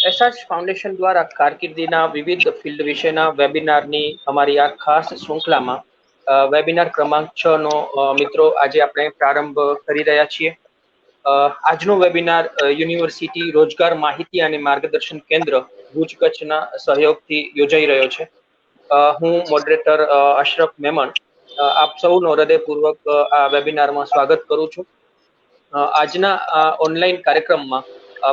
એસાજ foundation દ્વારા કારકિર્દીના વિવિધ field વિશેના વેબિનારની અમારી આ ખાસ શૃંખલામાં વેબિનાર ક્રમાંક 6 નો મિત્રો આજે આપણે પ્રારંભ કરી રહ્યા છીએ. આજનો વેબિનાર યુનિવર્સિટી રોજગાર માહિતી અને માર્ગદર્શન કેન્દ્ર ભુજ કચ્છના સહયોગથી યોજાઈ રહ્યો છે. હું મોડરેટર અશરફ મેમણ આપ સૌનો હૃદયપૂર્વક આ વેબિનારમાં સ્વાગત કરું છું. આજના ઓનલાઈન કાર્યક્રમમાં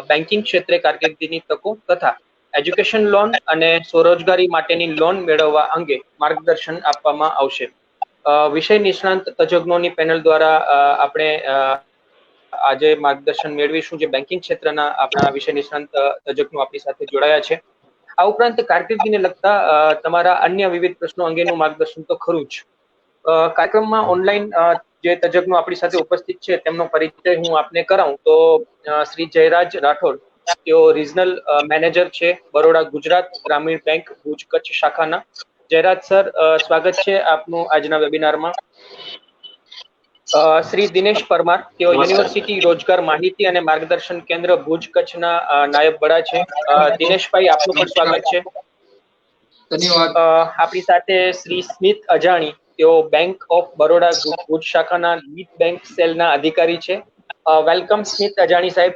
બેન્કિંગ ક્ષેત્રે કારકિર્દીની તકો તથા એજ્યુકેશન લોન અને સ્વરોજગારી માટેની લોન મેળવવા અંગે માર્ગદર્શન આપવામાં આવશે. વિષય નિષ્ણાંત તજજ્ઞોની પેનલ દ્વારા આપણે આજે માર્ગદર્શન મેળવીશું, જે બેન્કિંગ ક્ષેત્રના આપણા વિષય નિષ્ણાંત તજજ્ઞો આપણી સાથે જોડાયા છે. આ ઉપરાંત કારકિર્દીને લગતા તમારા અન્ય વિવિધ પ્રશ્નો અંગેનું માર્ગદર્શન તો ખરું જ. કાર્યક્રમમાં ઓનલાઈન જે તજજ્ઞો આપણી સાથે ઉપસ્થિત છે તેમનો પરિચય હું આપને કરાવું તો શ્રી જયરાજ રાઠોડ, તેઓ રિજનલ મેનેજર છે બરોડા ગુજરાત ગ્રામીણ બેંક ભુજ કચ્છ શાખાના. જયરાજ સર, સ્વાગત છે આપનું આજના વેબિનારમાં. શ્રી દિનેશ પરમાર, તેઓ યુનિવર્સિટી રોજગાર માહિતી અને માર્ગદર્શન કેન્દ્ર ભુજ કચ્છના નાયબ વડા છે. દિનેશભાઈ, આપનું પણ સ્વાગત છે. ધન્યવાદ. આપણી સાથે શ્રી સ્મિત અજાણી, તેઓ બેંક ઓફ બરોડા ભુજ શાખાના લીડ બેંક સેલના અધિકારી છે. વેલકમ સ્મિત અજાણી સાહેબ.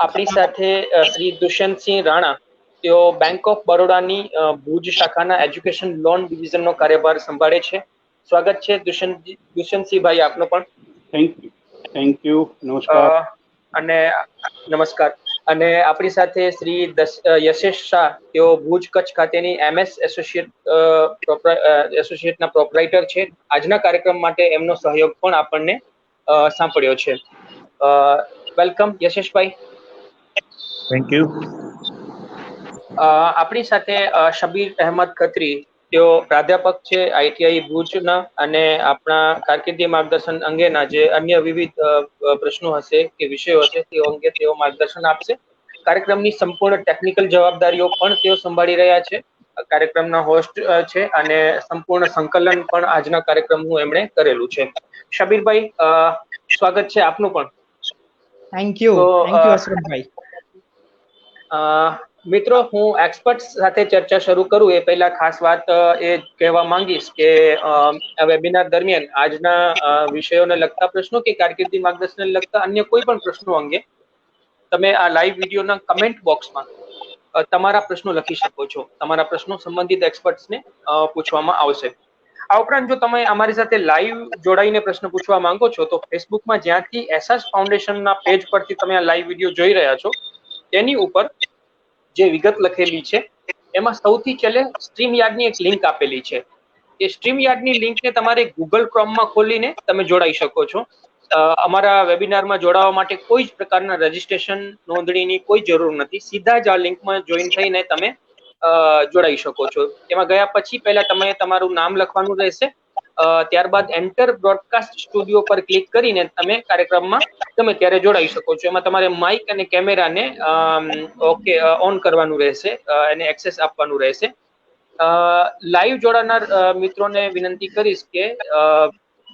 આપણી સાથે શ્રી દુષ્યંતસિંહ રાણા, તેઓ બેંક ઓફ બરોડાની ભુજ શાખાના એજ્યુકેશન લોન ડિવિઝનનો કાર્યભાર સંભાળે છે. સ્વાગત છે દુષ્યંતસિંહભાઈ આપનો પણ. Thank you. નમસ્કાર. અને નમસ્કાર. અને આપણી સાથે શ્રી યશેશ શાહ, તેઓ ભુજ કચ્છ ખાતેની MS એસોસિએટના પ્રોપરાઇટર છે. આજના કાર્યક્રમ માટે એમનો સહયોગ પણ આપણને સાંપડ્યો છે. વેલકમ યશેશભાઈ. Thank you. આપણી સાથે શબીર અહેમદ ખત્રી, તેઓ પ્રાધ્યાપક છે ITI ભુજના, અને આપણા કારકિર્દી માર્ગદર્શન અંગેના જે અન્ય વિવિધ પ્રશ્નો હશે કે વિષયો હશે તે અંગે તેઓ માર્ગદર્શન આપશે. કાર્યક્રમની સંપૂર્ણ ટેકનિકલ જવાબદારીઓ પણ તેઓ સંભાળી રહ્યા છે. કાર્યક્રમના હોસ્ટ છે અને સંપૂર્ણ સંકલન પણ આજના કાર્યક્રમનું એમણે કરેલું છે. શબીરભાઈ, સ્વાગત છે આપનું પણ. Thank you Ashrafbhai. મિત્રો, હું એક્સપર્ટ સાથે ચર્ચા શરૂ કરું એ પહેલા ખાસ વાત એ કહેવા માંગીશ કે વેબિનાર દરમિયાન આજના વિષયોને લગતા પ્રશ્નો કે કારકિર્દી માર્ગદર્શનને લગતા અન્ય કોઈ પણ પ્રશ્નો અંગે તમે આ લાઈવ વિડીયોના કમેન્ટ બોક્સમાં તમારા પ્રશ્નો લખી શકો છો. તમારા પ્રશ્નો સંબંધિત એક્સપર્ટ્સને પૂછવામાં આવશે. આ ઉપરાંત જો તમે અમારી સાથે લાઈવ જોડાઈને પ્રશ્ન પૂછવા માંગો છો તો ફેસબુકમાં જ્યાંથી એસાજ ફાઉન્ડેશનના પેજ પરથી તમે આ લાઈવ વિડીયો જોઈ રહ્યા છો તેની ઉપર જે વિગત લખેલી છે એમાં સૌથી છેલ્લે સ્ટ્રીમ યાર્ડની એક લિંક આપેલી છે. એ સ્ટ્રીમ યાર્ડની લિંકને તમારે ગૂગલ ક્રોમમાં ખોલીને તમે જોડાઈ શકો છો. અમારા વેબિનારમાં જોડાવા માટે કોઈ જ પ્રકારના રજીસ્ટ્રેશન નોંધણીની કોઈ જરૂર નથી. સીધા જ આ લિંકમાં જોઈન થઈને તમે જોડાઈ શકો છો. એમાં ગયા પછી પહેલા તમે તમારું નામ લખવાનું રહેશે. ત્યારબાદ એન્ટર બ્રોડકાસ્ટ સ્ટુડિયો પર ક્લિક કરીને તમે કાર્યક્રમમાં તમે ત્યારે જોડાઈ શકો છો. એમાં તમારે માઇક અને કેમેરાને ઓન કરવાનું રહેશે, એને એક્સેસ આપવાનું રહેશે. લાઈવ જોડાનાર મિત્રોને વિનંતી કરીશ કે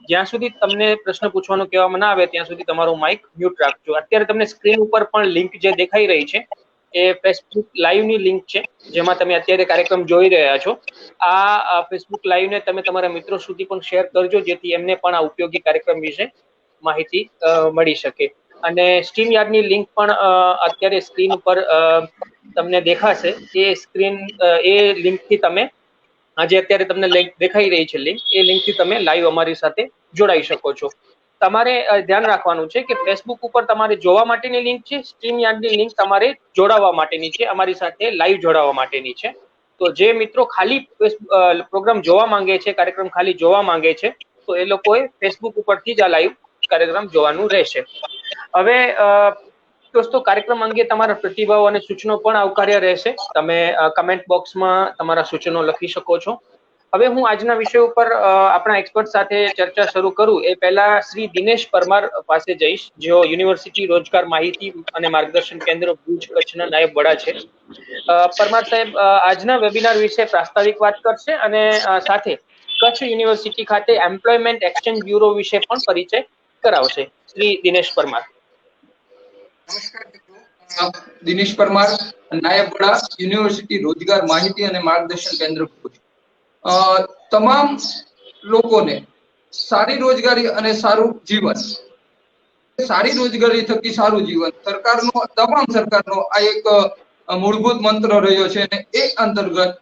જ્યાં સુધી તમને પ્રશ્ન પૂછવાનો કહેવામાં ના આવે ત્યાં સુધી તમારું માઇક મ્યુટ રાખજો. અત્યારે તમને સ્ક્રીન ઉપર પણ લિંક જે દેખાઈ રહી છે એ ફેસબુક લાઈવની લિંક છે, જેમાં તમે અત્યારે કાર્યક્રમ જોઈ રહ્યા છો. આ ફેસબુક લાઈવને તમે તમારા મિત્રો સુધી પણ શેર કરજો, જેથી એમને પણ આ ઉપયોગી કાર્યક્રમ વિશે માહિતી મળી શકે. અને સ્ટ્રીમ યાર્ડની લિંક પણ અત્યારે સ્ક્રીન ઉપર તમને દેખાશે. એ લિંકથી તમે આજે અત્યારે તમને દેખાઈ રહી છે લિંક, એ લિંકથી તમે લાઈવ અમારી સાથે જોડાઈ શકો છો. તમારે ધ્યાન રાખવાનું છે કે ફેસબુક ઉપર તમારે જોવા માટેની લિંક છે, સ્ટ્રીમ યાર્ડની લિંક તમારે જોડાવા માટેની છે, અમારી સાથે લાઈવ જોડાવા માટેની છે. તો જે મિત્રો ખાલી પ્રોગ્રામ જોવા માંગે છે, કાર્યક્રમ ખાલી જોવા માંગે છે, તો એ લોકોએ ફેસબુક ઉપરથી જ આ લાઈવ કાર્યક્રમ જોવાનું રહેશે. હવે દોસ્તો, કાર્યક્રમ અંગે તમારા પ્રતિભાવો અને સૂચનો પણ આવકાર્ય રહેશે. તમે કમેન્ટ બોક્સમાં તમારા સૂચનો લખી શકો છો. હવે હું આજના વિષય ઉપર આપણા એક્સપર્ટ સાથે ચર્ચા શરૂ કરું એ પહેલા શ્રી દિનેશ પરમાર પાસે જઈશ, જેઓ યુનિવર્સિટી રોજગાર માહિતી અને માર્ગદર્શન કેન્દ્ર ભુજ કચ્છના નાયબ વડા છે. પરમાર સાહેબ આજના વેબિનાર વિશે પ્રાસ્તાવિક વાત કરશે અને સાથે કચ્છ યુનિવર્સિટી ખાતે એમ્પ્લોયમેન્ટ એક્સચેન્જ બ્યુરો વિશે પણ પરિચય કરાવશે. શ્રી દિનેશ પરમાર. નમસ્કાર મિત્રો, દિનેશ પરમાર, નાયબ વડા, યુનિવર્સિટી રોજગાર માહિતી અને માર્ગદર્શન કેન્દ્ર ભુજ. તમામ લોકોને સારી રોજગારી અને સારું જીવન, સારી રોજગારી થકી સારું જીવન સરકારનો આ એક મૂળભૂત મંત્ર રહ્યો છે અને એ અંતર્ગત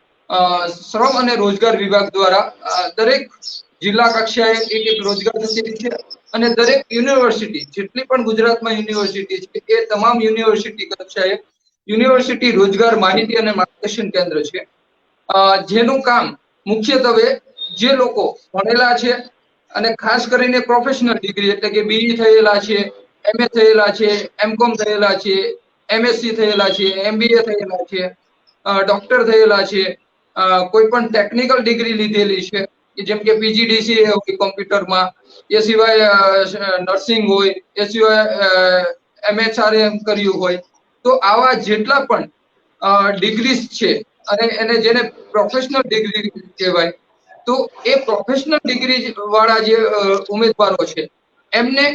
શ્રમ અને રોજગાર વિભાગ દ્વારા દરેક જિલ્લા કક્ષાએ એક રોજગાર કચેરી છે અને દરેક યુનિવર્સિટી જેટલી પણ ગુજરાતમાં યુનિવર્સિટી છે એ તમામ યુનિવર્સિટી કક્ષાએ યુનિવર્સિટી રોજગાર માહિતી અને માર્ગદર્શન કેન્દ્ર છે, જેનું કામ મુખ્યત્વે જે લોકો ભણેલા છે અને ખાસ કરીને પ્રોફેશનલ ડિગ્રી એટલે કે બીઈ થયેલા છે, એમએ થયેલા છે, એમકોમ થયેલા છે, એમએસસી થયેલા છે, એમબીએ થયેલા છે, ડોક્ટર થયેલા છે, કોઈ પણ ટેકનિકલ ડિગ્રી લીધેલી છે જેમ કે પીજીડીસીએ હોય કોમ્પ્યુટરમાં, એ સિવાય નર્સિંગ હોય, એ સિવાય એમએચઆરએમ કર્યું હોય, તો આવા જેટલા પણ ડિગ્રીઝ છે અને એને જેને પ્રોફેશનલ ડિગ્રી કહેવાય, તો એ પ્રોફેશનલ ડિગ્રી વાળા જે ઉમેદવારો છે એમને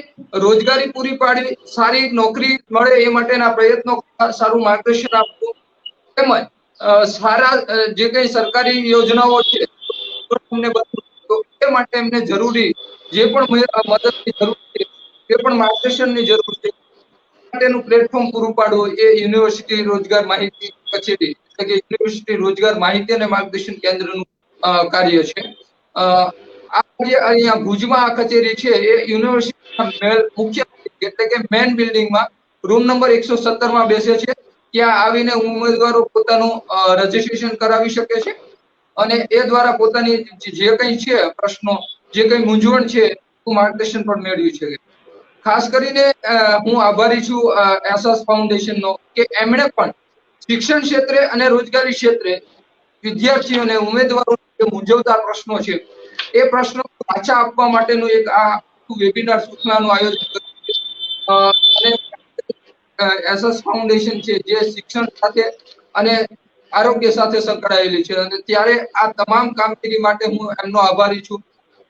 રોજગારી પૂરી પાડી સારી નોકરી મળે એ માટેના પ્રયત્નો, સારું માર્ગદર્શન આપવું તેમજ સારા જે કઈ સરકારી યોજનાઓ છે એ માટે એમને જરૂરી જે પણ મદદની જરૂર છે, જે પણ માર્ગદર્શનની જરૂર છે માટેનું પ્લેટફોર્મ પૂરું પાડવું એ યુનિવર્સિટી રોજગાર માહિતી કચેરી એટલે કે યુનિવર્સિટી રોજગાર માહિતી અને માર્ગદર્શન કેન્દ્રનું કાર્ય છે. આ જે અહીંયા ભુજમાં આ કચેરી છે એ યુનિવર્સિટીના મુખ્ય એટલે કે મેન બિલ્ડિંગમાં રૂમ નંબર 117 માં બેસે છે. ત્યાં આવીને ઉમેદવારો પોતાનું રજીસ્ટ્રેશન કરાવી શકે છે અને એ દ્વારા પોતાની જે કંઈ છે પ્રશ્નો, જે કંઈ મૂંઝવણ છે હું માર્ગદર્શન પણ મેળવી શકે. ખાસ કરીને હું આભારી છું એસાસ ફાઉન્ડેશનનો કે એમણે પણ શિક્ષણ ક્ષેત્રે અને રોજગારી ક્ષેત્રે વિદ્યાર્થીઓને, ઉમેદવારોને જે મૂંઝવતા પ્રશ્નો છે એ પ્રશ્નો પાછા આપવા માટેનું એક આ વેબિનાર સૂચનાનું આયોજન કર્યું છે. અને એસએસ ફાઉન્ડેશન છે જે શિક્ષણ સાથે અને આરોગ્ય સાથે સંકળાયેલી છે અને ત્યારે આ તમામ કામગીરી માટે હું એમનો આભારી છું.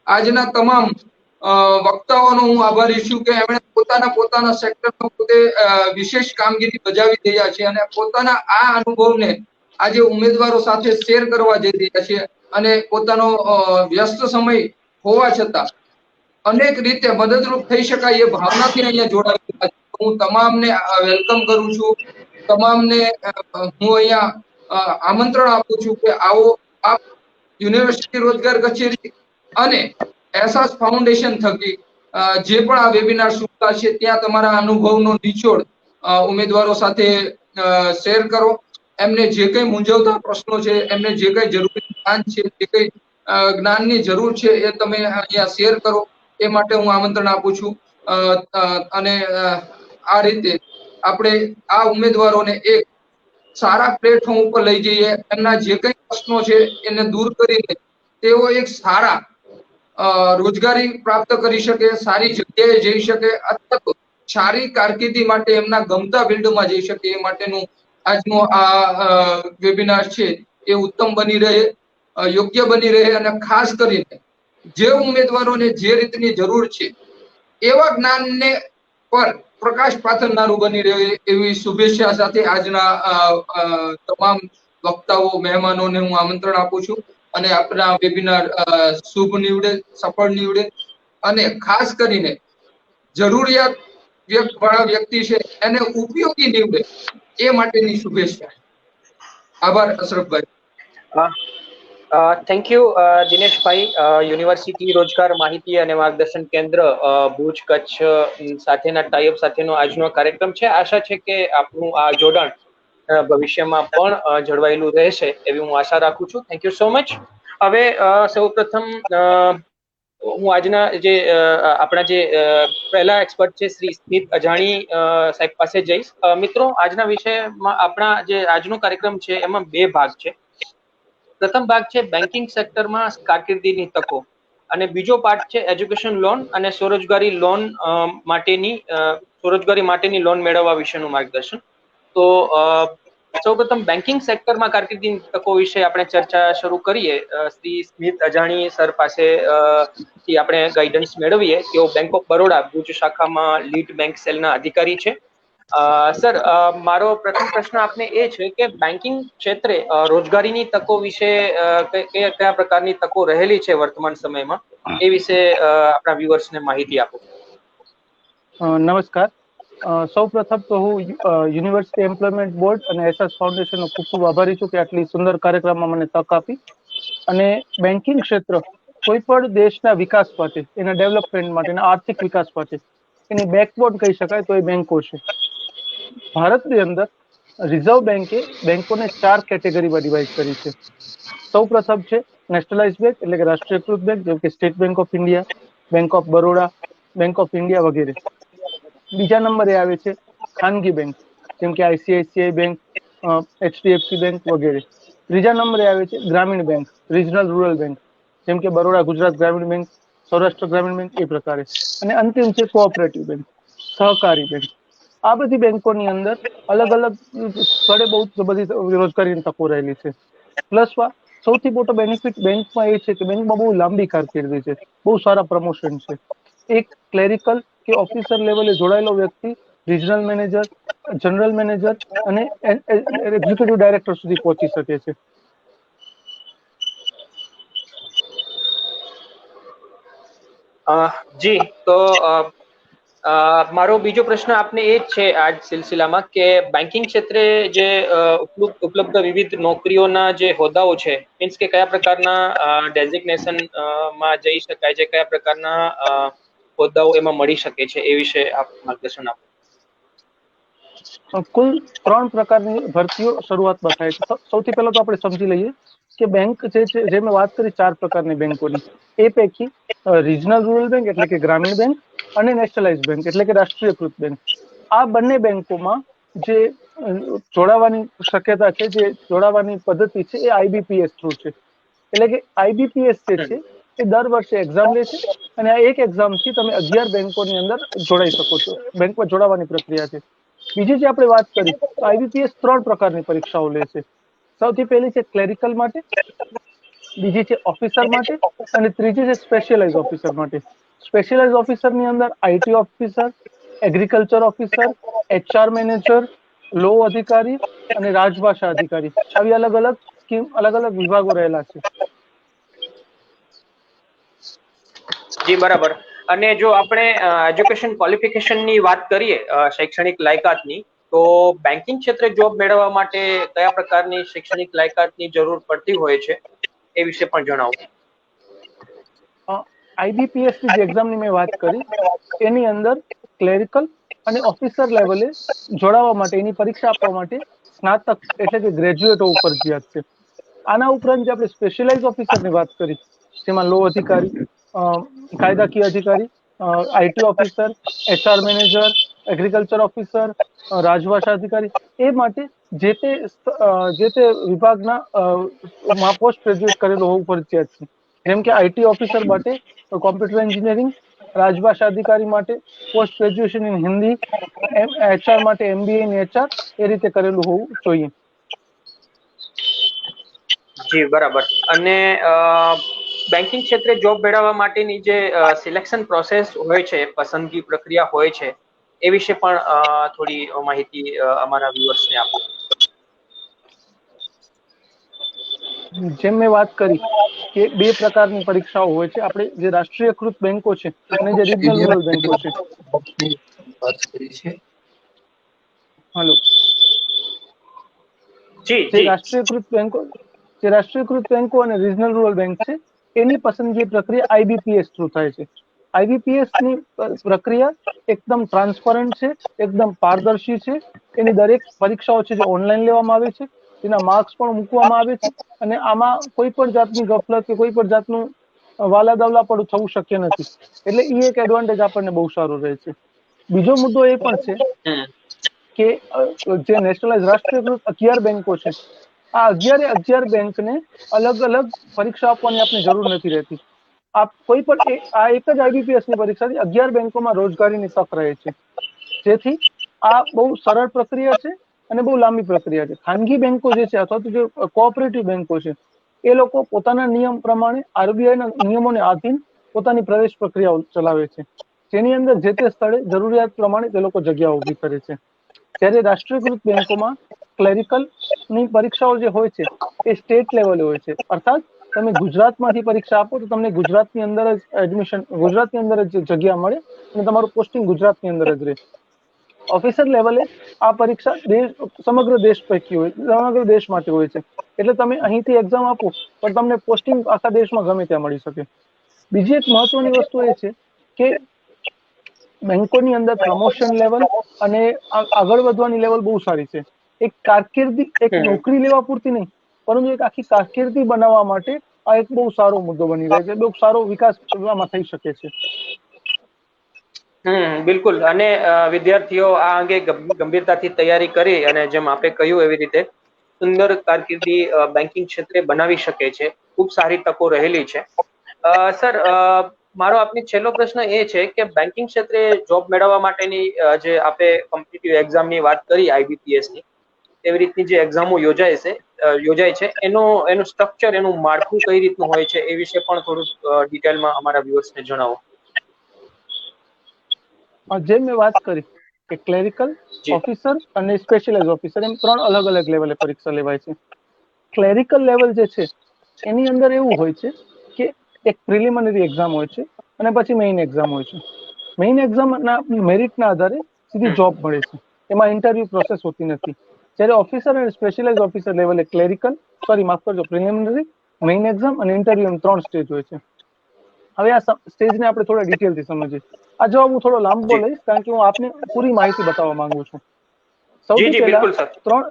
આજના તમામ વક્તાઓનો હું આભારી છું કે એમણે પોતાના સેક્ટરમાં પોતે વિશેષ કામગીરી બજાવી રહ્યા છે અને પોતાના આ અનુભવને આજે ઉમેદવારો સાથે શેર કરવા જઈ રહ્યા છે અને પોતાનો વ્યસ્ત સમય હોવા છતાં અનેક રીતે મદદરૂપ થઈ શકાય એ ભાવનાથી અહીંયા જોડાયેલા છે. હું તમામને વેલકમ કરું છું, તમામને હું અહીંયા આમંત્રણ આપું છું કે આવો આપ યુનિવર્સિટી રોજગાર કચેરી અને એસાસ ફાઉન્ડેશન થકી જે પણ આ વેબિનાર સુવિધા છે ત્યાં તમારા અનુભવનો નિચોડ ઉમેદવારો સાથે શેર કરો. એમને જે કંઈ મૂંઝવતા પ્રશ્નો છે, એમને જે કંઈ જરૂરી જ્ઞાન છે, જે કંઈ જ્ઞાનની જરૂર છે એ તમે અહીંયા શેર કરો એ માટે હું આમંત્રણ આપું છું. અને આ રીતે આપણે આ ઉમેદવારોને એક સારા પ્લેટફોર્મ ઉપર લઈ જઈએ, એમના જે કંઈ પ્રશ્નો છે એને દૂર કરીને તેઓ એક સારા રોજગારી પ્રાપ્ત કરી શકે, સારી જગ્યાએ જઈ શકે અથવા તો સારી કારકિર્દી માટે એમના ગમતા ફિલ્ડમાં જઈ શકે એ માટેનું આજનો આ વેબિનાર છે એ ઉત્તમ બની રહે, યોગ્ય બની રહે અને ખાસ કરીને જે ઉમેદવારોને જે રીતની જરૂર છે એવા જ્ઞાનને પર પ્રકાશ પાથરનારું બની રહે એવી શુભેચ્છા સાથે આજના તમામ વક્તાઓ, મહેમાનોને હું આમંત્રણ આપું છું અને આપણા વેબિનાર શુભ નીવડે, સફળ નીવડે અને ખાસ કરીને જરૂરિયાત વાળા વ્યક્તિ છે એને ઉપયોગી નીવડે એ માટેની શુભેચ્છા. આભાર Ashrafbhai. Thank you Dineshbhai. University રોજગાર માહિતી અને માર્ગદર્શન કેન્દ્ર ભુજ કચ્છ સાથેના ટાઈઅપ સાથેનો આજનો કાર્યક્રમ છે. આશા છે કે આપણું આ જોડાણ ભવિષ્યમાં પણ જળવાયેલું રહેશે એવી હું આશા રાખું છું. Thank you so much. હવે સૌપ્રથમ હું આજના જે આપણા જે પહેલા એક્સપર્ટ છે શ્રી સ્મિત અજાણી સાહેબ પાસે જઈશ. મિત્રો, આજના વિષયમાં આપણા જે આજનો કાર્યક્રમ છે એમાં બે ભાગ છે. પ્રથમ ભાગ છે બેન્કિંગ સેક્ટરમાં કારકિર્દીની તકો અને બીજો પાર્ટ છે એજ્યુકેશન લોન અને સ્વરોજગારી માટેની લોન મેળવવા વિશેનું માર્ગદર્શન. તો સૌપ્રથમ બેન્કિંગ સેક્ટરમાં કારકિર્દીની તકો વિશે આપણે ચર્ચા શરૂ કરીએ. શ્રી સ્મિત અજાણી સર પાસે થી આપણે ગાઈડન્સ મેળવીએ. તેઓ બેંક ઓફ બરોડા ભુજ શાખામાં લીડ બેંક સેલના અધિકારી છે સર, મારો પ્રથમ પ્રશ્ન આપને એ છે કે બેન્કિંગ ક્ષેત્રે રોજગારીની તકો વિશે કયા પ્રકારની તકો રહેલી છે વર્તમાન સમયમાં, એ વિશે આપણા વ્યુઅર્સને માહિતી આપો. નમસ્કાર. સૌ પ્રથમ તો હું યુનિવર્સિટી એમ્પ્લોયમેન્ટ બોર્ડ અને એસએસ ફાઉન્ડેશનનો ખૂબ ખૂબ આભારી છું કે આટલી સુંદર કાર્યક્રમમાં મને તક આપી. અને બેન્કિંગ ક્ષેત્ર કોઈ પણ દેશના વિકાસ માટે, એના ડેવલપમેન્ટ માટે, એના આર્થિક વિકાસ માટે એની બેકબોન કહી શકાય તો એ બેંકો છે. ભારતની અંદર રિઝર્વ બેન્કે બેંકોને 4 કેટેગરીમાં ડિવાઈડ કરી છે. સૌ પ્રથમ છે નેશનલાઇઝ બેંક એટલે કે રાષ્ટ્રીયકૃત બેંક, જેમ કે state bank of India, bank of Baroda, bank of India વગેરે. બીજા નંબરે આવે છે ખાનગી બેંક, જેમ કે આઈસીઆઈસીઆઈ બેંક, એચડીએફસી બેંક વગેરે. ત્રીજા નંબરે આવે છે ગ્રામીણ બેંક, રિજનલ રૂરલ બેંક, જેમ કે બરોડા ગુજરાત ગ્રામીણ બેંક, સૌરાષ્ટ્ર ગ્રામીણ બેંક, એ પ્રકારે. અને અંતિમ છે કોઓપરેટિવ બેંક, સહકારી બેંક. આ બધી બેંકોની અંદર અલગ અલગ સ્થળે બહુ બધી રોજગારીની તકો રહેલી છે. પ્લસ સૌથી મોટો બેનિફિટ બેંકમાં એ છે કે બેંકમાં બહુ લાંબી કારકિર્દી છે, બહુ સારા પ્રમોશન છે. એક ક્લેરિકલ કે ઓફિસર લેવલે જોડાયેલો વ્યક્તિ રિજનલ મેનેજર, જનરલ મેનેજર અને એક્ઝિક્યુટિવ ડાયરેક્ટર સુધી પહોંચી શકે છે. જી, તો મારો બીજો પ્રશ્ન આપને એ જ છે આ સિલસિલામાં કે બેન્કિંગ ક્ષેત્રે જે ઉપલબ્ધ વિવિધ નોકરીઓના જે હોદ્દાઓ છે, મીન્સ કે કયા પ્રકારના ડેઝિગ્નેશન માં જઈ શકાય છે, કયા પ્રકારના હોદ્દાઓ એમાં મળી શકે છે, એ વિશે આપ માર્ગદર્શન આપો. કુલ 3 પ્રકારની ભરતીઓ શરૂઆતમાં થાય છે. સૌથી પહેલા તો આપણે સમજી લઈએ કે બેંક જે છે, જે મેં વાત કરી 4 પ્રકારની બેંકોની, એ પૈકી રિજનલ રૂરલ બેંક એટલે કે ગ્રામીણ બેંક અને નેશનલાઇઝ બેંક એટલે કે રાષ્ટ્રીયકૃત બેંક, આ બંને બેંકોમાં જે જોડાવાની શક્યતા છે, જે જોડાવાની પદ્ધતિ છે, એ આઈબીપીએસ થ્રુ છે. એટલે કે આઈબીપીએસ જે છે એ દર વર્ષે એક્ઝામ લે છે અને આ એક એક્ઝામથી તમે 11 બેંકોની અંદર જોડાઈ શકો છો. બેંકમાં જોડાવાની પ્રક્રિયા છે. બીજી જે આપણે વાત કરી તો આઈબીપીએસ 3 પ્રકારની પરીક્ષાઓ લે છે. સૌથી પહેલી છે ક્લેરિકલ માટે, બીજી છે ઓફિસર માટે અને ત્રીજી છે સ્પેશિયલાઇઝ ઓફિસર માટે. સ્પેશિયલાઇઝ ઓફિસરની અંદર IT officer, agriculture officer, HR manager, law અધિકારી અને રાજભાષા અધિકારી, આવી અલગ અલગ વિભાગો રહેલા છે. જી, બરાબર. અને જો આપણે એજ્યુકેશન ક્વોલિફિકેશનની વાત કરીએ, શૈક્ષણિક લાયકાતની, તો બેન્કિંગ ક્ષેત્રે જોબ મેળવવા માટે કયા પ્રકારની શૈક્ષણિક લાયકાતની જરૂર પડતી હોય છે, એ વિશે પણ જણાવો. આઈબીપીએસ ની જે એક્ઝામની મેં વાત કરી એની અંદર ક્લેરિકલ અને ઓફિસર લેવલે જોડાવા માટે, એની પરીક્ષા આપવા માટે સ્નાતક એટલે કે ગ્રેજ્યુએટ હોવું ફરજિયાત છે. આના ઉપરાંત જે આપણે સ્પેશિયલાઇઝ ઓફિસરની વાત કરી, જેમાં લો અધિકારી, કાયદાકીય અધિકારી, IT officer, HR manager, agriculture officer, રાજભાષા અધિકારી, એ માટે જે તે વિભાગના પોસ્ટ ગ્રેજ્યુએટ કરેલું હોવું ફરજિયાત છે. જેમ કે આઈટી ઓફિસર માટે કોમ્પ્યુટર એન્જિનિયરિંગ, રાજભાષા અધિકારી માટે post graduation in Hindi, HR માટે એમબીએ ઇન એચઆર, એ રીતે કરેલું હોવું જોઈએ. જી, બરાબર. અને બેન્કિંગ ક્ષેત્રે જોબ મેળવવા માટેની જે સિલેક્શન પ્રોસેસ હોય છે, પસંદગી પ્રક્રિયા હોય છે, એ વિશે પણ થોડી માહિતી અમારા વ્યુઅર્સને આપો. જેમ મેં વાત કરી કે 2 પ્રકારની પરીક્ષાઓ હોય છે. આપણે જે રાષ્ટ્રીયકૃત બેંકો છે અને જે રિજનલ રૂરલ બેંકો છે. હેલો. જે રાષ્ટ્રીયકૃત બેંકો અને રિજનલ રૂરલ બેંક છે, એની પસંદગી પ્રક્રિયા આઈબીપીએસ થ્રુ થાય છે. આઈબીપીએસ ની પ્રક્રિયા એકદમ ટ્રાન્સપરન્ટ છે, એકદમ પારદર્શી છે. એની દરેક પરીક્ષાઓ છે જે ઓનલાઈન લેવામાં આવે છે, તેના માર્ક્સ પણ મૂકવામાં આવે છે અને આમાં કોઈ પણ જાતની ગફલત કે કોઈ પણ જાતનું વાલાદવલા પણ થવું શક્ય નથી. એટલે એ એક એડવાન્ટેજ આપણને બહુ સારો રહે છે. બીજો મુદ્દો એ પણ છે કે જે નેશનલાઇઝ રાષ્ટ્રીયકૃત 11 બેંકો છે, આ 11 બેંકને અલગ અલગ પરીક્ષા આપવાની આપની જરૂર નથી રહેતી. આપ કોઈ પણ આ એક જ આઈબીપીએસ ની પરીક્ષાથી 11 બેંકોમાં રોજગારીની તક રહે છે. જેથી આ બહુ સરળ પ્રક્રિયા છે અને બહુ લાંબી પ્રક્રિયા છે. ખાનગી બેંકો જે છે અથવા તો જે કોઓપરેટિવ બેંકો છે, એ લોકો પોતાના નિયમ પ્રમાણે આરબીઆઈના નિયમોને આધીન પોતાની પ્રવેશ પ્રક્રિયાઓ ચલાવે છે, જેની અંદર જે તે સ્થળે જરૂરિયાત પ્રમાણે તે લોકો જગ્યા ઉભી કરે છે. જ્યારે રાષ્ટ્રીયકૃત બેંકોમાં ક્લેરિકલની પરીક્ષાઓ જે હોય છે એ સ્ટેટ લેવલે હોય છે, અર્થાત તમે ગુજરાતમાંથી પરીક્ષા આપો તો તમને ગુજરાતની અંદર જ એડમિશન, ગુજરાતની અંદર જ જગ્યા મળે અને તમારું પોસ્ટિંગ ગુજરાતની અંદર જ રહે. ઓફિસર લેવલે આ પરીક્ષા સમગ્ર દેશ પૈકી હોય, સમગ્ર દેશ માટે હોય છે. એટલે તમે અહીંથી એક્ઝામ આપો પણ તમને પોસ્ટિંગ આખા દેશમાં ગમે ત્યાં મળી શકે. બીજી એક મહત્વની વસ્તુ એ છે કે બેંકોની અંદર પ્રમોશન લેવલ અને આગળ વધવાની લેવલ બહુ સારી છે. એક કારકિર્દી, એક નોકરી લેવા પૂરતી નહીં, પરંતુ એક આખી કારકિર્દી બનાવવા માટે આ એક બહુ સારો મુદ્દો બની રહે છે, બહુ સારો વિકાસ આમાં થઈ શકે છે. બિલકુલ. અને વિદ્યાર્થીઓ આ અંગે ગંભીરતાથી તૈયારી કરી અને જેમ આપે કહ્યું એવી રીતે સુંદર કારકિર્દી બેન્કિંગ ક્ષેત્રે બનાવી શકે છે. ખૂબ સારી તકો રહેલી છે. સર, મારો આપને છેલ્લો પ્રશ્ન એ છે કે બેન્કિંગ ક્ષેત્રે જોબ મેળવવા માટેની જે આપે કોમ્પિટિટિવ એક્ઝામની વાત કરી, IBPS ની, એવી રીતની જે એક્ઝામો યોજાય છે એનું સ્ટ્રક્ચર, એનું માળખું કઈ રીતનું હોય છે એ વિશે પણ થોડું ડિટેલમાં અમારા વ્યુઅર્સને જણાવો. જેમ મેં વાત કરી કે ક્લેરિકલ ઓફિસર અને સ્પેશિયલાઇઝ ઓફિસર એમ 3 અલગ અલગ લેવલે પરીક્ષા લેવાય છે. ક્લેરિકલ લેવલ જે છે એની અંદર એવું હોય છે કે એક પ્રિલિમિનરી એક્ઝામ હોય છે અને પછી મેઇન એક્ઝામ હોય છે. મેઇન એક્ઝામના મેરિટના આધારે સીધી જોબ મળે છે, એમાં ઇન્ટરવ્યુ પ્રોસેસ હોતી નથી. જ્યારે ઓફિસર અને સ્પેશિયલાઇઝ ઓફિસર લેવલે પ્રિલિમિનરી, મેઇન એક્ઝામ અને ઇન્ટરવ્યુ એમ 3 સ્ટેજ હોય છે. હવે આ સ્ટેજને આપણે થોડા ડિટેલથી સમજીએ. આ જવાબ હું થોડો લાંબો લઈશ કારણ કે હું આપને પૂરી માહિતી બતાવવા માંગુ છું. સૌથી પહેલા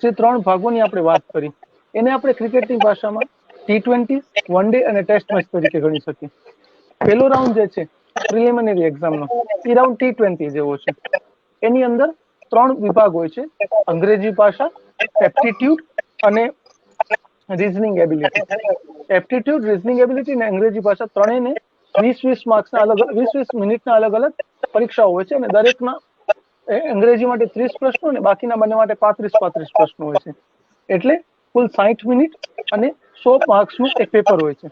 જે 3 ભાગોની આપણે વાત કરી એને આપણે ક્રિકેટની ભાષામાં T20, વન ડે અને ટેસ્ટ મેચ તરીકે ગણી શકીએ. પહેલો રાઉન્ડ જે છે પ્રિલિમિનરી એક્ઝામનો, એ રાઉન્ડ T20 જેવો છે. એની અંદર 3 વિભાગ હોય છે: અંગ્રેજી ભાષા, એપ્ટિટ્યુડ અને reasoning ability. Aptitude, reasoning ability અને અંગ્રેજી ભાષા ત્રણેયને 20-20 માર્ક્સના અલગ 20-20 મિનિટના અલગ અલગ પરીક્ષાઓ હોય છે અને દરેકના અંગ્રેજી માટે 30 પ્રશ્નો અને બાકીના બંને માટે 35-35 પ્રશ્નો હોય છે. એટલે કુલ 60 મિનિટ અને 100 માર્ક્સનું એક પેપર હોય છે.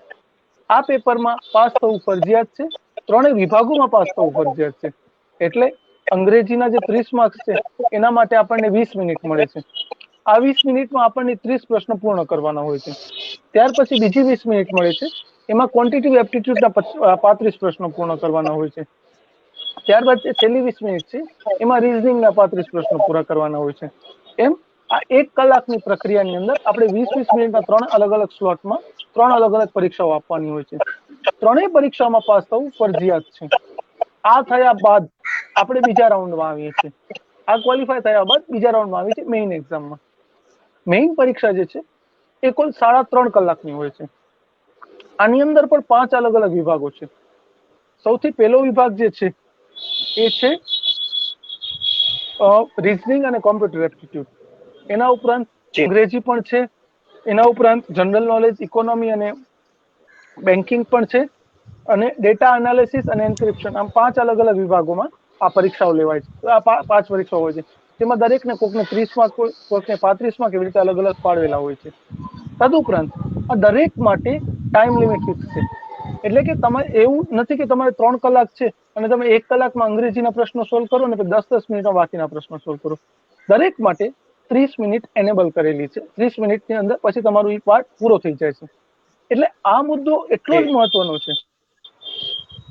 આ પેપરમાં પાસ થવું ફરજિયાત છે, 3 વિભાગોમાં પાસ થવું ફરજિયાત છે. એટલે અંગ્રેજીના જે 30 માર્ક્સ છે એના માટે આપણને 20 મિનિટ મળે છે. આ 20 મિનિટમાં આપણને 30 પ્રશ્નો પૂર્ણ કરવાના હોય છે. ત્યાર પછી બીજી 20 મિનિટ મળે છે, એમાં ક્વોન્ટિટિવ એપ્ટિટ્યુડના 35 પ્રશ્નો પૂર્ણ કરવાના હોય છે. ત્યારબાદ જે છેલ્લી 20 મિનિટ છે એમાં રીઝનિંગના 35 પ્રશ્નો પૂરા કરવાના હોય છે. એમ આ 1 કલાકની પ્રક્રિયાની અંદર આપણે 20-20 મિનિટના 3 અલગ અલગ સ્લોટમાં 3 અલગ અલગ પરીક્ષાઓ આપવાની હોય છે. 3 પરીક્ષામાં પાસ થવું ફરજિયાત છે. આ થયા બાદ આપણે બીજા રાઉન્ડમાં આવીએ છીએ. આ ક્વોલિફાય થયા બાદ બીજા રાઉન્ડમાં આવીએ છીએ મેઇન એક્ઝામમાં. મેઇન પરીક્ષા જે છે એ કુલ 3.5 કલાકની હોય છે. આની અંદર પણ 5 અલગ અલગ વિભાગો છે. સૌથી પહેલો વિભાગ જે છે એ છે રીઝનિંગ અને કોમ્પ્યુટર એપ્ટિટ્યુડ. એના ઉપરાંત અંગ્રેજી પણ છે, એના ઉપરાંત જનરલ નોલેજ, ઇકોનોમી અને બેન્કિંગ પણ છે, અને ડેટા એનાલિસિસ અને એન્ક્રિપ્શન. આમ 5 અલગ અલગ વિભાગોમાં આ પરીક્ષાઓ લેવાય છે. આ 5 પરીક્ષાઓ હોય છે, તેમાં દરેકને કોકને 30 માર્ક, કોકને 35 માર્ક, એવી રીતે અલગ અલગ પાડવેલા હોય છે. તદુપરાંત આ દરેક માટે ટાઈમ લિમિટ ફિક્સ છે. એટલે કે તમારે એવું નથી કે તમારે 3 કલાક છે અને તમે 1 કલાકમાં અંગ્રેજીના પ્રશ્નો સોલ્વ કરો ને 10-10 મિનિટમાં બાકીના પ્રશ્નો સોલ્વ કરો. દરેક માટે 30 મિનિટ એનેબલ કરેલી છે. 30 મિનિટની અંદર પછી તમારું એ પાર્ટ પૂરો થઈ જાય છે. એટલે આ મુદ્દો એટલો જ મહત્વનો છે.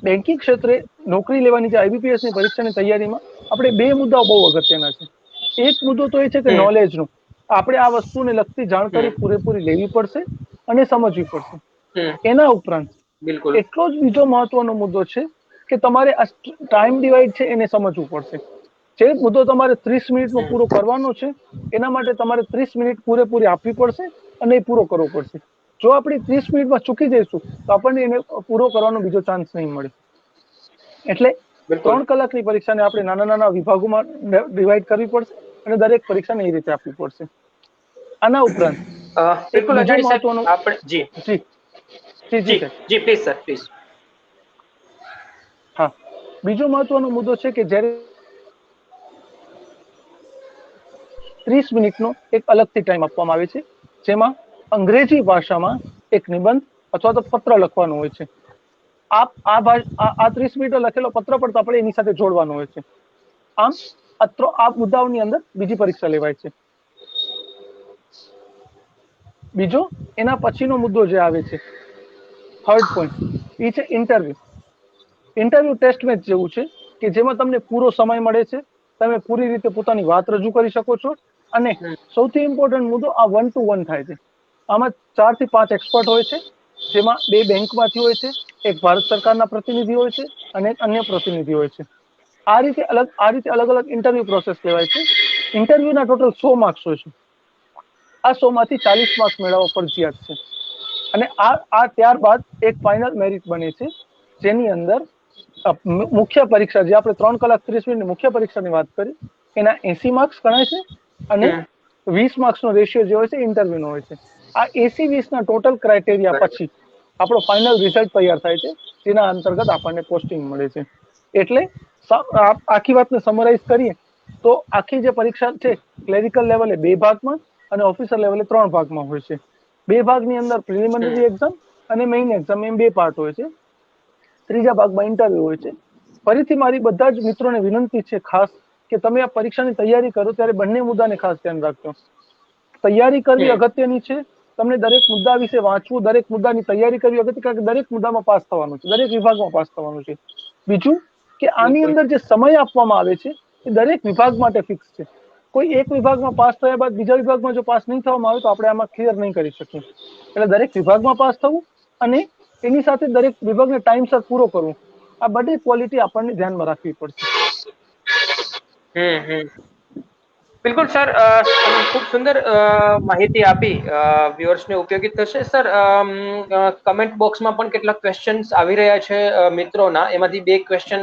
બેન્કિંગ ક્ષેત્રે નોકરી લેવાની જે IBPS ની પરીક્ષાની તૈયારીમાં આપણે 2 મુદ્દાઓ બહુ અગત્યના છે. એક મુદ્દો તો એ છે કે નોલેજનો. આપણે આ વસ્તુને લગતી જાણકારી પૂરેપૂરી લેવી પડશે અને સમજવી પડશે. એના ઉપરાંત એટલો જ બીજો મહત્વનો મુદ્દો છે કે તમારે આ ટાઈમ ડિવાઈડ છે એને સમજવું પડશે. જે મુદ્દો તમારે 30 મિનિટમાં પૂરો કરવાનો છે એના માટે તમારે 30 મિનિટ પૂરેપૂરી આપવી પડશે અને એ પૂરો કરવો પડશે. જો આપણે 30 મિનિટમાં ચૂકી જઈશું તો આપણને એને પૂરો કરવાનો બીજો ચાન્સ નહીં મળે. એટલે 3 કલાકની પરીક્ષાને આપણે નાના નાના વિભાગોમાં ડિવાઈડ કરવી પડશે અને દરેક પરીક્ષાને એ રીતે આપવી પડશે. આના ઉપરાંત બિલકુલ અજાણી સાહેબ, આપણે જી પ્લીઝ સર, પ્લીઝ. હા, બીજો મહત્વનો મુદ્દો છે કે જ્યારે 30 મિનિટનો એક અલગથી ટાઈમ આપવામાં આવે છે, જેમાં અંગ્રેજી ભાષામાં એક નિબંધ અથવા તો પત્ર લખવાનો હોય છે. આ 30 મિનિટનો લખેલો પત્ર પણ આપણે એની સાથે જોડવાનો હોય છે. આમ આ મુદ્દાઓની અંદર બીજી પરીક્ષા લેવાય છે. બીજો એના પછીનો મુદ્દો જે આવે છે, થર્ડ પોઈન્ટ, એ છે ઇન્ટરવ્યુ. ઇન્ટરવ્યુ ટેસ્ટ મેચ જેવું છે કે જેમાં તમને પૂરો સમય મળે છે, તમે પૂરી રીતે પોતાની વાત રજૂ કરી શકો છો, અને સૌથી ઇમ્પોર્ટન્ટ મુદ્દો આ 1 to 1 થાય છે. આમાં 4 થી 5 એક્સપર્ટ હોય છે, જેમાં 2 બેંકમાંથી હોય છે, એક ભારત સરકારના પ્રતિનિધિ હોય છે અને એક અન્ય પ્રતિનિધિ હોય છે. આ રીતે અલગ અલગ ઇન્ટરવ્યુ પ્રોસેસ લેવાય છે. ઇન્ટરવ્યુના ટોટલ 100 માર્ક્સ હોય છે. આ 100 માંથી 40 માર્ક્સ મેળવવા ફરજિયાત છે. અને આ ત્યારબાદ એક ફાઇનલ મેરિટ બને છે, જેની અંદર મુખ્ય પરીક્ષા, જે આપણે 3 કલાક 30 મિનિટની મુખ્ય પરીક્ષાની વાત કરી, એના 80 માર્ક્સ ગણાય છે અને 20 માર્ક્સનો રેશિયો જે હોય છે ઇન્ટરવ્યુનો હોય છે. આ 80-20 ના ટોટલ ક્રાઇટેરિયા પછી આપણો ફાઇનલ રિઝલ્ટ તૈયાર થાય છે, જેના અંતર્ગત આપણને પોસ્ટિંગ મળે છે. એટલે આખી વાતને સમરાઇઝ કરીએ તો આખી જે પરીક્ષા છે, ક્લેરિકલ લેવલે 2 ભાગમાં અને ઓફિસર લેવલે 3 ભાગમાં હોય છે. 2 ભાગની અંદર પ્રિલિમિનરી એક્ઝામ અને મેઇન એક્ઝામ, એમ 2 પાર્ટ હોય છે. ત્રીજા ભાગમાં ઇન્ટરવ્યુ હોય છે. ફરીથી મારી બધા જ મિત્રોને વિનંતી છે ખાસ, કે તમે આ પરીક્ષાની તૈયારી કરો ત્યારે બંને મુદ્દાને ખાસ ધ્યાન રાખજો. તૈયારી કરવી અગત્યની છે, તમને દરેક મુદ્દા વિશે વાંચવું, દરેક મુદ્દાની તૈયારી કરવી અગત્ય, કારણ કે દરેક મુદ્દામાં પાસ થવાનું છે, દરેક વિભાગમાં પાસ થવાનું છે. બીજું કે આની અંદર જે સમય આપવામાં આવે છે એ દરેક વિભાગ માટે ફિક્સ છે. કોઈ એક વિભાગમાં પાસ થયા બાદ બીજા વિભાગમાં જો પાસ નહીં થવામાં આવે તો આપણે આમાં ક્લિયર નહીં કરી શકીએ. એટલે દરેક વિભાગમાં પાસ થવું અને એની સાથે દરેક વિભાગને ટાઈમસર પૂરો કરવો, આ બધી ક્વોલિટી આપણને ધ્યાનમાં રાખવી પડશે. બિલકુલ સર, ખૂબ સુંદર માહિતી આપી, વ્યુઅર્સને ઉપયોગી થશે. સર, કમેન્ટ બોક્સમાં પણ કેટલાક ક્વેશ્ચન્સ આવી રહ્યા છે મિત્રોના, એમાંથી 2 ક્વેશ્ચન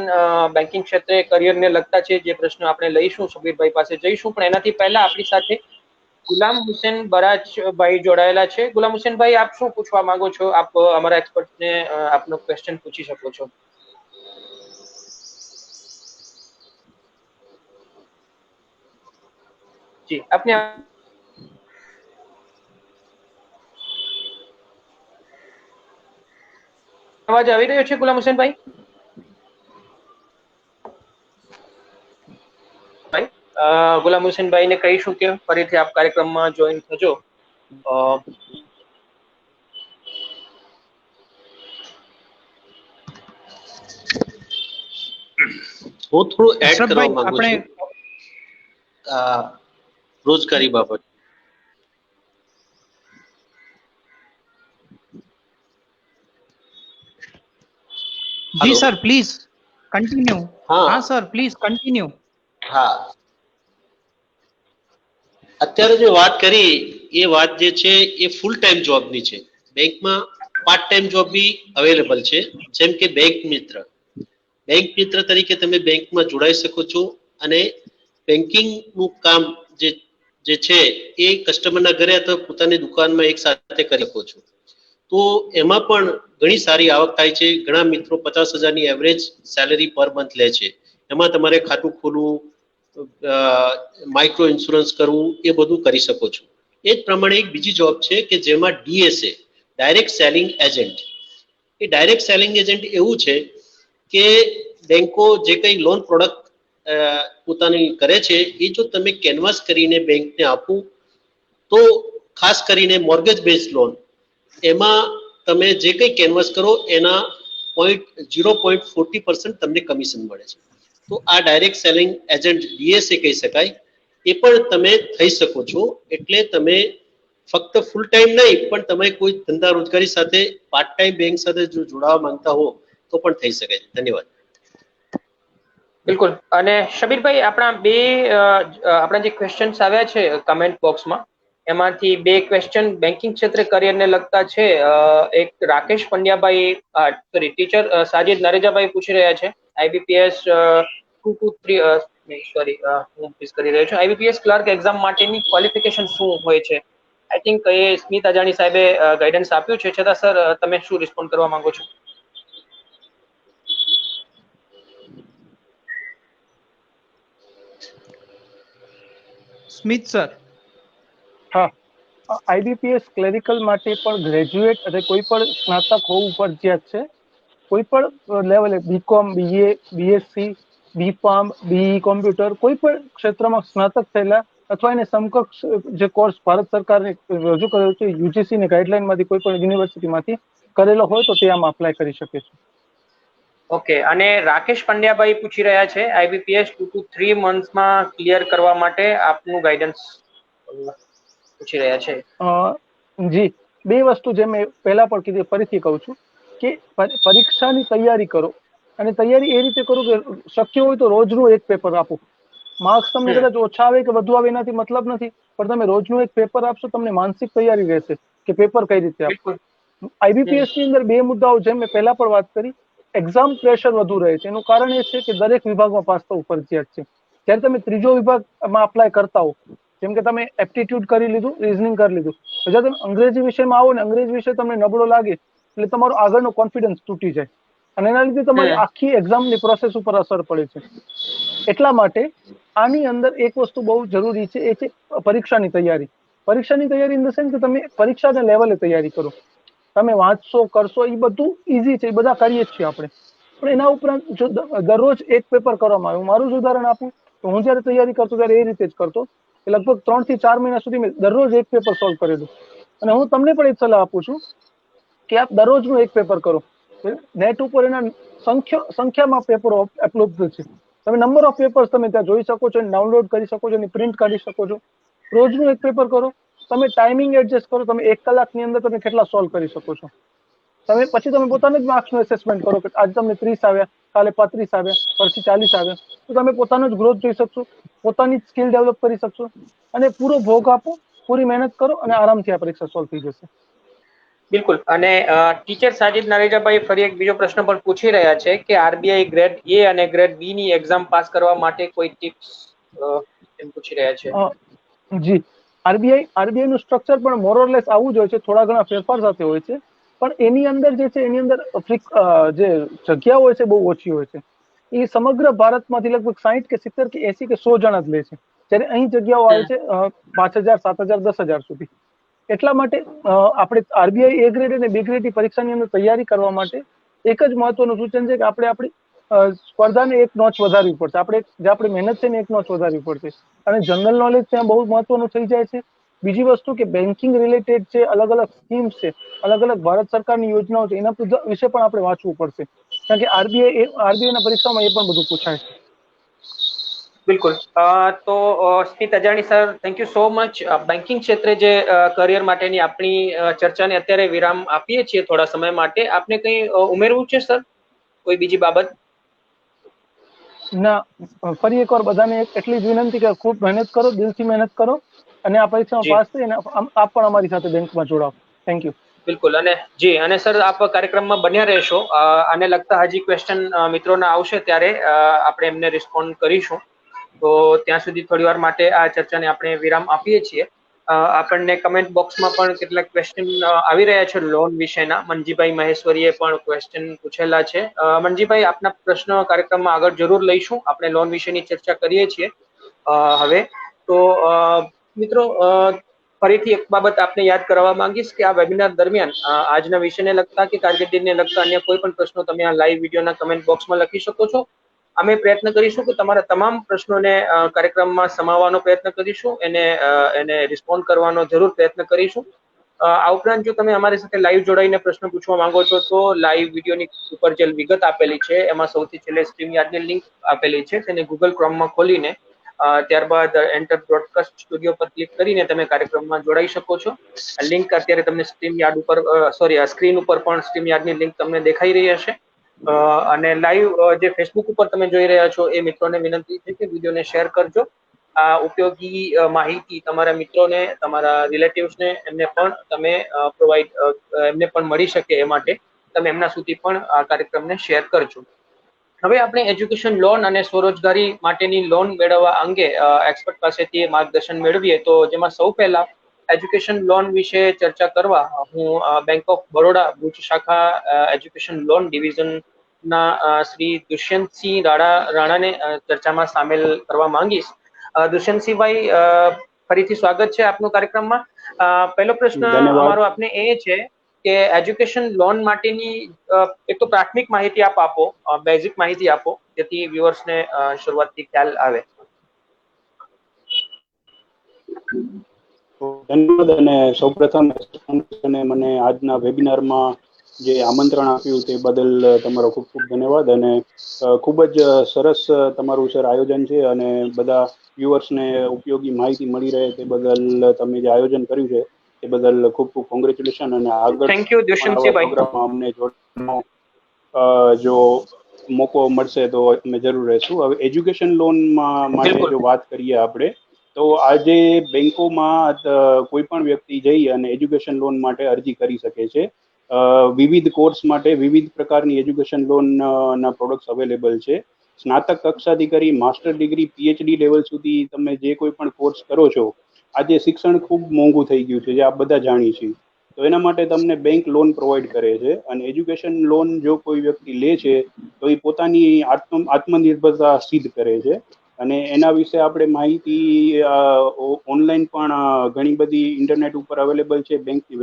બેન્કિંગ ક્ષેત્રે કરિયરને લગતા છે, જે પ્રશ્નો આપણે લઈશું, શબીરભાઈ પાસે જઈશું, પણ એનાથી પહેલા આપણી સાથે ગુલામ હુસેન બરાજભાઈ જોડાયેલા છે. ગુલામ હુસેનભાઈ, આપ શું પૂછવા માંગો છો? આપ અમારા એક્સપર્ટને આપનો ક્વેશ્ચન પૂછી શકો છો. જી, આપને અવાજ આવી રહ્યો છે ગુલામ હુસેનભાઈ? ગુલામ હુસેનભાઈને કહીશું કે ફરીથી આપ કાર્યક્રમમાં જોઈન થજો. હું થોડું એડ કરવા માંગુ છું રોજગારી બાબત. જી સર, પ્લીઝ કન્ટિન્યુ. હા સર, પ્લીઝ કન્ટિન્યુ. હા, અત્યારે જે વાત કરી એ વાત જે છે એ ફૂલ ટાઈમ જોબની છે. બેંકમાં પાર્ટ ટાઈમ જોબ બી અવેલેબલ છે, જેમ કે બેંક મિત્ર. બેંક મિત્ર તરીકે તમે બેંકમાં જોડાઈ શકો છો અને બેન્કિંગનું કામ જે છે એ કસ્ટમરના ઘરે અથવા પોતાની દુકાનમાં એક સાથે કરી શકો છો. તો એમાં પણ ઘણી સારી આવક થાય છે. ઘણા મિત્રો 50,000ની એવરેજ સેલેરી પર મંથ લે છે. એમાં તમારે ખાતું ખોલવું, માઇક્રો ઇન્સ્યોરન્સ કરવું, એ બધું કરી શકો છો. એ જ પ્રમાણે એક બીજી જોબ છે કે જેમાં DSA, ડાયરેક્ટ સેલિંગ એજન્ટ. એ ડાયરેક્ટ સેલિંગ એજન્ટ એવું છે કે બેંકો જે કંઈ લોન પ્રોડક્ટ પોતાની કરે છે એ જો તમે કેનવાસ કરીને બેંકને આપો તો ખાસ કરીને મોર્ગેજ બેઝ લોન, એમાં તમે જે કંઈ કેનવાસ કરો એના 0.40% તમને કમિશન મળે છે. તો આ ડાયરેક્ટ સેલિંગ એજન્ટ DSA કહી શકાય. એ પણ તમે થઈ શકો છો. એટલે તમે ફક્ત ફૂલ ટાઈમ નહીં, પણ તમે કોઈ ધંધા રોજગારી સાથે પાર્ટ ટાઈમ બેંક સાથે જો જોડાવા માંગતા હો તો પણ થઈ શકે છે. ધન્યવાદ. બિલકુલ. અને શબીરભાઈ, આપણા જે ક્વેશ્ચન્સ આવ્યા છે કમેન્ટ બોક્સમાં, એમાંથી 2 ક્વેશ્ચન બેન્કિંગ ક્ષેત્રે કરિયરને લગતા છે. એક રાકેશ પંડ્યાભાઈ, ટીચર સાજિદ નરેજાભાઈ પૂછી રહ્યા છે, IBPS 223, સોરી હું મિસ કરી રહ્યો છું, IBPS ક્લર્ક એક્ઝામ માટેની ક્વોલિફિકેશન શું હોય છે? આઈ થિંક એ સ્મિત અજાણી સાહેબે ગાઈડન્સ આપ્યું છે, છતાં સર તમે શું રિસ્પોન્ડ કરવા માંગો છો? સ્મિત સર. હા, IBPS ક્લેરિકલ માટે પણ ગ્રેજ્યુએટ અને કોઈ પણ સ્નાતક હોવું ફરજિયાત છે. કોઈ પણ લેવલે BCom, BA, BSc, BPharm, BE computer, કોઈ પણ ક્ષેત્રમાં સ્નાતક થયેલા અથવા એને સમકક્ષ જે કોર્સ ભારત સરકારે રજૂ કર્યો છે યુજીસી ની ગાઈડલાઈન માંથી કોઈ પણ યુનિવર્સિટી માંથી કરેલો હોય તો તે આમાં અપ્લાય કરી શકે છે. ઓકે, અને રાકેશ પંડ્યાભાઈ પૂછી રહ્યા છે IBPS 2 to 3 મંથમાં ક્લિયર કરવા માટે આપનું ગાઈડન્સ પૂછી રહ્યા છે. જી, બે વસ્તુ જે મેં પહેલા પણ કીધી ફરીથી કહું છું કે પરીક્ષાની તૈયારી કરો અને તૈયારી એ રીતે કરો કે શક્ય હોય તો રોજનું એક પેપર આપો. માર્ક્સ તમને કદાચ ઓછા આવે કે વધુ આવે એનાથી મતલબ નથી, પણ તમે રોજનું એક પેપર આપશો તમને માનસિક તૈયારી રહેશે કે પેપર કઈ રીતે આપવું. IBPS ની અંદર બે મુદ્દાઓ જેમ મેં પહેલા પણ વાત કરી, એક્ઝામ પ્રેશર વધુ રહે છે. એનું કારણ એ છે કે દરેક વિભાગમાં પાસ થવું ફરજિયાત છે. જ્યારે તમે ત્રીજો વિભાગમાં અપ્લાય કરતા હો, જેમ કે તમે એપ્ટિટ્યુડ કરી લીધું, રીઝનિંગ કરી લીધું, જ્યારે તમે અંગ્રેજી વિષયમાં આવો ને અંગ્રેજી વિષય તમને નબળો લાગે એટલે તમારો આગળનો કોન્ફિડન્સ તૂટી જાય અને એના લીધે તમારી આખી એક્ઝામની પ્રોસેસ ઉપર અસર પડે છે. એટલા માટે આની અંદર એક વસ્તુ બહુ જરૂરી છે, એ છે પરીક્ષાની તૈયારી. પરીક્ષાની તૈયારી ઇન ધ સેન્સ કે તમે પરીક્ષાના લેવલે તૈયારી કરો. તમે વાંચશો, કરશો, એ બધું ઈઝી છે, એ બધા કરીએ જ છીએ આપણે. પણ એના ઉપરાંત જો દરરોજ એક પેપર કરવામાં આવે, મારું જ ઉદાહરણ આપું તો હું જયારે તૈયારી કરતો ત્યારે એ રીતે જ કરતો કે લગભગ 3 થી 4 મહિના સુધી મેં દરરોજ એક પેપર સોલ્વ કરેલું. અને હું તમને પણ એક સલાહ આપું છું કે આપ દરરોજનું એક પેપર કરો. નેટ ઉપર એના સંખ્યામાં પેપરો ઉપલબ્ધ છે. તમે નંબર ઓફ પેપર્સ તમે ત્યાં જોઈ શકો છો, ડાઉનલોડ કરી શકો છો, પ્રિન્ટ કાઢી શકો છો. રોજનું એક પેપર કરો, તમે ટાઈમિંગ એડજસ્ટ કરો, તમે 1 કલાકની અંદર તમે કેટલા સોલ્વ કરી શકો છો. પછી તમે પોતાનું જ માર્ક્સનું એસેસમેન્ટ કરો કે આજે તમને 30 આવ્યા, કાલે 35 આવ્યા, પછી 40 આવ્યા, તો તમે પોતાનો જ ગ્રોથ જોઈ શકશો, પોતાની સ્કિલ ડેવલપ કરી શકશો અને પૂરો ભોગ આપો, પૂરી મહેનત કરો અને આરામથી આ પરીક્ષા સોલ્વ થઈ જશે. બિલકુલ. અને ટીચર સાજિદ નારેજાભાઈ ફરી એક બીજો પ્રશ્ન પણ પૂછી રહ્યા છે કે RBI ગ્રેડ A અને ગ્રેડ B ની એક્ઝામ પાસ કરવા માટે કોઈ ટિપ્સ એમ પૂછી રહ્યા છે. જી, RBI નું સ્ટ્રક્ચર પણ મોરલેસ આવું જ હોય છે, થોડા ઘણા ફેરફાર સાથે હોય છે, પણ એની અંદર જે છે એની અંદર જે જગ્યાઓ હોય છે બહુ ઓછી હોય છે. એ સમગ્ર ભારતમાંથી લગભગ 60 કે 70 કે 80 કે 100 જણા જ લે છે, જ્યારે અહીં જગ્યાઓ આવે છે 5000, 7000, 10000 સુધી. એટલા માટે આપણે RBI A ગ્રેડ અને B ગ્રેડની પરીક્ષાની અંદર તૈયારી કરવા માટે એક જ મહત્વનું સૂચન છે કે આપણે આપણી સ્પર્ધાને એક નોચ વધારવી પડશે. આપણે જે આપણી મહેનત છે ને એક નોચ વધારવી પડશે. અને જનરલ નોલેજ ત્યાં બહુ મહત્વનું થઈ જાય છે. બીજી વસ્તુ કે બેન્કિંગ રિલેટેડ છે, અલગ અલગ સ્કીમ્સ છે, અલગ અલગ ભારત સરકારની યોજનાઓ છે, એના વિશે પણ આપણે વાંચવું પડશે, કારણ કે RBI ના પરીક્ષામાં એ પણ બધું પૂછાય. બિલકુલ. તો સ્મિત અજાણી sir, thank you so much. Banking ક્ષેત્રે જે કરિયર માટેની આપણી ચર્ચાને અત્યારે વિરામ આપીએ છીએ થોડા સમય માટે. આપને કંઈ ઉમેરવું છે સર, કોઈ બીજી બાબત? ના, ફરી એકવાર બધાને એટલી જ વિનંતી કે ખૂબ મહેનત કરો, દિલથી મહેનત કરો અને આ પરીક્ષામાં પાસ થઈ અને આપ પણ અમારી સાથે બેંકમાં જોડાઓ. Thank you. બિલકુલ. અને જી, અને સર આપ કાર્યક્રમમાં બન્યા રહેશો. આને લગતા હજી ક્વેશ્ચન મિત્રોના આવશે ત્યારે આપણે એમને રિસ્પોન્ડ કરીશું. તો ત્યાં સુધી થોડી વાર માટે આ ચર્ચાને આપણે વિરામ આપીએ છીએ. આપણને કમેન્ટ બોક્સમાં પણ કેટલાક ક્વેશ્ચન આવી રહ્યા છે લોન વિશેના. મનજીભાઈ મહેશ્વરીએ પણ ક્વેશ્ચન પૂછેલા છે. મનજીભાઈ, આપના પ્રશ્ન કાર્યક્રમમાં આગળ જરૂર લઈશું. આપણે લોન વિશેની ચર્ચા કરીએ છીએ હવે. તો મિત્રો, ફરીથી એક બાબત આપને યાદ કરવા માંગીશ કે આ વેબિનાર દરમિયાન આજના વિષયને લગતા કે કારકિર્દીને લગતા અન્ય કોઈ પણ પ્રશ્નો તમે આ લાઈવ વિડીયોના કમેન્ટ બોક્સમાં લખી શકો છો. અમે પ્રયત્ન કરીશું કે તમારા તમામ પ્રશ્નોને કાર્યક્રમમાં સમાવવાનો પ્રયત્ન કરીશું, એને રિસ્પોન્ડ કરવાનો જરૂર પ્રયત્ન કરીશું. આ ઉપરાંત જો તમે અમારી સાથે લાઈવ જોડાઈને પ્રશ્ન પૂછવા માંગો છો તો લાઈવ વિડીયોની ઉપર જે વિગત આપેલી છે એમાં સૌથી છેલ્લે StreamYardની લિંક આપેલી છે, તેને Google Chromeમાં ખોલીને ત્યારબાદ એન્ટર બ્રોડકાસ્ટ સ્ટુડિયો પર ક્લિક કરીને તમે કાર્યક્રમમાં જોડાઈ શકો છો. લિંક અત્યારે તમને StreamYard ઉપર સ્ક્રીન ઉપર પણ StreamYardની લિંક તમને દેખાઈ રહી હશે. અને લાઈવ જે ફેસબુક ઉપર તમે જોઈ રહ્યા છો એ મિત્રોને વિનંતી છે કે વિડીયોને શેર કરજો. આ ઉપયોગી માહિતી તમારા મિત્રોને, તમારા રિલેટિવ્સને એમને પણ તમે એમને પણ મળી શકે એ માટે તમે એમના સુધી પણ આ કાર્યક્રમને શેર કરજો. હવે આપણે એજ્યુકેશન લોન અને સ્વરોજગારી માટેની લોન મેળવવા અંગે એક્સપર્ટ પાસેથી માર્ગદર્શન મેળવીએ. તો જેમાં સૌ પહેલા એજ્યુકેશન લોન વિશે ચર્ચા કરવા હું બેંક ઓફ બરોડા ભુજ શાખા એજ્યુકેશન લોન ડિવિઝનના શ્રી દુષ્યંતસિંહ રાણાને ચર્ચામાં સામેલ કરવા માંગીશ. દુષ્યંતસિંહભાઈ, ફરીથી સ્વાગત છે આપનું કાર્યક્રમમાં. પહેલો પ્રશ્ન અમારો આપને એ છે કે એજ્યુકેશન લોન માટેની એક તો પ્રાથમિક માહિતી આપ આપો, બેઝિક માહિતી આપો, જેથી વ્યુઅર્સને શરૂઆતથી ખ્યાલ આવે. ધન્યવાદ. અને સૌપ્રથમ મને આજના વેબિનારમાં જે આમંત્રણ આપ્યું તે બદલ તમારો ખૂબ ખૂબ ધન્યવાદ. અને ખૂબ જ સરસ તમારું સર આયોજન છે અને બધા વ્યુઅર્સને ઉપયોગી માહિતી મળી રહે તે બદલ તમે જે આયોજન કર્યું છે તે બદલ ખૂબ ખૂબ કોંગ્રેચ્યુલેશન. અને આગળ થેન્ક યુ દુષ્યંતસિંહભાઈ. પ્રોગ્રામમાં અમને જોડવાનો જો મોકો મળશે તો અમે જરૂર રહેશું. હવે એજ્યુકેશન લોન માટે જો વાત કરીએ આપણે, તો આજે બેંકોમાં કોઈ પણ વ્યક્તિ જઈ અને એજ્યુકેશન લોન માટે અરજી કરી શકે છે. વિવિધ કોર્સ માટે વિવિધ પ્રકારની એજ્યુકેશન લોન ના પ્રોડક્ટ્સ અવેલેબલ છે. સ્નાતક કક્ષાથી કરી માસ્ટર ડિગ્રી, પીએચડી લેવલ સુધી તમે જે કોઈ પણ કોર્સ કરો છો, આજે શિક્ષણ ખૂબ મોંઘું થઈ ગયું છે, જે આપ બધા જાણીએ છીએ. તો એના માટે તમને બેંક લોન પ્રોવાઈડ કરે છે. અને એજ્યુકેશન લોન જો કોઈ વ્યક્તિ લે છે તો એ પોતાની આત્મનિર્ભરતા સિદ્ધ કરે છે. અને એના વિશે આપણે માહિતી ઓનલાઈન પણ ઘણી બધી ઇન્ટરનેટ ઉપર અવેલેબલ છે, બેંકની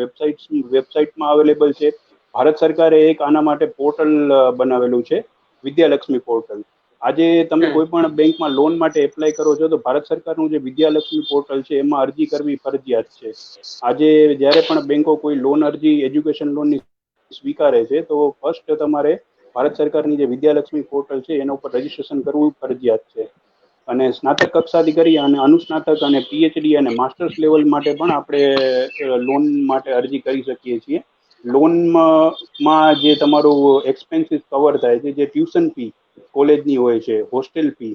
વેબસાઇટમાં અવેલેબલ છે. ભારત સરકારે એક આના માટે પોર્ટલ બનાવેલું છે, વિદ્યાલક્ષ્મી પોર્ટલ. આજે તમે કોઈ પણ બેંકમાં લોન માટે એપ્લાય કરો છો તો ભારત સરકારનું જે વિદ્યાલક્ષ્મી પોર્ટલ છે એમાં અરજી કરવી ફરજિયાત છે. આજે જ્યારે પણ બેંકો કોઈ લોન અરજી એજ્યુકેશન લોનની સ્વીકારે છે તો ફર્સ્ટ તમારે ભારત સરકારની જે વિદ્યાલક્ષ્મી પોર્ટલ છે એના ઉપર રજીસ્ટ્રેશન કરવું ફરજિયાત છે. અને સ્નાતક કક્ષાથી કરી અને અનુસ્નાતક અને પીએચડી અને માસ્ટર્સ લેવલ માટે પણ આપણે લોન માટે અરજી કરી શકીએ છીએ. લોનમાં જે તમારું એક્સપેન્સીસ કવર થાય છે, જે ટ્યુશન ફી કોલેજની હોય છે, હોસ્ટેલ ફી,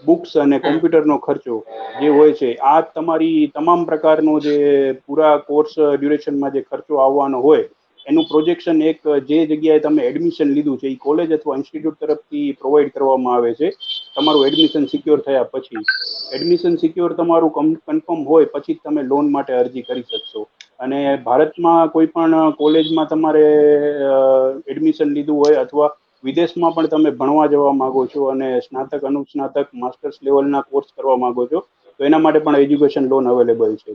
બુક્સ અને કોમ્પ્યુટરનો ખર્ચો જે હોય છે, આ તમારી તમામ પ્રકારનો જે પૂરા કોર્સ ડ્યુરેશનમાં જે ખર્ચો આવવાનો હોય એનું પ્રોજેક્શન એક જે જગ્યાએ તમે એડમિશન લીધું છે એ કોલેજ અથવા ઇન્સ્ટિટ્યૂટ તરફથી પ્રોવાઈડ કરવામાં આવે છે. તમારું એડમિશન સિક્યોર થયા પછી, એડમિશન સિક્યોર તમારું કન્ફર્મ હોય પછી તમે લોન માટે અરજી કરી શકશો. અને ભારતમાં કોઈ પણ કોલેજમાં તમારે એડમિશન લીધું હોય અથવા વિદેશમાં પણ તમે ભણવા જવા માંગો છો અને સ્નાતક, અનુસ્નાતક, માસ્ટર્સ લેવલના કોર્સ કરવા માંગો છો તો એના માટે પણ એજ્યુકેશન લોન અવેલેબલ છે.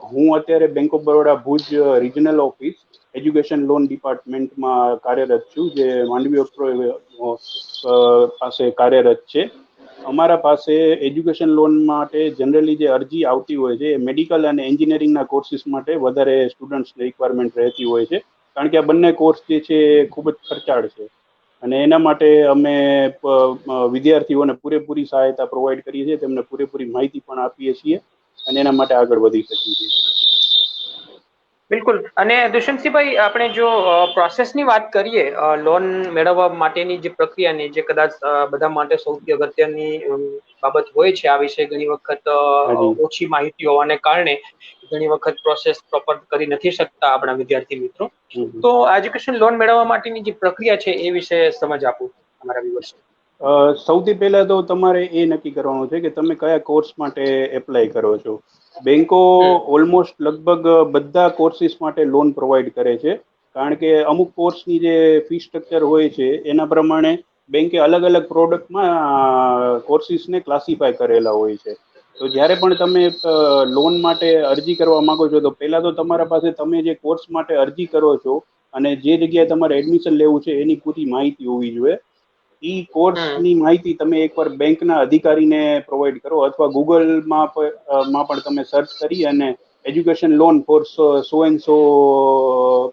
હું અત્યારે bank of Baroda Bhuj regional office education loan ડિપાર્ટમેન્ટમાં કાર્યરત છું, જે માંડવી પાસે કાર્યરત છે. અમારા પાસે એજ્યુકેશન લોન માટે જનરલી જે અરજી આવતી હોય છે એ મેડિકલ અને એન્જિનિયરિંગના કોર્સિસ માટે વધારે સ્ટુડન્ટ્સની રિક્વાયરમેન્ટ રહેતી હોય છે, કારણ કે આ બંને કોર્સ જે છે એ ખૂબ જ ખર્ચાળ છે. અને એના માટે અમે વિદ્યાર્થીઓને પૂરેપૂરી સહાયતા પ્રોવાઈડ કરીએ છીએ, તેમને પૂરેપૂરી માહિતી પણ આપીએ છીએ અને એના માટે આગળ વધી શકીએ છીએ. બિલકુલ. અને દુષ્યંતસિંહભાઈ, આપણે જો પ્રોસેસની વાત કરીએ લોન મેળવવા માટેની જે પ્રક્રિયાની, જે કદાચ બધા માટે સૌથી અગત્યની બાબત હોય છે, આ વિશે ઘણી વખત ઓછી માહિતી હોવાને કારણે ઘણી વખત પ્રોસેસ પ્રોપર કરી નથી શકતા આપણા વિદ્યાર્થી મિત્રો. તો એજ્યુકેશન લોન મેળવવા માટેની જે પ્રક્રિયા છે એ વિશે સમજ આપો અમારા વ્યુઅર્સને. સૌથી પહેલા તો તમારે એ નક્કી કરવાનું છે કે તમે કયા કોર્સ માટે એપ્લાય કરો છો. બેંકો ઓલમોસ્ટ લગભગ બધા કોર્સિસ માટે લોન પ્રોવાઈડ કરે છે, કારણ કે અમુક કોર્સની જે ફી સ્ટ્રક્ચર હોય છે એના પ્રમાણે બેંકે અલગ અલગ પ્રોડક્ટમાં કોર્સિસને ક્લાસિફાય કરેલા હોય છે. તો જ્યારે પણ તમે લોન માટે અરજી કરવા માંગો છો તો પહેલાં તો તમારા પાસે તમે જે કોર્સ માટે અરજી કરો છો અને જે જગ્યાએ તમારે એડમિશન લેવું છે એની પૂરી માહિતી હોવી જોઈએ. એ કોર્સની માહિતી તમે એકવાર બેંકના અધિકારીને પ્રોવાઈડ કરો અથવા ગૂગલમાં પણ તમે સર્ચ કરી અને education loan for so and so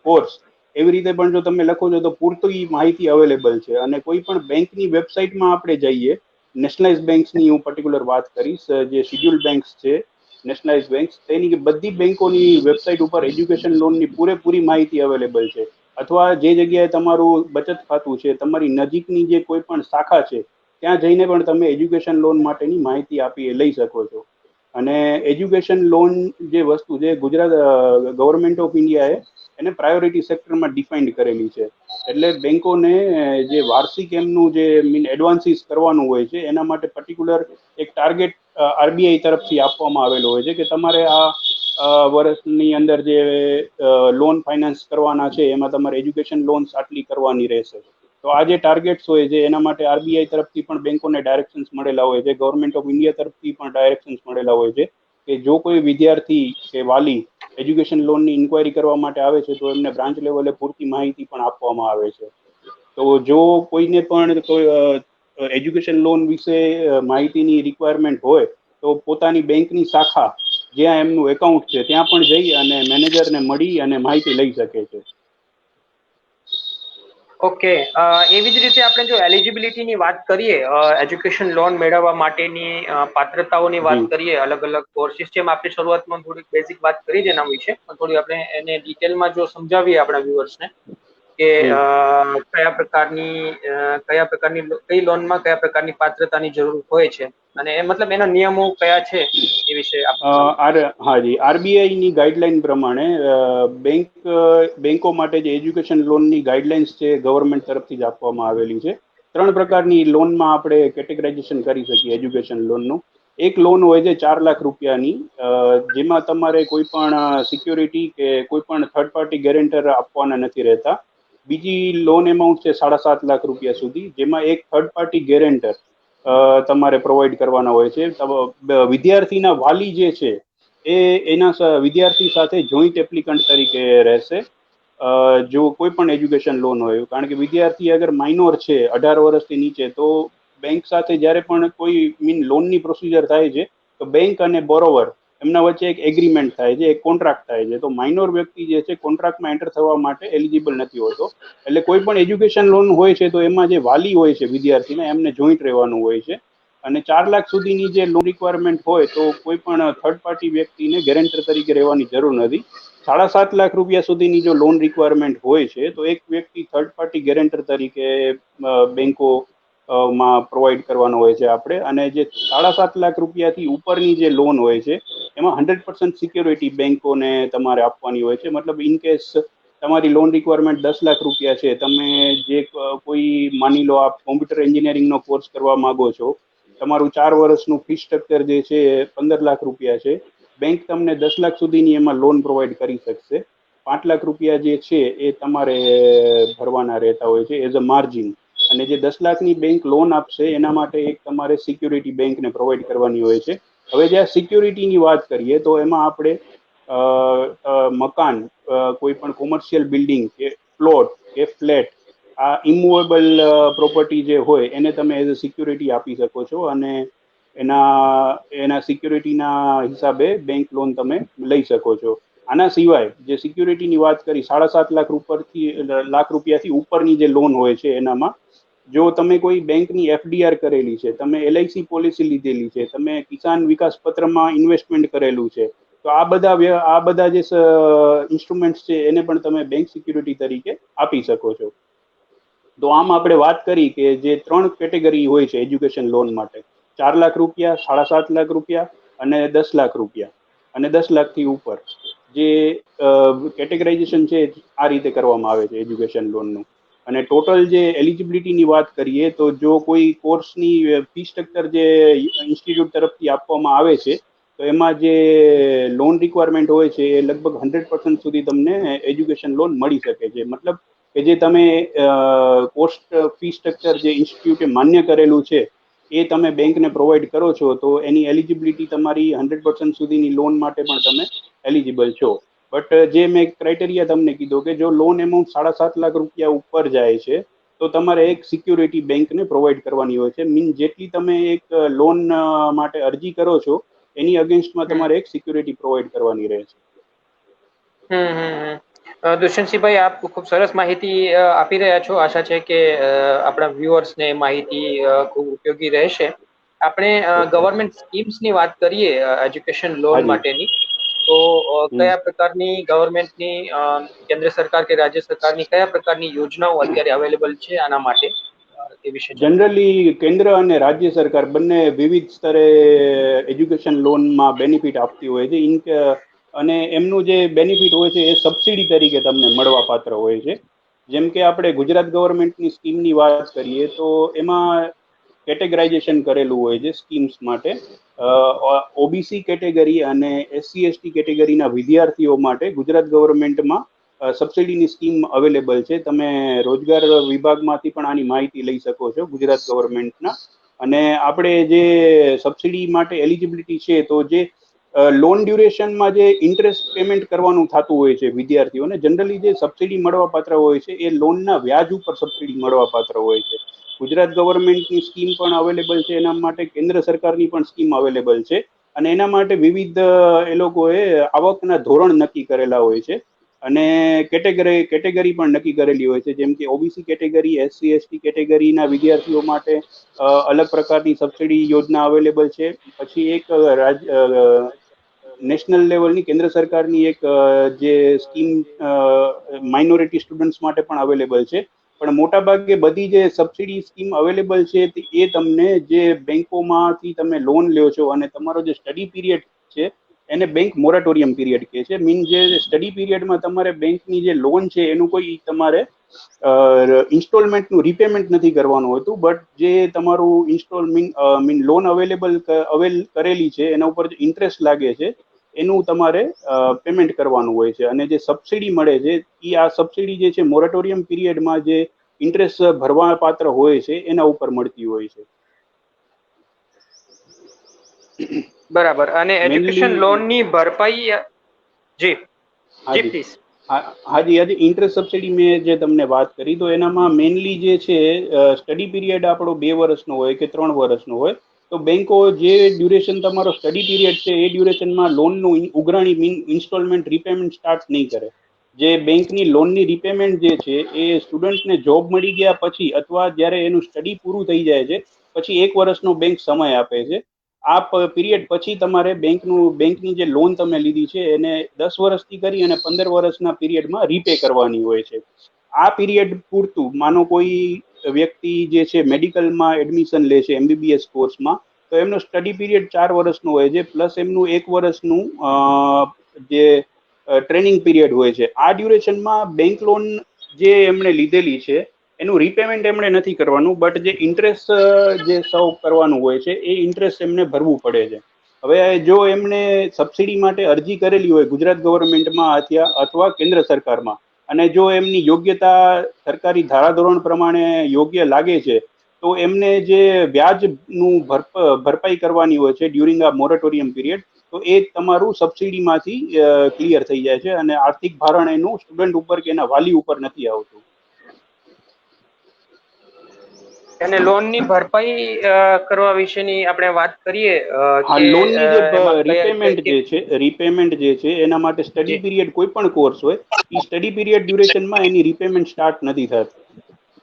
course એવી રીતે પણ જો તમે લખો છો તો પૂરતી માહિતી અવેલેબલ છે. અને કોઈ પણ બેંકની વેબસાઇટમાં આપણે જઈએ, નેશનલાઇઝ બેંક્સની હું પર્ટિક્યુલર વાત કરીશ, જે શિડ્યુલ બેંક્સ છે નેશનલાઇઝ બેંક્સ, તેની બધી બેંકોની વેબસાઇટ ઉપર એજ્યુકેશન લોનની પૂરેપૂરી માહિતી અવેલેબલ છે. અથવા જે જગ્યાએ તમારું બચત ખાતું છે, તમારી નજીકની જે કોઈ પણ શાખા છે ત્યાં જઈને પણ તમે એજ્યુકેશન લોન માટેની માહિતી આપી લઈ શકો છો. અને એજ્યુકેશન લોન જે વસ્તુ છે, ગુજરાત ગવર્મેન્ટ ઓફ ઇન્ડિયાએ એને પ્રાયોરિટી સેક્ટરમાં ડિફાઇન્ડ કરેલી છે. એટલે બેંકોને જે વાર્ષિક એમનું જે એડવાન્સીસ કરવાનું હોય છે એના માટે પર્ટિક્યુલર એક ટાર્ગેટ આરબીઆઈ તરફથી આપવામાં આવેલો હોય છે કે તમારે આ વર્ષની અંદર જે લોન ફાઇનાન્સ કરવાના છે એમાં તમારે એજ્યુકેશન લોન્સ આટલી કરવાની રહેશે. તો આ જે ટાર્ગેટ્સ હોય છે એના માટે આરબીઆઈ તરફથી પણ બેંકોને ડાયરેક્શન્સ મળેલા હોય છે, ગવર્મેન્ટ ઓફ ઇન્ડિયા તરફથી પણ ડાયરેક્શન્સ મળેલા હોય છે કે જો કોઈ વિદ્યાર્થી કે વાલી એજ્યુકેશન લોનની ઇન્ક્વાયરી કરવા માટે આવે છે તો એમને બ્રાન્ચ લેવલે પૂરતી માહિતી પણ આપવામાં આવે છે. તો જો કોઈને પણ કોઈ એજ્યુકેશન લોન વિશે માહિતીની રિક્વાયરમેન્ટ હોય તો પોતાની બેંકની શાખા જ્યાં એમનું એકાઉન્ટ છે ત્યાં પણ જઈ અને મેનેજરને મળી અને માહિતી લઈ શકે છે. ઓકે, એવી જ રીતે આપણે જો એલિજિબિલિટીની વાત કરીએ, એજ્યુકેશન લોન મેળવવા માટેની પાત્રતાઓની વાત કરીએ, અલગ અલગ કોર્સિસ, જેમ આપણે શરૂઆતમાં થોડીક બેઝિક વાત કરી છે એના વિશે, થોડી આપણે એને ડિટેલમાં જો સમજાવીએ આપણા વ્યુઅર્સને કે કયા પ્રકારની કઈ લોનમાં કયા પ્રકારની પાત્રતાની જરૂર હોય છે અને એ મતલબ એના નિયમો કયા છે એ વિશે હાજી, આરબીઆઈ ની ગાઈડલાઈન પ્રમાણે બેંકો માટે જે એજ્યુકેશન લોનની ગાઈડલાઇન્સ છે ગવર્મેન્ટ તરફથી જ આપવામાં આવેલી છે. 3 પ્રકારની લોનમાં આપણે કેટેગરાઇઝેશન કરી શકીએ એજ્યુકેશન લોનનું. એક લોન હોય છે 4 લાખ રૂપિયાની, જેમાં તમારે કોઈ પણ સિક્યોરિટી કે કોઈ પણ થર્ડ પાર્ટી ગેરેન્ટર આપવાના નથી રહેતા. બીજી લોન એમાઉન્ટ છે 7.5 લાખ રૂપિયા સુધી, જેમાં એક થર્ડ પાર્ટી ગેરેન્ટર તમારે પ્રોવાઈડ કરવાના હોય છે. વિદ્યાર્થીના વાલી જે છે એ એના વિદ્યાર્થી સાથે જોઈન્ટ એપ્લિકન્ટ તરીકે રહેશે જો કોઈ પણ એજ્યુકેશન લોન હોય. કારણ કે વિદ્યાર્થી અગર માઇનોર છે 18 વર્ષથી નીચે, તો બેંક સાથે જ્યારે પણ કોઈ લોનની પ્રોસિજર થાય છે તો બેંક અને બોરોવર એમના વચ્ચે એક એગ્રીમેન્ટ થાય છે, એક કોન્ટ્રાક્ટ થાય છે. તો માઇનોર વ્યક્તિ જે છે કોન્ટ્રાક્ટમાં એન્ટર થવા માટે એલિજિબલ નથી હોતો. એટલે કોઈ પણ એજ્યુકેશન લોન હોય છે તો એમાં જે વાલી હોય છે વિદ્યાર્થીને, એમને જોઈન્ટ રહેવાનું હોય છે. અને 4 લાખ સુધીની જે લોન રિક્વાયરમેન્ટ હોય તો કોઈ પણ થર્ડ પાર્ટી વ્યક્તિને ગેરેન્ટર તરીકે રહેવાની જરૂર નથી. 7.5 લાખ રૂપિયા સુધીની જો લોન રિક્વાયરમેન્ટ હોય છે તો એક વ્યક્તિ થર્ડ પાર્ટી ગેરેન્ટર તરીકે બેંકો માં પ્રોવાઈડ કરવાનો હોય છે આપણે. અને જે 7.5 લાખ રૂપિયાથી ઉપરની જે લોન હોય છે એમાં 100% સિક્યોરિટી બેંકોને તમારે આપવાની હોય છે. મતલબ ઇન કેસ તમારી લોન રિક્વાયરમેન્ટ 10 લાખ રૂપિયા છે, તમે જે કોઈ માની લો આપ કોમ્પ્યુટર એન્જિનિયરિંગનો કોર્સ કરવા માંગો છો, તમારું 4 વર્ષનું ફી સ્ટ્રક્ચર જે છે 15 લાખ રૂપિયા છે, બેંક તમને 10 લાખ સુધીની એમાં લોન પ્રોવાઈડ કરી શકશે. 5 લાખ રૂપિયા જે છે એ તમારે ભરવાના રહેતા હોય છે એઝ અ માર્જિન. અને જે 10 લાખની બેંક લોન આપશે એના માટે એક તમારે સિક્યુરિટી બેંકને પ્રોવાઈડ કરવાની હોય છે. હવે જે સિક્યુરિટીની વાત કરીએ તો એમાં આપણે મકાન, કોઈ પણ કોમર્શિયલ બિલ્ડિંગ કે પ્લોટ કે ફ્લેટ, આ ઇમૂવેબલ પ્રોપર્ટી જે હોય એને તમે એઝ અ સિક્યુરિટી આપી શકો છો. અને એના સિક્યુરિટીના હિસાબે બેંક લોન તમે લઈ શકો છો. આના સિવાય જે સિક્યુરિટીની વાત કરી, 7.5 લાખ રૂપિયાથી ઉપરની જે લોન હોય છે એનામાં જો તમે કોઈ બેંકની એફડીઆર કરેલી છે, તમે એલઆઈસી પોલિસી લીધેલી છે, તમે કિસાન વિકાસ પત્રમાં ઇન્વેસ્ટમેન્ટ કરેલું છે, તો આ બધા જે ઇન્સ્ટ્રુમેન્ટ્સ છે એને પણ તમે બેંક સિક્યુરિટી તરીકે આપી શકો છો. તો આમ આપણે વાત કરી કે જે 3 કેટેગરી હોય છે એજ્યુકેશન લોન માટે: 4 લાખ રૂપિયા, 7.5 લાખ રૂપિયા અને 10 લાખ રૂપિયા, અને 10 લાખથી ઉપર જે કેટેગરાઇઝેશન છે આ રીતે કરવામાં આવે છે એજ્યુકેશન લોનનું. અને ટોટલ જે એલિજિબિલિટીની વાત કરીએ તો જો કોઈ કોર્સની ફી સ્ટ્રક્ચર જે ઇન્સ્ટિટ્યૂટ તરફથી આપવામાં આવે છે તો એમાં જે લોન રિક્વાયરમેન્ટ હોય છે એ લગભગ 100% સુધી તમને એજ્યુકેશન લોન મળી શકે છે. મતલબ કે જે તમે કોસ્ટ ફી સ્ટ્રક્ચર જે ઇન્સ્ટિટ્યૂટે માન્ય કરેલું છે એ તમે બેંકને પ્રોવાઈડ કરો છો તો એની એલિજિબિલિટી તમારી 100% સુધીની લોન માટે પણ તમે એલિજિબલ છો. બટ જે મેં ક્રાઇટેરિયા તમને કીધો કે જો લોન એમાઉન્ટ 7.5 લાખ રૂપિયા ઉપર જાય છે તો તમારે એક સિક્યુરિટી બેંકને પ્રોવાઈડ કરવાની હોય છે. મીન જેટલી તમે એક લોન માટે અરજી કરો છો એની અગેન્સ્ટમાં તમારે એક સિક્યુરિટી પ્રોવાઈડ કરવાની રહે છે. દુષ્યંતસિંહભાઈ, આપ ખૂબ સરસ માહિતી આપી રહ્યા છો. આશા છે કે આપણા વ્યુઅર્સને માહિતી ખૂબ ઉપયોગી રહેશે. આપણે ગવર્મેન્ટ સ્કીમ્સની વાત કરીએ એજ્યુકેશન લોન હાજી. માટેની, તો કયા પ્રકારની ગવર્મેન્ટની કેન્દ્ર સરકાર કે રાજ્ય સરકારની કયા પ્રકારની યોજનાઓ અત્યારે અવેલેબલ છે આના માટે એ વિશે જનરલી કેન્દ્ર અને રાજ્ય સરકાર બંને વિવિધ સ્તરે એજ્યુકેશન લોનમાં બેનિફિટ આપતી હોય છે. અને એમનું જે બેનિફિટ હોય છે એ સબસિડી તરીકે તમને મળવા પાત્ર હોય છે. જેમ કે આપણે ગુજરાત ગવર્મેન્ટની સ્કીમની વાત કરીએ તો એમાં કેટેગરાઇઝેશન કરેલું હોય છે સ્કીમ્સ માટે. ઓબીસી કેટેગરી અને એસસી એસટી કેટેગરીના વિદ્યાર્થીઓ માટે ગુજરાત ગવર્મેન્ટમાં સબસિડીની સ્કીમ અવેલેબલ છે. તમે રોજગાર વિભાગમાંથી પણ આની માહિતી લઈ શકો છો ગુજરાત ગવર્મેન્ટના. અને આપણે જે સબસિડી માટે એલિજિબિલિટી છે તો જે લોન ડ્યુરેશનમાં જે ઇન્ટરેસ્ટ પેમેન્ટ કરવાનું થતું હોય છે વિદ્યાર્થીઓને, જનરલી જે સબસિડી મળવાપાત્ર હોય છે એ લોનના વ્યાજ ઉપર સબસિડી મળવાપાત્ર હોય છે. ગુજરાત ગવર્મેન્ટની સ્કીમ પણ અવેલેબલ છે એના માટે, કેન્દ્ર સરકારની પણ સ્કીમ અવેલેબલ છે, અને એના માટે વિવિધ એ લોકોએ આવકના ધોરણ નક્કી કરેલા હોય છે, અને કેટેગરી પણ નક્કી કરેલી હોય છે. જેમ કે ઓબીસી કેટેગરી, SC ST કેટેગરીના વિદ્યાર્થીઓ માટે અલગ પ્રકારની સબસિડી યોજના અવેલેબલ છે. પછી એક નેશનલ લેવલની કેન્દ્ર સરકારની એક જે સ્કીમ માઇનોરિટી સ્ટુડન્ટ્સ માટે પણ અવેલેબલ છે. પણ મોટાભાગે બધી જે સબસિડી સ્કીમ અવેલેબલ છે એ તમને જે બેંકોમાંથી તમે લોન લ્યો છો અને તમારો જે સ્ટડી પીરિયડ છે એને બેંક મોરેટોરિયમ પીરિયડ કહે છે. મીન જે સ્ટડી પીરિયડમાં તમારે બેંકની જે લોન છે એનું કોઈ તમારે ઇન્સ્ટોલમેન્ટનું રીપેમેન્ટ નથી કરવાનું હોતું, બટ જે તમારું મીન લોન અવેલ કરેલી છે એના ઉપર જે ઇન્ટરેસ્ટ લાગે છે એનું તમારે પેમેન્ટ કરવાનું હોય છે. અને જે સબસિડી મળે છે એ આ સબસિડી જે છે મોરેટોરિયમ પીરિયડમાં જે ઇન્ટરેસ્ટ ભરવા પાત્ર હોય છે એના ઉપર મળતી હોય છે. બરાબર. અને એજ્યુકેશન લોનની ભરપાઈ, જી જી પ્લીઝ. હાજી ઇન્ટરેસ્ટ સબસિડી મેં જે તમને વાત કરી તો એનામાં મેઇનલી જે છે સ્ટડી પીરિયડ આપણો 2 વર્ષનો હોય કે 3 વર્ષનો હોય, તો બેંકો જે ડ્યુરેશન તમારો સ્ટડી પીરિયડ છે એ ડ્યુરેશનમાં લોનનું ઉઘરાણી મીન ઇન્સ્ટોલમેન્ટ રીપેમેન્ટ સ્ટાર્ટ નહીં કરે. જે બેંકની લોનની રીપેમેન્ટ જે છે એ સ્ટુડન્ટને જોબ મળી ગયા પછી અથવા જ્યારે એનું સ્ટડી પૂરું થઈ જાય છે પછી 1 વર્ષનો બેંક સમય આપે છે. આ પીરિયડ પછી તમારે બેંકની જે લોન તમે લીધી છે એને 10 વર્ષથી કરી અને 15 વર્ષના પીરિયડમાં રીપે કરવાની હોય છે. આ પીરિયડ પૂરતું માનો કોઈ વ્યક્તિ જે છે મેડિકલમાં એડમિશન લે છે MBBS કોર્સમાં, તો એમનો સ્ટડી પીરિયડ 4 વર્ષનો હોય છે, પ્લસ એમનું 1 વર્ષનું જે ટ્રેનિંગ પીરિયડ હોય છે. આ ડ્યુરેશનમાં બેંક લોન જે એમણે લીધેલી છે એનું રીપેમેન્ટ એમણે નથી કરવાનું, બટ જે ઇન્ટરેસ્ટ જે સર્વ કરવાનું હોય છે એ ઇન્ટરેસ્ટ એમને ભરવું પડે છે. હવે જો એમને સબસિડી માટે અરજી કરેલી હોય ગુજરાત ગવર્મેન્ટમાં અથવા કેન્દ્ર સરકારમાં, અને જો એમની યોગ્યતા સરકારી ધારાધોરણ પ્રમાણે યોગ્ય લાગે છે, તો એમને જે વ્યાજનું ભરપાઈ કરવાની હોય છે ડ્યુરિંગ આ મોરેટોરિયમ પીરિયડ, તો એ તમારું સબસિડીમાંથી ક્લિયર થઈ જાય છે અને આર્થિક ભારણ એનું સ્ટુડન્ટ ઉપર કે એના વાલી ઉપર નથી આવતું. અને લોનની ભરપાઈ કરવા વિશેની આપણે વાત કરીએ લોનની જે રીપેમેન્ટ જે છે એના માટે સ્ટડી પીરિયડ કોઈ પણ કોર્સ હોય એ સ્ટડી પીરિયડ ડ્યુરેશનમાં એની રીપેમેન્ટ સ્ટાર્ટ નથી થતી.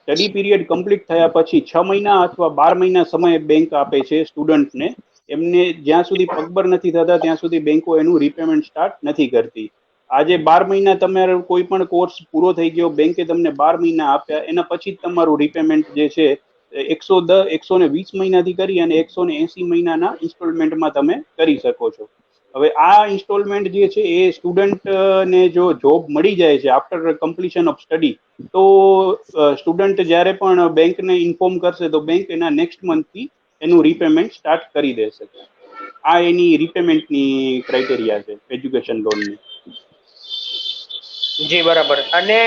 સ્ટડી પીરિયડ કમ્પ્લીટ થયા પછી 6 મહિના અથવા 12 મહિના સમય બેંક આપે છે સ્ટુડન્ટને. એમને જ્યાં સુધી પગભર નથી થતા ત્યાં સુધી બેંકો એનું રીપેમેન્ટ સ્ટાર્ટ નથી કરતી. આજે 12 મહિના તમારો કોઈ પણ કોર્સ પૂરો થઈ ગયો, બેંકે તમને 12 મહિના આપ્યા, એના પછી જ તમારું રીપેમેન્ટ જે છે 120 મહિનાથી કરી અને 180 મહિનાના ઇન્સ્ટોલમેન્ટમાં તમે કરી શકો છો. હવે આ ઇન્સ્ટોલમેન્ટ જે છે એ સ્ટુડન્ટને જો જોબ મળી જાય છે આફ્ટર કમ્પ્લીશન ઓફ સ્ટડી, તો સ્ટુડન્ટ જ્યારે પણ બેંકને ઇન્ફોર્મ કરશે તો બેંક એના નેક્સ્ટ મંથથી એનું રીપેમેન્ટ સ્ટાર્ટ કરી દેશે. આ એની રીપેમેન્ટની ક્રાઇટેરિયા છે એજ્યુકેશન લોનની. જી બરાબર. અને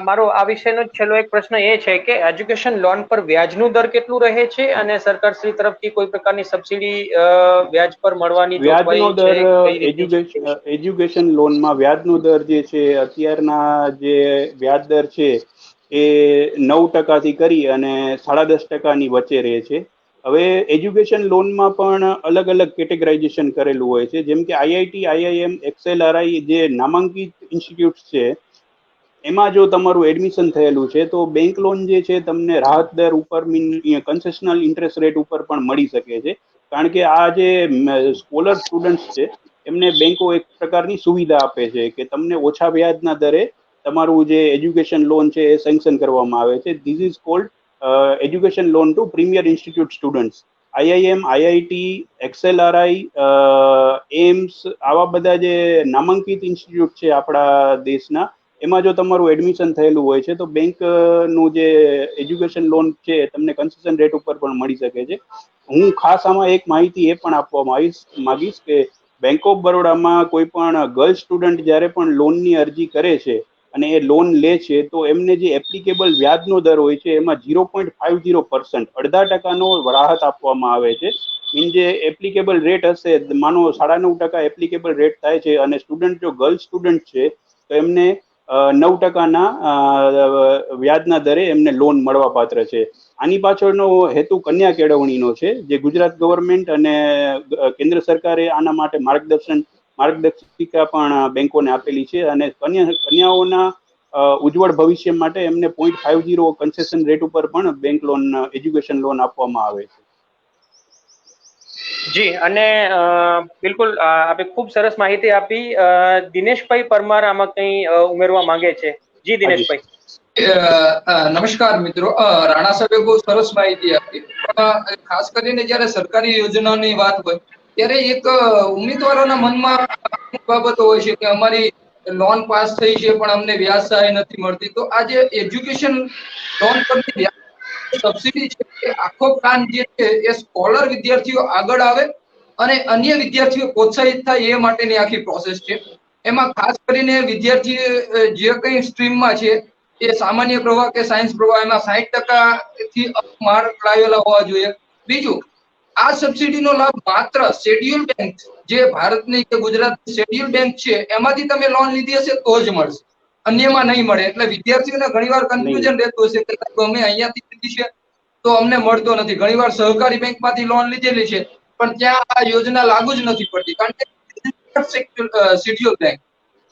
મારો આ વિષયનો છેલ્લો એક પ્રશ્ન એ છે કે એજ્યુકેશન લોન પર વ્યાજનું દર કેટલું રહે છે અને સરકારશ્રી તરફથી કોઈ પ્રકારની સબસિડી વ્યાજ પર મળવાની વ્યાજનો દર એજ્યુકેશન લોનમાં વ્યાજનો દર જે છે અત્યારના જે વ્યાજ દર છે એ 9% થી કરી અને 10.5% વચ્ચે રહે છે. હવે એજ્યુકેશન લોનમાં પણ અલગ અલગ કેટેગરાઇઝેશન કરેલું હોય છે. જેમ કે IIT, IIM, XLRI જે નામાંકિત ઇન્સ્ટિટ્યૂટ છે એમાં જો તમારું એડમિશન થયેલું છે તો બેંક લોન જે છે તમને રાહત દર ઉપર કન્સેશનલ ઇન્ટરેસ્ટ રેટ ઉપર પણ મળી શકે છે. કારણ કે આ જે સ્કોલર સ્ટુડન્ટ્સ છે એમને બેંકો એક પ્રકારની સુવિધા આપે છે કે તમને ઓછા વ્યાજના દરે તમારું જે એજ્યુકેશન લોન છે એ સેન્કશન કરવામાં આવે છે. This is called education loan to premier institute students. IIM, IIT, XLRI, AIIMS આવા બધા જે નામાંકિત ઇન્સ્ટિટ્યૂટ છે આપણા દેશના, એમાં જો તમારું એડમિશન થયેલું હોય છે તો બેંકનું જે એજ્યુકેશન લોન છે તમને કન્સેશન રેટ ઉપર પણ મળી શકે છે. હું ખાસ આમાં એક માહિતી એ પણ આપવા માંગીશ કે બેંક ઓફ બરોડામાં કોઈ પણ ગર્લ્સ સ્ટુડન્ટ જ્યારે પણ લોનની અરજી કરે છે અને એ લોન લે છે તો એમને જે એપ્લિકેબલ વ્યાજનો દર હોય છે એમાં 0.50%, 0.5% રાહત આપવામાં આવે છે. મીન જે એપ્લિકેબલ રેટ હશે, માનો 9.5% એપ્લિકેબલ રેટ થાય છે અને સ્ટુડન્ટ જો ગર્લ સ્ટુડન્ટ છે તો એમને 9%ના વ્યાજના દરે એમને લોન મળવા પાત્ર છે. આની પાછળનો હેતુ કન્યા કેળવણીનો છે, જે ગુજરાત ગવર્મેન્ટ અને કેન્દ્ર સરકારે આના માટે માર્ગદર્શિકા પણ બેંકોને આપેલી છે અને કન્યાઓના ઉજ્જવળ ભવિષ્ય માટે એમને 0.50 કન્સેશન રેટ ઉપર પણ બેંક લોન, એજ્યુકેશન લોન આપવામાં આવે છે. જી, અને બિલકુલ આપે ખૂબ સરસ માહિતી આપી. દિનેશભાઈ પરમાર આમાં કંઈ ઉમેરવા માંગે છે? જી દિનેશભાઈ. નમસ્કાર મિત્રો, રાણા સાહેબે બહુ સરસ માહિતી આપી. ખાસ કરીને જયારે સરકારી યોજનાની વાત હોય ત્યારે એક ઉમેદવારોના મનમાં બાબતો હોય છે કે અમારી લોન પાસ થઈ છે પણ અમને વ્યાજ સહાય નથી મળતી. તો આ જે એજ્યુકેશન લોન પરની સબસિડી છે એ આખો પ્લાન જે છે એ સ્કોલર વિદ્યાર્થીઓ આગળ આવે અને અન્ય વિદ્યાર્થીઓ પ્રોત્સાહિત થાય એ માટેની આખી પ્રોસેસ છે. એમાં ખાસ કરીને વિદ્યાર્થી જે કઈ સ્ટ્રીમમાં છે એ સામાન્ય પ્રવાહ કે સાયન્સ પ્રવાહ, એમાં 60% થી માર્ક લાવેલા હોવા જોઈએ. બીજું, આ સબસિડીનો લાભ માત્ર શેડ્યુલ બેંક, જે ભારતની કે ગુજરાતની શેડ્યુલ બેંક છે એમાંથી તમે લોન લીધી હશે તો જ મળશે, અન્યમાં નહીં મળે. એટલે વિદ્યાર્થીઓને ઘણીવાર કન્ફ્યુઝન રહેતું હશે કે અમે અહીંયાથી લીધી છે તો અમને મળતો નથી. ઘણીવાર સહકારી બેંકમાંથી લોન લીધેલી છે પણ ત્યાં આ યોજના લાગુ જ નથી પડતી કારણ કે શેડ્યુલ બેંક.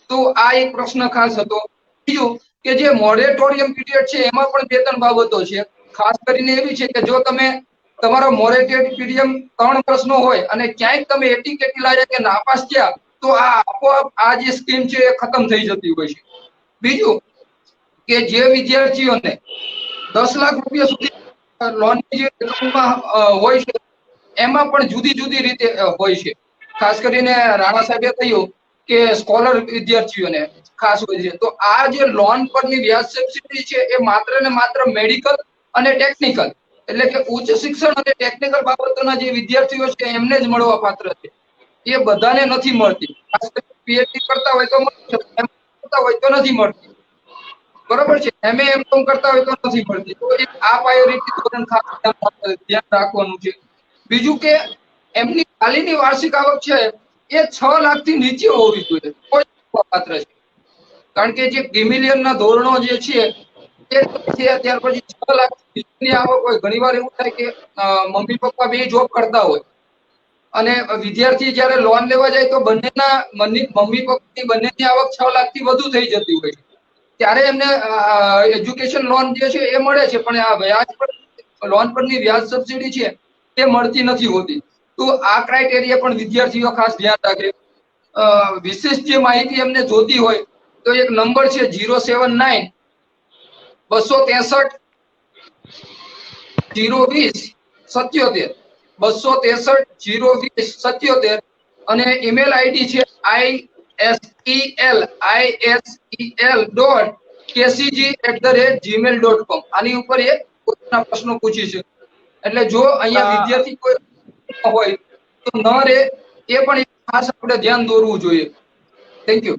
તો આ એક પ્રશ્ન ખાસ હતો. બીજું કે જે મોરેટોરિયમ પીરિયડ છે એમાં પણ 2-3 બાબતો છે. ખાસ કરીને એવી છે કે જો તમે તમારો મોરેટોરિયમ 3 વર્ષનો હોય અને ક્યાંક તમે એટી કેટી લાયા કે નાપાસ થયા તો આ આપોઆપ આ જે સ્કીમ છે એ ખતમ થઈ જતી હોય છે. બીજું કે જે વિદ્યાર્થીઓને 10 લાખ રૂપિયા સુધી લોનની જે રકમમાં હોય છે એમાં પણ જુદી જુદી રીતે હોય છે. ખાસ કરીને રાણા સાહેબે કહ્યું કે સ્કોલર વિદ્યાર્થીઓને ખાસ હોય છે. તો આ જે લોન પરની વ્યાજ સબસિડી છે એ માત્ર ને માત્ર મેડિકલ અને ટેકનિકલ, એટલે કે ઉચ્ચ શિક્ષણ અને ટેકનિકલ બાબતોના જે વિદ્યાર્થીઓ છે એમને જ મળવા પાત્ર છે. એ બધાને નથી મળતી. ખાસ કરીને પીએચડી કરતા હોય તો નથી મળતી. બરોબર છે, એમ.કોમ કરતા હોય તો નથી મળતી. તો આ પ્રાયોરિટી ધોરણ ખાસ ધ્યાન રાખવાનું છે. બીજું કે એમની ખાલીની વાર્ષિક આવક છે એ 6 લાખથી નીચે હોવી જોઈએ, કોઈ પાત્ર છે. કારણ કે જે ક્રિમિલિયનના ધોરણો જે છે એ છે, ત્યાર પછી 6 લાખ ની આવક હોય. ઘણીવાર એવું થાય કે મમ્મી પપ્પા બે જોબ કરતા હોય અને વિદ્યાર્થી જયારે લોન લેવા જાય તો બંનેના મમ્મી પપ્પાની બંનેની આવક 6 લાખથી વધુ થઈ જતી હોય છે. ત્યારે એમને એજ્યુકેશન લોન જે છે એ મળે છે પણ આ વ્યાજ પર લોન પરની વ્યાજ સબસિડી છે તે મળતી નથી હોતી. તો આ ક્રાઇટેરિયા પણ વિદ્યાર્થીઓ ખાસ ધ્યાન રાખે. વિશેષ જે માહિતી એમને જોતી હોય તો એક નંબર છે 079 263 020 77 263 020 77 અને ઈમેલ આઈડી છે isel.kcg@gmail.com. આની ઉપર એક પોતાના પ્રશ્નો પૂછી છે. એટલે જો અહીંયા વિદ્યાર્થી કોઈ હોય તો ન રે, એ પણ ખાસ આપણે ધ્યાન દોરવું જોઈએ. Thank you.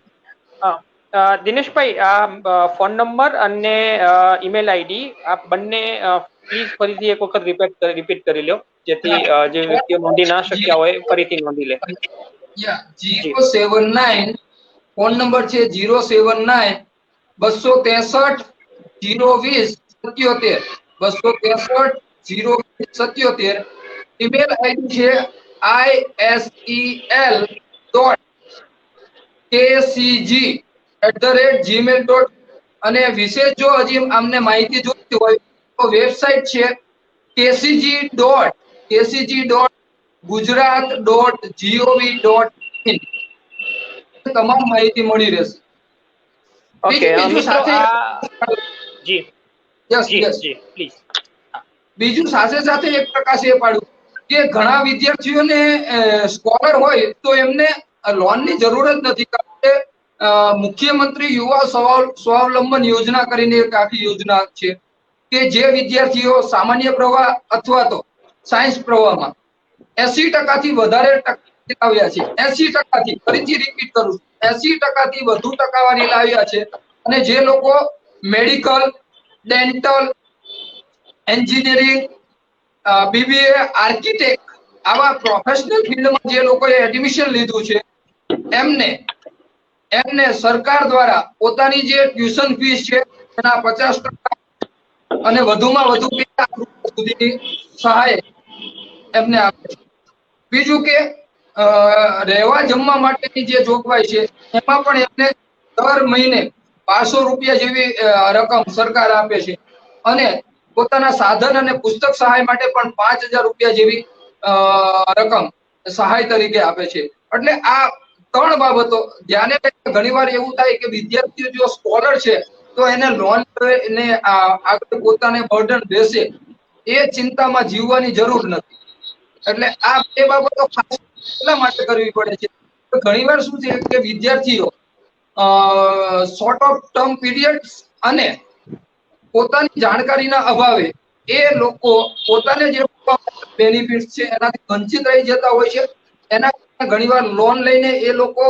દિનેશભાઈ, આ ફોન નંબર અને ઈમેલ આઈડી આપ બંને પ્લીઝ ફરીથી એક વખત રિપીટ કરી લો, જેથી જે વ્યક્તિઓ નોંધી ના શક્યા હોય ફરીથી નોંધી લે. 079 ફોન નંબર છે 079 263 020 77 263 020 77. ઈમેલ આઈડી છે isel.kcg@gmail.com. અને વિશેષ જો હજી અમને માહિતી જોઈતી હોય તો વેબસાઇટ છે kcg.gujarat.gov.in. તમામ માહિતી મળી રહેશે. ઓકે મિત્રો, જી જી પ્લીઝ. બીજું સાથે સાથે એક પ્રકાશ એ પાડું કે ઘણા વિદ્યાર્થીઓને સ્કોલર હોય તો એમને લોનની જરૂર જ નથી. કારણ કે મુખ્યમંત્રી યુવા સ્વાવલંબન યોજના કરીને એક આખી યોજના છે કે જે વિદ્યાર્થીઓ સામાન્ય પ્રવાહ અથવા તો સાયન્સ પ્રવાહમાં 80% થી વધારે ટકા લાવ્યા છે, 80% થી, ફરીથી રિપીટ કરું છું, 80% થી વધુ ટકાવારી લાવ્યા છે અને જે લોકો medical, dental, engineering, BBA, architect આવા પ્રોફેશનલ ફિલ્ડમાં જે લોકોએ એડમિશન લીધું છે એમને સરકાર દ્વારા પોતાની જે ટ્યુશન ફીસ છે એના 50% અને વધુમાં વધુ 2 લાખ રૂપિયા સુધીની સહાય એમને આપે છે. બીજું કે રહેવા જમવા માટેની જે જોગવાઈ છે એમાં પણ એમને દર મહિને 500 રૂપિયા જેવી રકમ સરકાર આપે છે અને પોતાના સાધન અને પુસ્તક સહાય માટે પણ 5000 રૂપિયા જેવી રકમ સહાય તરીકે આપે છે. એટલે આ 3 બાબતો ધ્યાને ઘણીવાર એવું થાય કે વિદ્યાર્થીઓ જો સ્કોલર છે તો એને લોન ને આગળ પોતાને બર્ડન રહેશે એ ચિંતામાં જીવવાની જરૂર નથી. એટલે આ 2 બાબતો ખાસ એટલા માટે કરવી પડે છે. ઘણીવાર શું છે કે વિદ્યાર્થીઓ શોર્ટ ઓફ ટર્મ પીરિયડ અને પોતાની જાણકારીના અભાવે એ લોકો પોતાને જે બેનિફિટ છે એનાથી વંચિત રહી જતા હોય છે. એના કારણે ઘણીવાર લોન લઈને એ લોકો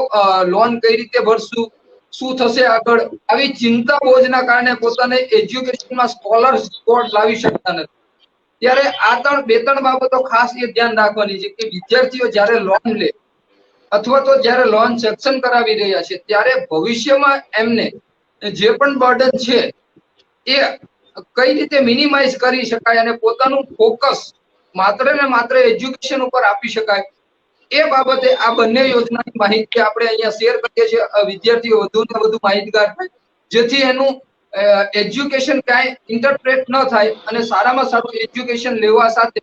લોન કઈ રીતે ભરશું, શું થશે આગળ, આવી ચિંતા બોજના કારણે પોતાને એજ્યુકેશનમાં સ્કોલર સ્કોર લાવી શકતા નથી. ત્યારે આ 2-3 બાબતો ખાસ એ ધ્યાન રાખવાની છે કે વિદ્યાર્થીઓ જ્યારે લોન લે અથવા તો જ્યારે લોન સેક્શન કરાવી રહ્યા છે ત્યારે ભવિષ્યમાં એમને જે પણ બર્ડન છે એ કઈ રીતે મિનિમાઇઝ કરી શકાય અને પોતાનું ફોકસ માત્ર ને માત્ર એજ્યુકેશન ઉપર આપી શકાય એ બાબતે આ બંને યોજનાની માહિતી આપણે અહીંયા શેર કરીએ છીએ. વિદ્યાર્થીઓ વધુ ને વધુ માહિતગાર થાય જેથી એનું એજ્યુકેશન ક્યાંય ઇન્ટરપ્રેટ ન થાય અને સારામાં સારું એજ્યુકેશન લેવા સાથે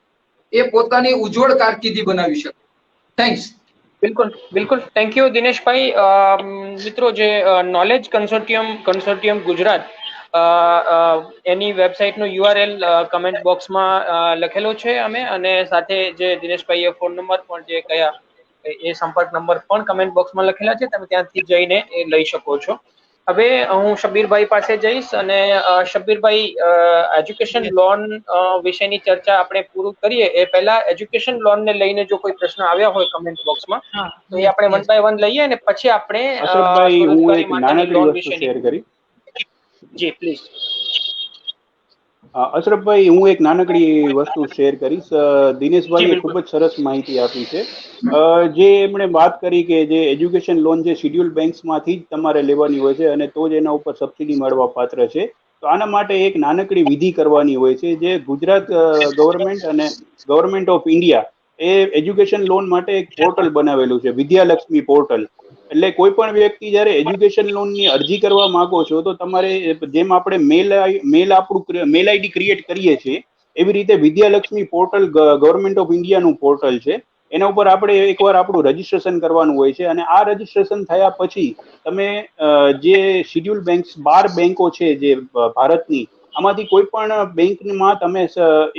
એ પોતાની ઉજ્જવળ કારકિર્દી બનાવી શકે. થેન્ક્સ. બિલકુલ થેન્ક યુ દિનેશભાઈ. મિત્રો, જે નોલેજ કન્સોર્ટિયમ ગુજરાત એની વેબસાઇટનો URL કમેન્ટ બોક્સમાં લખેલો છે અમે, અને સાથે જે દિનેશભાઈએ ફોન નંબર પણ જે કયા એ સંપર્ક નંબર પણ કમેન્ટ બોક્સમાં લખેલા છે, તમે ત્યાંથી જઈને એ લઈ શકો છો. હવે હું શબ્બીરભાઈ પાસે જઈશ અને શબ્બીરભાઈ, એજ્યુકેશન લોન વિશેની ચર્ચા આપણે પૂરું કરીએ એ પહેલા એજ્યુકેશન લોન ને લઈને જો કોઈ પ્રશ્ન આવ્યા હોય કમેન્ટ બોક્સમાં તો એ આપણે 1 બાય 1 લઈએ અને પછી આપણે અશરફભાઈ, હું એક નાનકડી વસ્તુ શેર કરી. જી પ્લીઝ. અશરફભાઈ, હું એક નાનકડી વસ્તુ શેર કરીશ. દિનેશભાઈએ ખૂબ જ સરસ માહિતી આપી છે. જે એમણે વાત કરી કે જે એજ્યુકેશન લોન જે શિડ્યુલ બેંક્સમાંથી જ તમારે લેવાની હોય છે અને તો જ એના ઉપર સબસિડી મળવા પાત્ર છે. તો આના માટે એક નાનકડી વિધિ કરવાની હોય છે. જે ગુજરાત ગવર્મેન્ટ અને government of India A education loan માટે એક પોર્ટલ બનાવેલું છે, વિદ્યાલક્ષ્મી પોર્ટલ. એટલે કોઈ પણ વ્યક્તિ જયારે એજ્યુકેશન લોનની અરજી કરવા માંગો છો તો તમારે જેમ આપણે મેલ આઈડી ક્રિએટ કરીએ છીએ એવી રીતે વિદ્યાલક્ષ્મી પોર્ટલ ગવર્મેન્ટ ઓફ ઇન્ડિયાનું પોર્ટલ છે. એના ઉપર આપણે એકવાર આપણું રજીસ્ટ્રેશન કરવાનું હોય છે અને આ રજીસ્ટ્રેશન થયા પછી તમે જે શિડ્યુલ બેંક્સ 12 બેંકો છે જે ભારતની, આમાંથી કોઈ પણ બેંકમાં તમે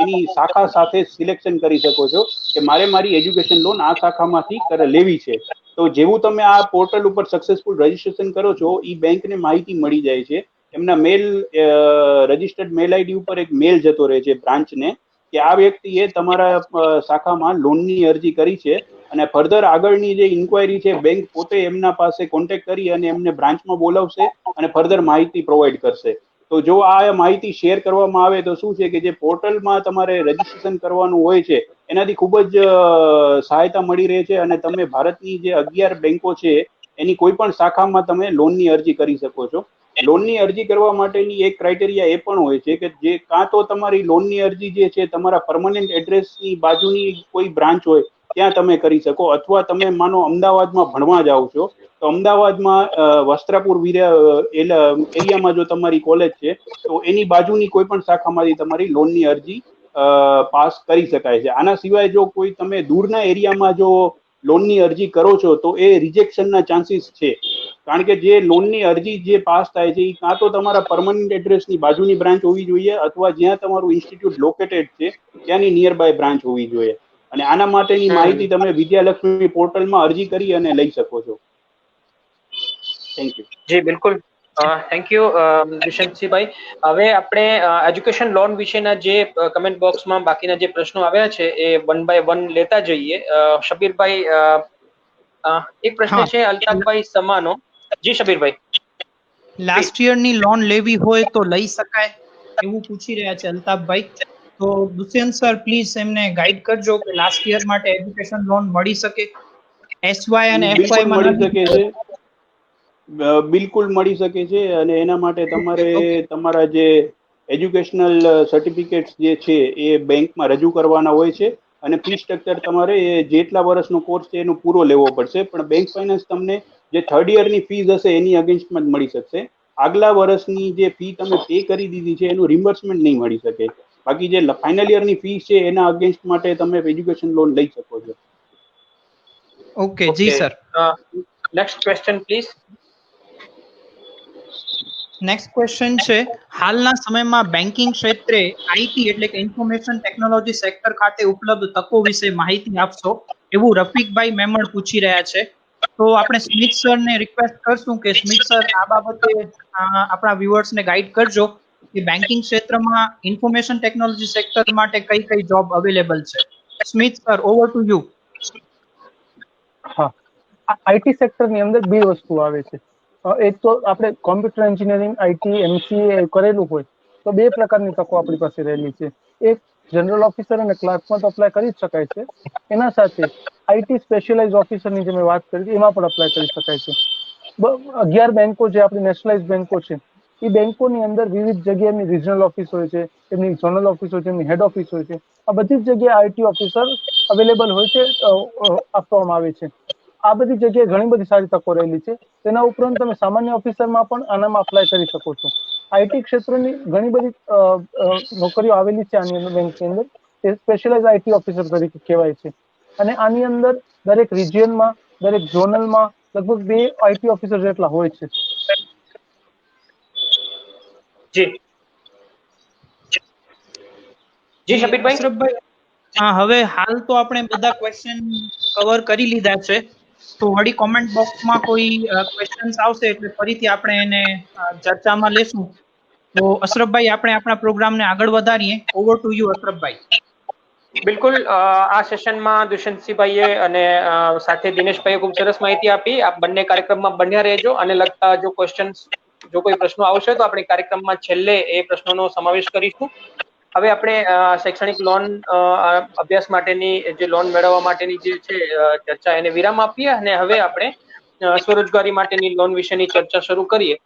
એની શાખા સાથે સિલેક્શન કરી શકો છો કે મારે મારી એજ્યુકેશન લોન આ શાખામાંથી લેવી છે. તો જેવું તમે આ પોર્ટલ ઉપર સક્સેસફુલ રજીસ્ટ્રેશન કરો છો એ બેંકને માહિતી મળી જાય છે. એમના રજીસ્ટર્ડ મેલ આઈડી ઉપર એક મેલ જતો રહે છે બ્રાન્ચને કે આ વ્યક્તિએ તમારા શાખામાં લોનની અરજી કરી છે અને ફર્ધર આગળની જે ઇન્ક્વાયરી છે બેંક પોતે એમના પાસે કોન્ટેક્ટ કરી અને એમને બ્રાન્ચમાં બોલાવશે અને ફર્ધર માહિતી પ્રોવાઈડ કરશે. તો જો આ માહિતી શેર કરવામાં આવે તો શું છે કે જે પોર્ટલમાં તમારે રજીસ્ટ્રેશન કરવાનું હોય છે એનાથી ખૂબ જ સહાયતા મળી રહે છે અને તમે ભારતની જે 11 બેંકો છે એની કોઈ પણ શાખામાં તમે લોનની અરજી કરી શકો છો. લોનની અરજી કરવા માટેની એક ક્રાઇટેરિયા એ પણ હોય છે કે જે કાં તો તમારી લોનની અરજી જે છે તમારા પરમનન્ટ એડ્રેસની બાજુની કોઈ બ્રાન્ચ હોય ત્યાં તમે કરી શકો, અથવા તમે માનો અમદાવાદમાં ભણવા જાઓ છો તો અમદાવાદમાં વસ્ત્રાપુર એરિયામાં જો તમારી કોલેજ છે તો એની બાજુની કોઈ પણ શાખામાંથી તમારી લોનની અરજી પાસ કરી શકાય છે. આના સિવાય જો કોઈ તમે દૂરના એરિયામાં જો લોનની અરજી કરો છો તો એ રિજેક્શનના ચાન્સીસ છે. કારણ કે જે લોનની અરજી જે પાસ થાય છે એ કાં તો તમારા પરમનન્ટ એડ્રેસની બાજુની બ્રાન્ચ હોવી જોઈએ અથવા જ્યાં તમારું ઇન્સ્ટિટ્યૂટ લોકેટેડ છે ત્યાંની નિયર બાય બ્રાન્ચ હોવી જોઈએ. અને આના માટેની માહિતી તમે વિદ્યાલક્ષ્મી પોર્ટલમાં અરજી કરી અને લઈ શકો છો. Thank you. જી બિલકુલ, થેન્ક યુ દુષ્યંતસિંહભાઈ. હવે આપણે એજ્યુકેશન લોન વિશેના જે કમેન્ટ બોક્સમાં બાકીના જે પ્રશ્નો આવ્યા છે એ 1 બાય 1 લેતા જઈએ. શબીરભાઈ, એક પ્રશ્ન છે અલ્તાફભાઈ સમાનો. જી શબીરભાઈ. લાસ્ટ યર ની લોન લેવી હોય તો લઈ શકાય એવું પૂછી રહ્યા છે અલ્તાફભાઈ. તો દુષ્યંત સર પ્લીઝ એમને ગાઈડ કરજો કે લાસ્ટ યર માટે એજ્યુકેશન લોન મળી શકે, એસવાય અને બિલકુલ એફવાય માં મળી શકે છે, બિલકુલ મળી શકે છે. અને એના માટે તમારે તમારા જે એજ્યુકેશનલ સર્ટિફિકેટ્સ જે છે એ બેંકમાં રજૂ કરવાના હોય છે, અને ફી સ્ટ્રક્ચર તમારે એ જેટલા વર્ષનો કોર્સ છે એનો પૂરો લેવો પડશે. પણ બેંક ફાઇનાન્સ તમને જે થર્ડ યરની ફીસ હશે એની અગેન્સ્ટમાં જ મળી શકશે. આગલા વર્ષની જે ફી તમે પે કરી દીધી છે એનું રિમ્બર્સમેન્ટ નહીં મળી શકે. બાકી જે ફાઇનલ યરની ફી છે એના અગેન્સ્ટ માટે તમે એજ્યુકેશન લોન લઈ શકો છો. Okay ji sir. Next question please. Next question છે, હાલના સમયમાં બેન્કિંગ ક્ષેત્રે આઈટી એટલે કે ઇન્ફોર્મેશન ટેકનોલોજી સેક્ટર ખાતે ઉપલબ્ધ તકો વિશે માહિતી આપશો, એવું રફીકભાઈ મેમણ પૂછી રહ્યા છે. તો આપણે સ્મિત સરને રિક્વેસ્ટ કરશું કે સ્મિત સર આ બાબતે આપણા વ્યુઅર્સને ગાઈડ કરજો કે બેન્કિંગ ક્ષેત્રમાં ઇન્ફોર્મેશન ટેકનોલોજી સેક્ટર માટે કઈ કઈ જોબ અવેલેબલ છે. સ્મિત સર, ઓવર ટુ યુ. હા, આઈટી સેક્ટરની અંદર બે વસ્તુ આવે છે. એક તો આપણે કોમ્પ્યુટર એન્જિનિયરિંગ આઈટી એમસીએ કરેલું હોય તો બે પ્રકારની તકો આપણી પાસે રહેલી છે. એક જનરલ ઓફિસર અને ક્લાર્કમાં તો અપ્લાય કરી જ શકાય છે. એના સાથે આઈટી સ્પેશિયલાઇઝ ઓફિસરની જે મેં વાત કરી એમાં પણ અપ્લાય કરી શકાય છે. 11 બેંકો જે આપણી નેશનલાઇઝ બેંકો છે એ બેંકોની અંદર વિવિધ જગ્યાની રિજનલ ઓફિસ હોય છે, એમની ઝોનલ ઓફિસ હોય છે, એમની હેડ ઓફિસ હોય છે. આ બધી જ જગ્યાએ આઈટી ઓફિસર અવેલેબલ હોય છે, આપવામાં આવે છે. આ બધી જગ્યાએ ઘણી બધી સારી તકો રહેલી છે. તેના ઉપરાંત તમે સામાન્ય ઓફિસરમાં પણ આનામાં અપ્લાય કરી શકો છો. આઈટી ક્ષેત્રની ઘણી બધી નોકરીઓ આવેલી છે આની અંદર, બેંકની અંદર. તે સ્પેશિયલાઇઝ આઈટી ઓફિસર તરીકે કહેવાય છે. અને આની અંદર દરેક રિજિયનમાં, દરેક ઝોનલમાં લગભગ 2 આઈટી ઓફિસર જેટલા હોય છે. જી જી શબીરભાઈ. અશરફભાઈ, હા, હવે હાલ તો આપણે બધા ક્વેશ્ચન કવર કરી લીધા છે. તો વળી કોમેન્ટ બોક્સમાં કોઈ ક્વેશ્ચન્સ આવશે એટલે ફરીથી આપણે એને ચર્ચામાં લેશું. તો અશરફભાઈ, આપણે આપણા પ્રોગ્રામને આગળ વધારીએ. Over to you Ashrafbhai. બિલકુલ, આ સેશનમાં દુષ્યંતસિંહભાઈએ અને સાથે દિનેશભાઈએ ખૂબ સરસ માહિતી આપી. આપ બંને કાર્યક્રમમાં બન્યા રહેજો અને લગતા જો કોઈ પ્રશ્નો આવશે તો આપણે કાર્યક્રમમાં છેલ્લે એ પ્રશ્નોનો સમાવેશ કરીશું. હવે આપણે શૈક્ષણિક લોન અભ્યાસ માટેની જે લોન મેળવવા માટેની જે છે ચર્ચા એને વિરામ આપીએ અને હવે આપણે સ્વરોજગારી માટેની લોન વિશેની ચર્ચા શરૂ કરીએ.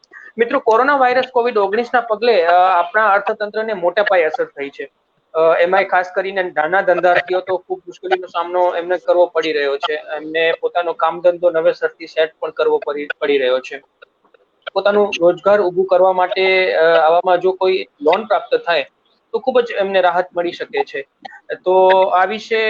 મિત્રો, કોરોના વાયરસ COVID-19 ના પગલે આપણા અર્થતંત્રને મોટા પાયે અસર થઈ છે. એમાંય ખાસ કરીને નાના ધંધાર્થીઓ તો ખૂબ મુશ્કેલીનો સામનો એમને કરવો પડી રહ્યો છે. એમને પોતાનો કામ ધંધો નવેસરથી સેટ પણ કરવો પડી રહ્યો છે. પોતાનું રોજગાર ઊભું કરવા માટે આવામાં જો કોઈ લોન પ્રાપ્ત થાય તો ખૂબ જ એમને રાહત મળી શકે છે. તો આ વિશે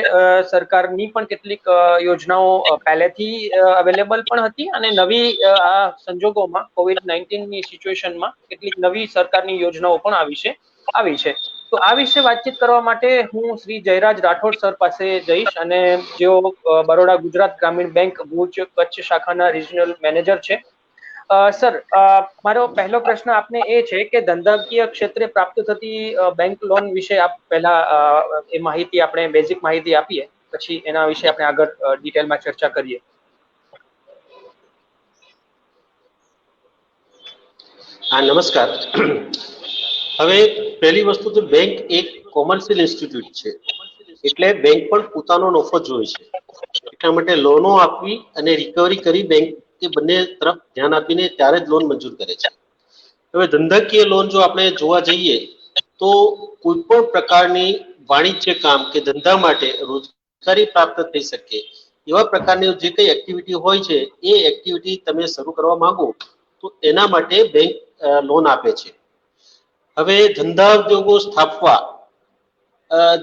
સરકારની પણ કેટલીક યોજનાઓ પહેલેથી અવેલેબલ પણ હતી અને નવી આ સંજોગોમાં COVID-19 ની સિચ્યુએશનમાં કેટલીક નવી સરકારની યોજનાઓ પણ આવી છે. તો આ વિશે વાતચીત કરવા માટે હું શ્રી જયરાજ રાઠોડ સર પાસે જઈશ, અને જેઓ બરોડા ગુજરાત ગ્રામીણ બેંક ભુજ કચ્છ શાખાના રિજનલ મેનેજર છે. સર, મારો પહેલો પ્રશ્ન આપને એ છે કે ધંધાકીય ક્ષેત્રે પ્રાપ્ત થતી બેંક લોન વિશે આપ પહેલા એ માહિતી, આપણે બેઝિક માહિતી આપીએ, પછી એના વિશે આપણે આગળ ડિટેલમાં ચર્ચા કરીએ. હા, નમસ્કાર. હવે પહેલી વસ્તુ તો બેંક એક કોમર્શિયલ ઇન્સ્ટિટ્યૂટ છે, એટલે બેંક પણ પોતાનો નફો જોવે છે. એટલા માટે લોનો આપવી અને રિકવરી કરી બેંક એ બંને તરફ ધ્યાન આપીને ત્યારે જ લોન મંજૂર કરે છે. હવે ધંધાકીય લોન જો આપણે જોવા જઈએ તો કોઈ પણ પ્રકારની વાણિજ્ય કામ કે ધંધા માટે રોજગારી પ્રાપ્ત થઈ શકે એવા પ્રકારની જે કઈ એક્ટિવિટી હોય છે એ એક્ટિવિટી તમે શરૂ કરવા માંગો તો એના માટે બેંક લોન આપે છે. હવે ધંધા ઉદ્યોગો સ્થાપવા,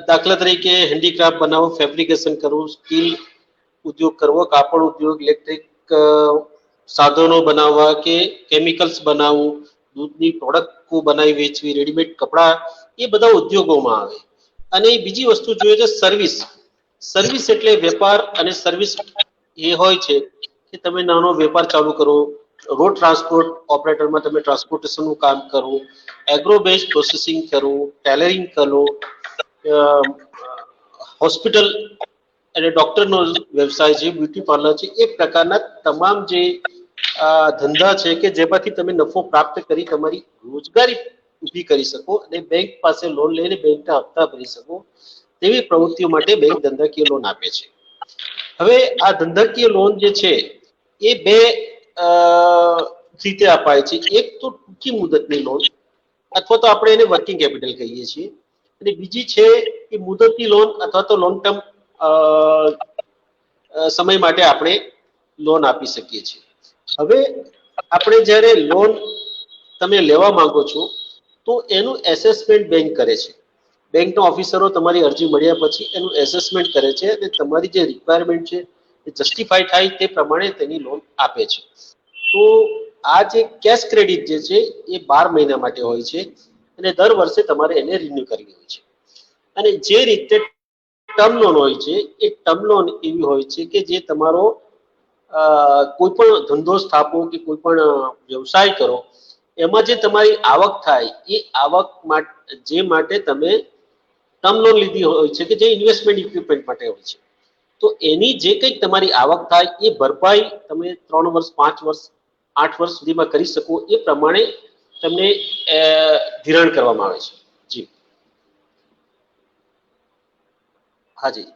દાખલા તરીકે હેન્ડીક્રાફ્ટ બનાવવું, ફેબ્રિકેશન કરવું, સ્ટીલ ઉદ્યોગ કરવો, કાપડ ઉદ્યોગ, ઇલેક્ટ્રિક સાધનો બનાવવા કે કેમિકલ્સ બનાવવું, દૂધની પ્રોડક્ટો બનાવી વેચવી, રેડીમેડ કપડા, એ બધા ઉદ્યોગોમાં આવે. અને બીજી વસ્તુ જોઈએ છે સર્વિસ એટલે વેપાર અને સર્વિસ એ હોય છે કે તમે નાનો વેપાર ચાલુ કરો, રોડ ટ્રાન્સપોર્ટ ઓપરેટરમાં તમે ટ્રાન્સપોર્ટેશનનું કામ કરો, એગ્રો બેઝ પ્રોસેસિંગ કરો, ટેલરિંગ કરો, હોસ્પિટલ અને ડોક્ટરનો વ્યવસાય છે, બ્યુટી પાર્લર છે, એ પ્રકારના તમામ જે ધંધા છે કે જેમાંથી તમે નફો પ્રાપ્ત કરી તમારી રોજગારી ઊભી કરી શકો અને બેંક પાસે લોન લઈને બેંકના હપ્તા ભરી શકો તેવી પ્રવૃત્તિઓ માટે બેંક ધંધાકીય લોન આપે છે. હવે આ ધંધાકીય લોન જે છે એ બે રીતે અપાય છે. એક તો ટૂંકી મુદતની લોન અથવા તો આપણે એને વર્કિંગ કેપિટલ કહીએ છીએ, અને બીજી છે કે મુદતની લોન અથવા તો લોંગ ટર્મ સમય માટે આપણે લોન આપી શકીએ છીએ. હવે આપણે જ્યારે લોન તમે લેવા માંગો છો તો એનું એસેસમેન્ટ બેંક કરે છે. બેંકના ઓફિસરો તમારી અરજી મળ્યા પછી એનું એસેસમેન્ટ કરે છે અને તમારી જે રિક્વાયરમેન્ટ છે એ જસ્ટિફાઈ થાય તે પ્રમાણે તેની લોન આપે છે. તો આ જે કેશ ક્રેડિટ જે છે એ 12 મહિના માટે હોય છે અને દર વર્ષે તમારે એને રિન્યુ કરવી હોય છે. અને જે રીતે ટર્મ લોન હોય છે એ ટર્મ લોન એવી હોય છે કે જે તમારો કોઈ પણ ધંધો સ્થાપો કે કોઈ પણ વ્યવસાય કરો એમાં જે તમારી આવક થાય એ આવક માટે તમે ટર્મ લોન લીધી હોય છે કે જે ઇન્વેસ્ટમેન્ટ ઇક્વિપમેન્ટ માટે હોય છે. તો એની જે કંઈક તમારી આવક થાય એ ભરપાઈ તમે 3 વર્ષ 5 વર્ષ 8 વર્ષ સુધીમાં કરી શકો એ પ્રમાણે તમને ધિરાણ કરવામાં આવે છે. જી હાજી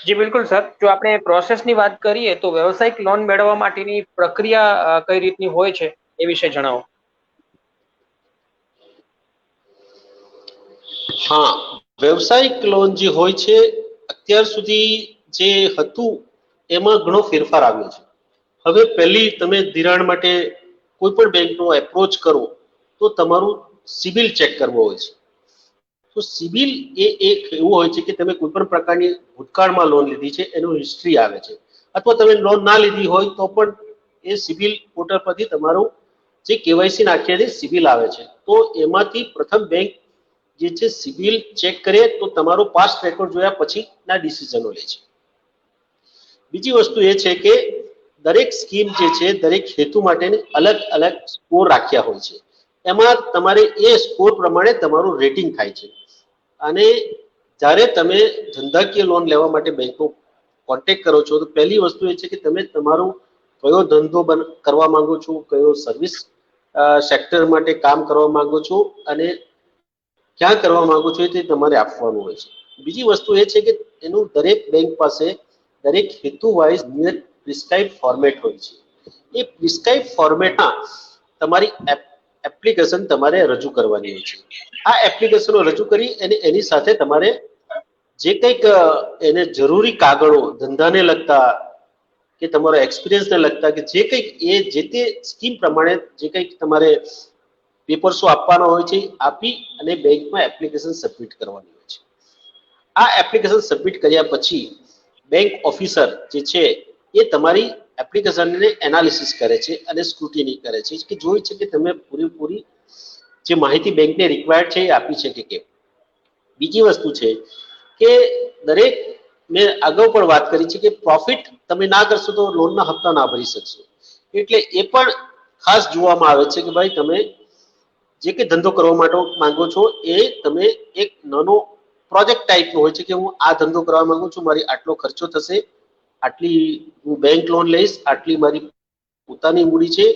જી બિલકુલ સર. જો આપણે પ્રોસેસની વાત કરીએ તો વ્યવસાયિક લોન મેળવવા માટેની પ્રક્રિયા કઈ રીતની હોય છે એ વિશે જણાવો. હા, વ્યવસાયિક લોન જે હોય છે અત્યાર સુધી જે હતું એમાં ઘણો ફેરફાર આવ્યો છે. હવે પહેલી તમે ધિરાણ માટે કોઈ પણ બેંકનો એપ્રોચ કરો તો તમારું સિબિલ ચેક કરવો હોય છે. તો સિબિલ એ એક એવું હોય છે કે તમે કોઈ પણ પ્રકારની ભૂતકાળમાં લોન લીધી છે એનું હિસ્ટ્રી આવે છે, અથવા તમે લોન ના લીધી હોય તો પણ એ સિબિલ પોર્ટલ પરથી તમારું જે કેવાયસી નાખીને સિબિલ આવે છે. તો એમાંથી પ્રથમ બેંક જે છે સિબિલ ચેક કરે તો તમારો પાસ્ટ રેકોર્ડ જોયા પછી ના ડિસિઝનો લે છે. બીજી વસ્તુ એ છે કે દરેક સ્કીમ જે છે દરેક હેતુ માટેની અલગ અલગ સ્કોર રાખ્યા હોય છે. એમાં તમારે એ સ્કોર પ્રમાણે તમારું રેટિંગ થાય છે. અને જ્યારે તમે ધંધાકીય લોન લેવા માટે બેંકનો કોન્ટેક્ટ કરો છો તો પહેલી વસ્તુ એ છે કે તમે તમારો કયો ધંધો કરવા માંગો છો, કયો સર્વિસ સેક્ટર માટે કામ કરવા માંગો છો અને ક્યાં કરવા માંગો છો તે તમારે આપવાનું હોય છે. બીજી વસ્તુ એ છે કે એનું દરેક બેંક પાસે દરેક હેતુ વાઇઝ પ્રિસ્ક્રાઇબ ફોર્મેટ હોય છે. એ પ્રિસ્ક્રાઇબ ફોર્મેટમાં તમારી એપ્લિકેશન તમારે રજૂ કરવાની હોય છે. આ એપ્લિકેશનો રજૂ કરી અને એની સાથે તમારે જે કંઈક એને જરૂરી કાગળો ધંધાને લગતા કે તમારો એક્સપિરિયન્સને લગતા કે જે કંઈક એ જે તે સ્કીમ પ્રમાણે જે કંઈક તમારે પેપર્સો આપવાના હોય છે આપી અને બેંકમાં એપ્લિકેશન સબમિટ કરવાની હોય છે. આ એપ્લિકેશન સબમિટ કર્યા પછી બેંક ઓફિસર જે છે એ તમારી એપ્લિકેશનને એનાલિસિસ કરે છે અને સ્ક્રુટિની કરે છે કે જોઈ છે કે તમે પૂરેપૂરી જે માહિતી બેંકને રિક્વાયર્ડ છે એ આપી છે કે કેમ. બીજી વસ્તુ છે કે દરેક મેં અગાઉ પણ વાત કરી છે કે પ્રોફિટ તમે ના કરશો તો લોનના હપ્તા ના ભરી શકશો. એટલે એ પણ ખાસ જોવામાં આવે છે કે ભાઈ તમે જે કે ધંધો કરવા માટે માંગો છો એ તમે એક નાનો પ્રોજેક્ટ ટાઈપનો હોય છે કે હું આ ધંધો કરવા માંગુ છું, મારી આટલો ખર્ચો થશે, આટલી હું બેંક લોન લઈશ, આટલી મારી પોતાની મૂડી છે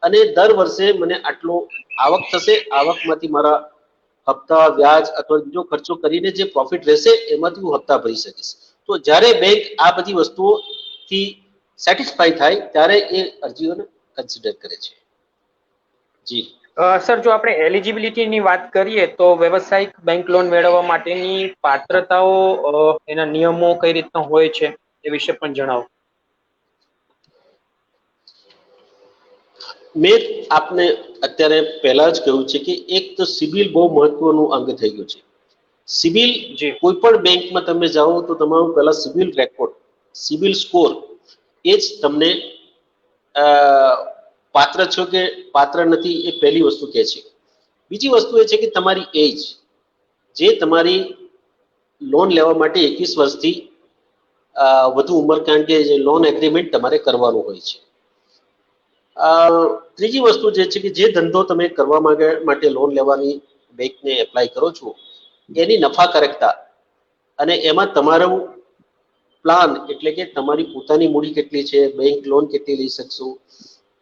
અને દર વર્ષે મને આટલો આવક થશે, આવકમાંથી મારા હપ્તા વ્યાજ અથવા બીજો ખર્ચો કરીને જે પ્રોફિટ રહેશે એમાંથી હું હપ્તા ભરી શકીશ. તો જ્યારે બેંક આ બધી વસ્તુઓથી સેટિસ્ફાઈ થાય ત્યારે એ અરજીઓને કન્સિડર કરે છે. જી સર, જો આપણે એલિજિબિલિટીની વાત કરીએ તો વ્યવસાયિક બેંક લોન મેળવવા માટેની પાત્રતાઓ એના નિયમો કઈ રીતના હોય છે એ વિશે પણ જણાવો. મેં આપને અત્યારે પહેલા જ કહ્યું છે કે એક તો સિબિલ બહુ મહત્વનું અંગ થઈ ગયું છે. સિબિલ જી કોઈ પણ બેંકમાં તમે જાઓ તો તમારું પહેલા સિબિલ રેકોર્ડ, સિબિલ સ્કોર એ જ તમને પાત્ર છો કે પાત્ર નથી એ પહેલી વસ્તુ કહે છે. બીજી વસ્તુ એ છે કે તમારી એજ, જે તમારી લોન લેવા માટે 21 વર્ષથી વધુ ઉંમર, કારણ કે લોન એગ્રીમેન્ટ તમારે કરવાનું હોય છે. ત્રીજી વસ્તુ જે છે કે જે ધંધો તમે કરવા માટે લોન લેવાની બેંકને એપ્લાય કરો છો એની નફાકારકતા અને એમાં તમારું પ્લાન એટલે કે તમારી પોતાની મૂડી કેટલી છે, બેંક લોન કેટલી લઈ શકશો,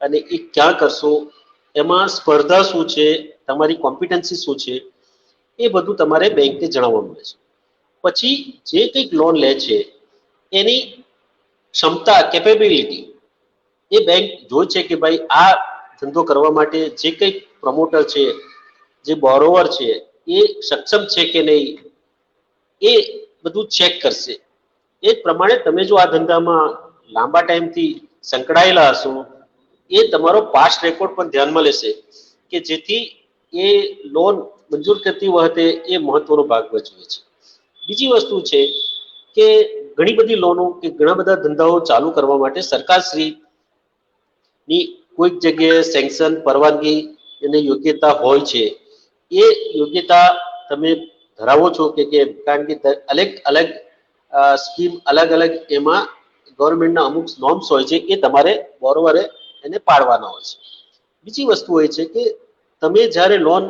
અને એ ક્યાં કરશો, એમાં સ્પર્ધા શું છે, તમારી કોમ્પિટન્સી શું છે, એ બધું તમારે બેંકને જણાવવાનું રહેશે. પછી જે કંઈક લોન લે છે એની ક્ષમતા, કેપેબિલિટી, એ બેંક જોઈ છે કે ભાઈ આ ધંધો કરવા માટે જે કંઈક પ્રમોટર છે, જે બોરોવર છે, એ સક્ષમ છે કે નહીં, એ બધું ચેક કરશે. એ જ પ્રમાણે તમે જો આ ધંધામાં લાંબા ટાઈમથી સંકળાયેલા હશો, એ તમારો પાસ્ટ રેકોર્ડ પણ ધ્યાનમાં લેશે કે જેથી એ લોન મંજૂર કરતી વખતે એ મહત્વનો ભાગ ભજવે છે. બીજી વસ્તુ છે કે ઘણી બધી લોનો કે ઘણા બધા ધંધાઓ ચાલુ કરવા માટે સરકારશ્રી ની કોઈક જગ્યાએ સેન્કશન, પરવાનગી અને યોગ્યતા હોય છે. એ યોગ્યતા તમે ધરાવો છો કે કેમ? કારણ કે અલગ અલગ સ્કીમ, અલગ અલગ એમાં ગવર્મેન્ટના અમુક નોર્મ્સ હોય છે, એ તમારે બોરોવરે એને પાડવાના હોય છે. બીજી વસ્તુ હોય છે કે તમે જ્યારે લોન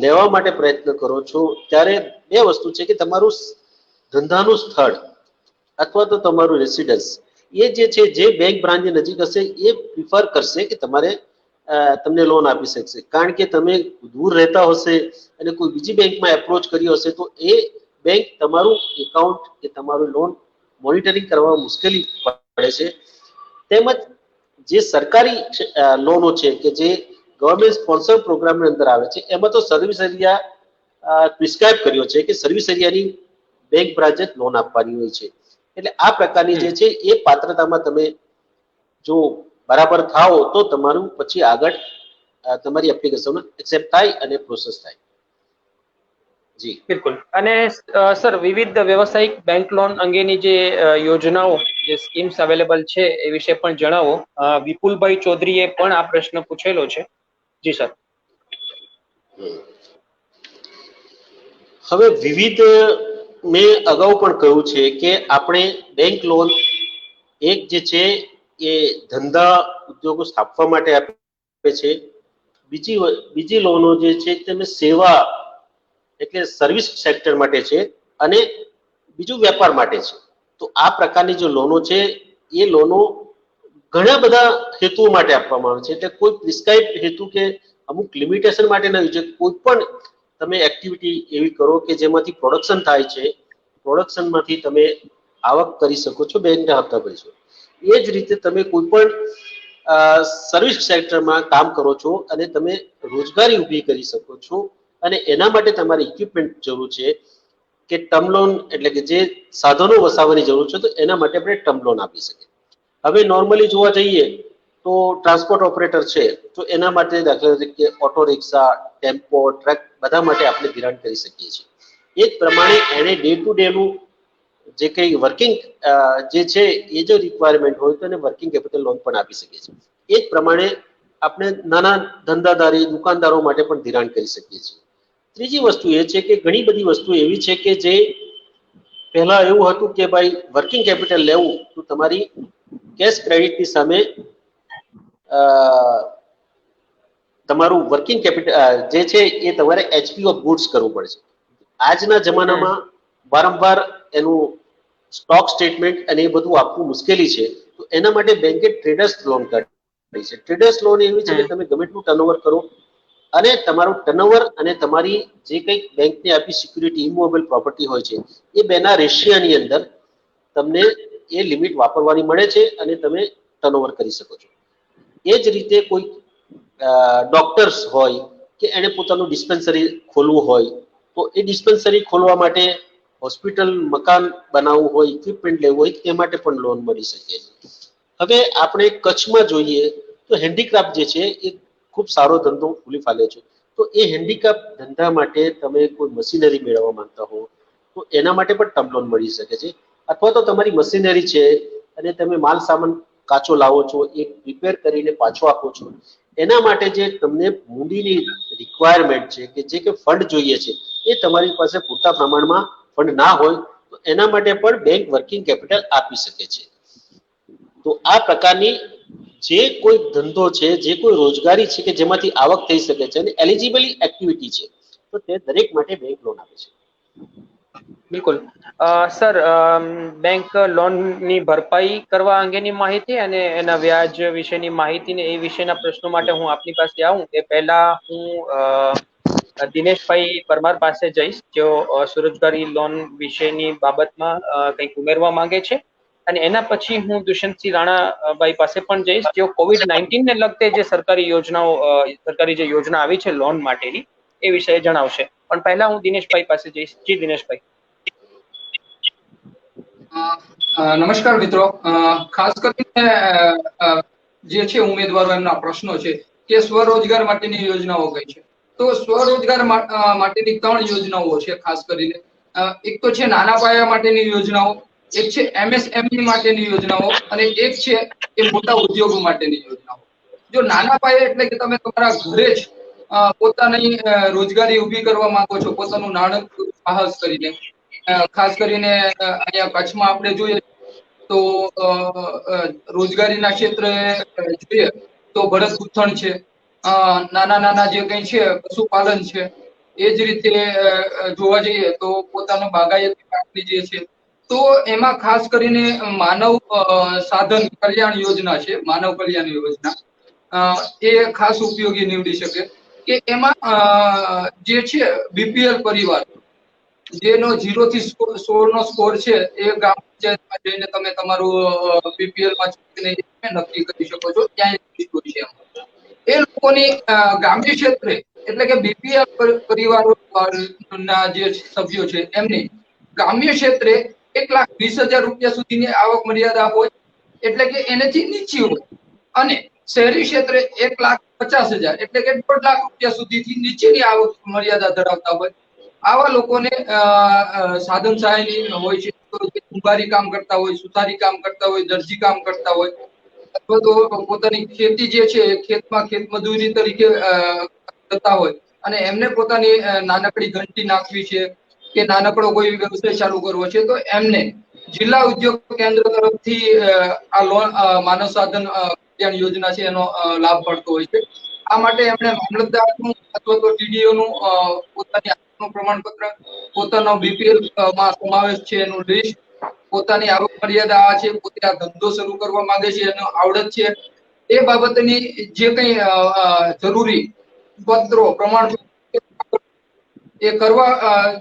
લેવા માટે પ્રયત્ન કરો છો ત્યારે બે વસ્તુ છે કે તમારું ધંધાનું સ્થળ અથવા તો તમારું રેસિડન્સ, એ જે છે, જે બેંક બ્રાન્ચની નજીક હશે એ પ્રિફર કરશે કે તમારે તમને લોન આપી શકશે. કારણ કે તમે દૂર રહેતા હશે અને કોઈ બીજી બેંકમાં એપ્રોચ કર્યો હશે તો એ બેંક તમારું એકાઉન્ટ કે તમારું લોન મોનિટરિંગ કરવા મુશ્કેલી પડે છે. તેમજ જે સરકારી લોનો છે કે જે ગવર્મેન્ટ સ્પોન્સર પ્રોગ્રામની અંદર આવે છે, એમાં તો સર્વિસ એરિયા પ્રિસ્ક્રાઇબ કર્યો છે કે સર્વિસ એરિયાની બેંક બ્રાન્ચ જ લોન આપવાની હોય છે. એટલે આ પ્રકારની જે છે એ પાત્રતામાં તમે જો બરાબર થાઓ તો તમારું પછી આગળ તમારી એપ્લિકેશન એક્સેપ્ટ થાય અને પ્રોસેસ થાય. જી બિલકુલ. અને સર, વિવિધ વ્યવસાયિક બેંક લોન અંગેની જે યોજનાઓ, જે સ્કીમ્સ અવેલેબલ છે એ વિશે પણ જણાવો. વિપુલભાઈ ચૌધરીએ પણ આ પ્રશ્ન પૂછેલો છે. જી સર. હવે વિવિધ, મેં અગાઉ પણ કહ્યું છે કે આપણે બેંક લોન એક જે છે એ ધંધા ઉદ્યોગો સ્થાપવા માટે આપે છે. બીજી લોનો જે છે તમે સેવા એટલે સર્વિસ સેક્ટર માટે છે, અને બીજું વેપાર માટે છે. તો આ પ્રકારની જે લોનો છે એ લોનો ઘણા બધા હેતુઓ માટે આપવામાં આવે છે. એટલે કોઈ પ્રિસ્ક્રાઇબ હેતુ કે અમુક લિમિટેશન માટે નહીં છે. કોઈ પણ તમે એક્ટિવિટી એવી કરો કે જેમાંથી પ્રોડક્શન થાય છે, પ્રોડક્શનમાંથી તમે આવક કરી શકો છો, બેંકના હપ્તા ભરી શકો. એ જ રીતે તમે કોઈ પણ સર્વિસ સેક્ટરમાં કામ કરો છો અને તમે રોજગારી ઊભી કરી શકો છો, અને એના માટે તમારે ઇક્વિપમેન્ટ જરૂર છે કે ટર્મ લોન, એટલે કે જે સાધનો વસાવવાની જરૂર છે, તો એના માટે આપણે ટર્મ લોન આપી શકીએ. હવે નોર્મલી જોવા જઈએ તો ટ્રાન્સપોર્ટ ઓપરેટર છે, તો એના માટે દાખલા તરીકે ઓટો રિક્ષા, ટેમ્પો, ટ્રક બધા માટે આપણે ધિરાણ કરી શકીએ છીએ. એ જ પ્રમાણે એને ડે ટુ ડે નું જે કંઈ વર્કિંગ જે છે એ જો રિક્વાયરમેન્ટ હોય તો એને વર્કિંગ કેપિટલ લોન પણ આપી શકીએ છીએ. એ જ પ્રમાણે આપણે નાના ધંધાદારી, દુકાનદારો માટે પણ ધિરાણ કરી શકીએ છીએ. ત્રીજી વસ્તુ એ છે કે ઘણી બધી વસ્તુ એવી છે કે જે પહેલા એવું હતું કે ભાઈ વર્કિંગ કેપિટલ લેવું તો તમારી કેશ ક્રેડિટની સામે તમારું વર્કિંગ કેપિટલ જે છે એ તમારે એચપી ઓફ ગુડ્સ કરવું પડે છે. આજના જમાનામાં વારંવાર એનું સ્ટોક સ્ટેટમેન્ટ અને એ બધું આપવું મુશ્કેલી છે, તો એના માટે બેંકે ટ્રેડર્સ લોન કાઢી છે. ટ્રેડર્સ લોન એવી છે કે તમે ગમે એટલું ટર્નઓવર કરો અને તમારું ટર્નઓવર અને તમારી જે કંઈક બેંકને આપી સિક્યુરિટી, ઇમૂવેબલ પ્રોપર્ટી હોય છે, એ બેના રેશિયાની અંદર તમને એ લિમિટ વાપરવાની મળે છે અને તમે ટર્નઓવર કરી શકો છો. એ જ રીતે કોઈ ડોક્ટર્સ હોય કે એને પોતાનું ડિસ્પેન્સરી ખોલવું હોય, તો એ ડિસ્પેન્સરી ખોલવા માટે હોસ્પિટલ મકાન બનાવવું હોય, ઇક્વિપમેન્ટ લેવું હોય, એ માટે પણ લોન મળી શકે. હવે આપણે કચ્છમાં જોઈએ તો હેન્ડીક્રાફ્ટ જે છે એ ખૂબ સારો ધંધો ફૂલી ફાલે છે. તો એ હેન્ડીક્રાફ્ટ ધંધા માટે તમે કોઈ મશીનરી મેળવવા માંગતા હો તો એના માટે પણ ટર્મ લોન મળી શકે છે. અથવા તો તમારી મશીનરી છે અને તમે માલ સામાન કાચો લાવો છો, એ રિપેર કરીને પાછો આપો છો, એના માટે જે તમને મૂડીની રિક્વાયરમેન્ટ છે કે જે કે ફંડ જોઈએ છે, એ તમારી પાસે પૂરતા પ્રમાણમાં ફંડ ના હોય તો એના માટે પણ બેંક વર્કિંગ કેપિટલ આપી શકે છે. તો આ પ્રકારની જે કોઈ ધંધો છે, જે કોઈ રોજગારી છે કે જેમાંથી આવક થઈ શકે છે અને એલિજિબલ એક્ટિવિટી છે, તો તે દરેક માટે બેંક લોન આપે છે. બિલકુલ. સર, બેંક લોનની ભરપાઈ કરવા અંગેની માહિતી અને એના વ્યાજ વિશેની માહિતી ને એ વિશેના પ્રશ્નો માટે હું આપની પાસે આવું એ પહેલા હું દિનેશભાઈ પરમાર પાસે જઈશ, જેઓ સ્વરોજગારી લોન વિશેની બાબતમાં કંઈક ઉમેરવા માંગે છે. અને એના પછી હું દુષ્યંતસિંહ રાણાભાઈ પાસે પણ જઈશ, જેઓ COVID-19 ને લગતે જે સરકારી યોજનાઓ, સરકારી જે યોજના આવી છે લોન માટેની એ વિશે જણાવશે. પણ પહેલા હું દિનેશભાઈ પાસે જઈશ. જી દિનેશભાઈ. નમસ્કાર મિત્રો. ખાસ કરીને જે છે ઉમેદવારો એમના પ્રશ્નો છે કે સ્વરોજગાર માટેની યોજનાઓ કઈ છે. તો સ્વરોજગાર માટેની 3 યોજનાઓ છે ખાસ કરીને. એક તો છે નાના પાયા માટેની યોજનાઓ, એક છે MSME માટેની યોજનાઓ અને એક છે એ મોટા ઉદ્યોગો માટેની યોજનાઓ. જો નાના પાયે એટલે કે તમે તમારા ઘરે જ પોતાની રોજગારી ઊભી કરવા માંગો છો, પોતાનું નાણાકીય સાહસ કરીને. ખાસ કરીને અહીંયા કચ્છમાં આપણે જોઈએ તો રોજગારીના ક્ષેત્રે જોઈએ તો ભરત ગૂંથણ છે, નાના નાના જે કંઈ છે પશુપાલન છે, એ જ રીતે જોવા જઈએ તો પોતાનો બાગાયતી પાકની જે છે, તો એમાં ખાસ કરીને માનવ સાધન કલ્યાણ યોજના છે, માનવ કલ્યાણ યોજના, એ ખાસ ઉપયોગી નીવડી શકે કે એમાં જે છે BPL પરિવાર જેનો 0 થી 16 નો સ્કોર છે એ ગ્રામ પંચાયતમાં જઈને તમે તમારું BPL માં નક્કી કરી શકો છો. ત્યાં છે એ લોકોની ગ્રામ્ય ક્ષેત્રે એટલે કે BPL પરિવારોના જે સભ્યો છે એમની ગ્રામ્ય ક્ષેત્રે 1,20,000 રૂપિયા સુધીની આવક મર્યાદા હોય, એટલે કે એનાથી નીચી હોય, અને શહેરી ક્ષેત્રે 1,50,000 એટલે કે 1.5 લાખ રૂપિયા સુધીથી નીચેની આવક મર્યાદા ધરાવતા હોય. આવા લોકોને સાધન સહાયની હોય છે. કુંભારી કામ કરતા હોય, સુથારી કામ કરતા હોય, દરજી કામ કરતા હોય, અથવા તો પોતાની ખેતી જે છે ખેતમાં ખેતમજૂરી તરીકે કરતા હોય અને એમને પોતાની નાનકડી ઘંટી નાખવી છે કે નાનકડો કોઈ વ્યવસાય ચાલુ કરવો છે, તો એમને જિલ્લા ઉદ્યોગ કેન્દ્ર તરફથી આ લોન માનવ સાધન કલ્યાણ યોજના છે એનો લાભ મળતો હોય છે. આ માટે એમણે મામલતદારનું અથવા તો TDO નું પોતાની આવકનું પ્રમાણપત્ર, પોતાનો BPL માં સમાવેશ છે એનું લિસ્ટ, પોતાની આવક મર્યાદા આ છે, પોતે આ ધંધો શરૂ કરવા માંગે છે એનો આવડત છે, એ બાબતની જે કંઈ જરૂરી પત્રો પ્રમાણપત્ર એ કરવા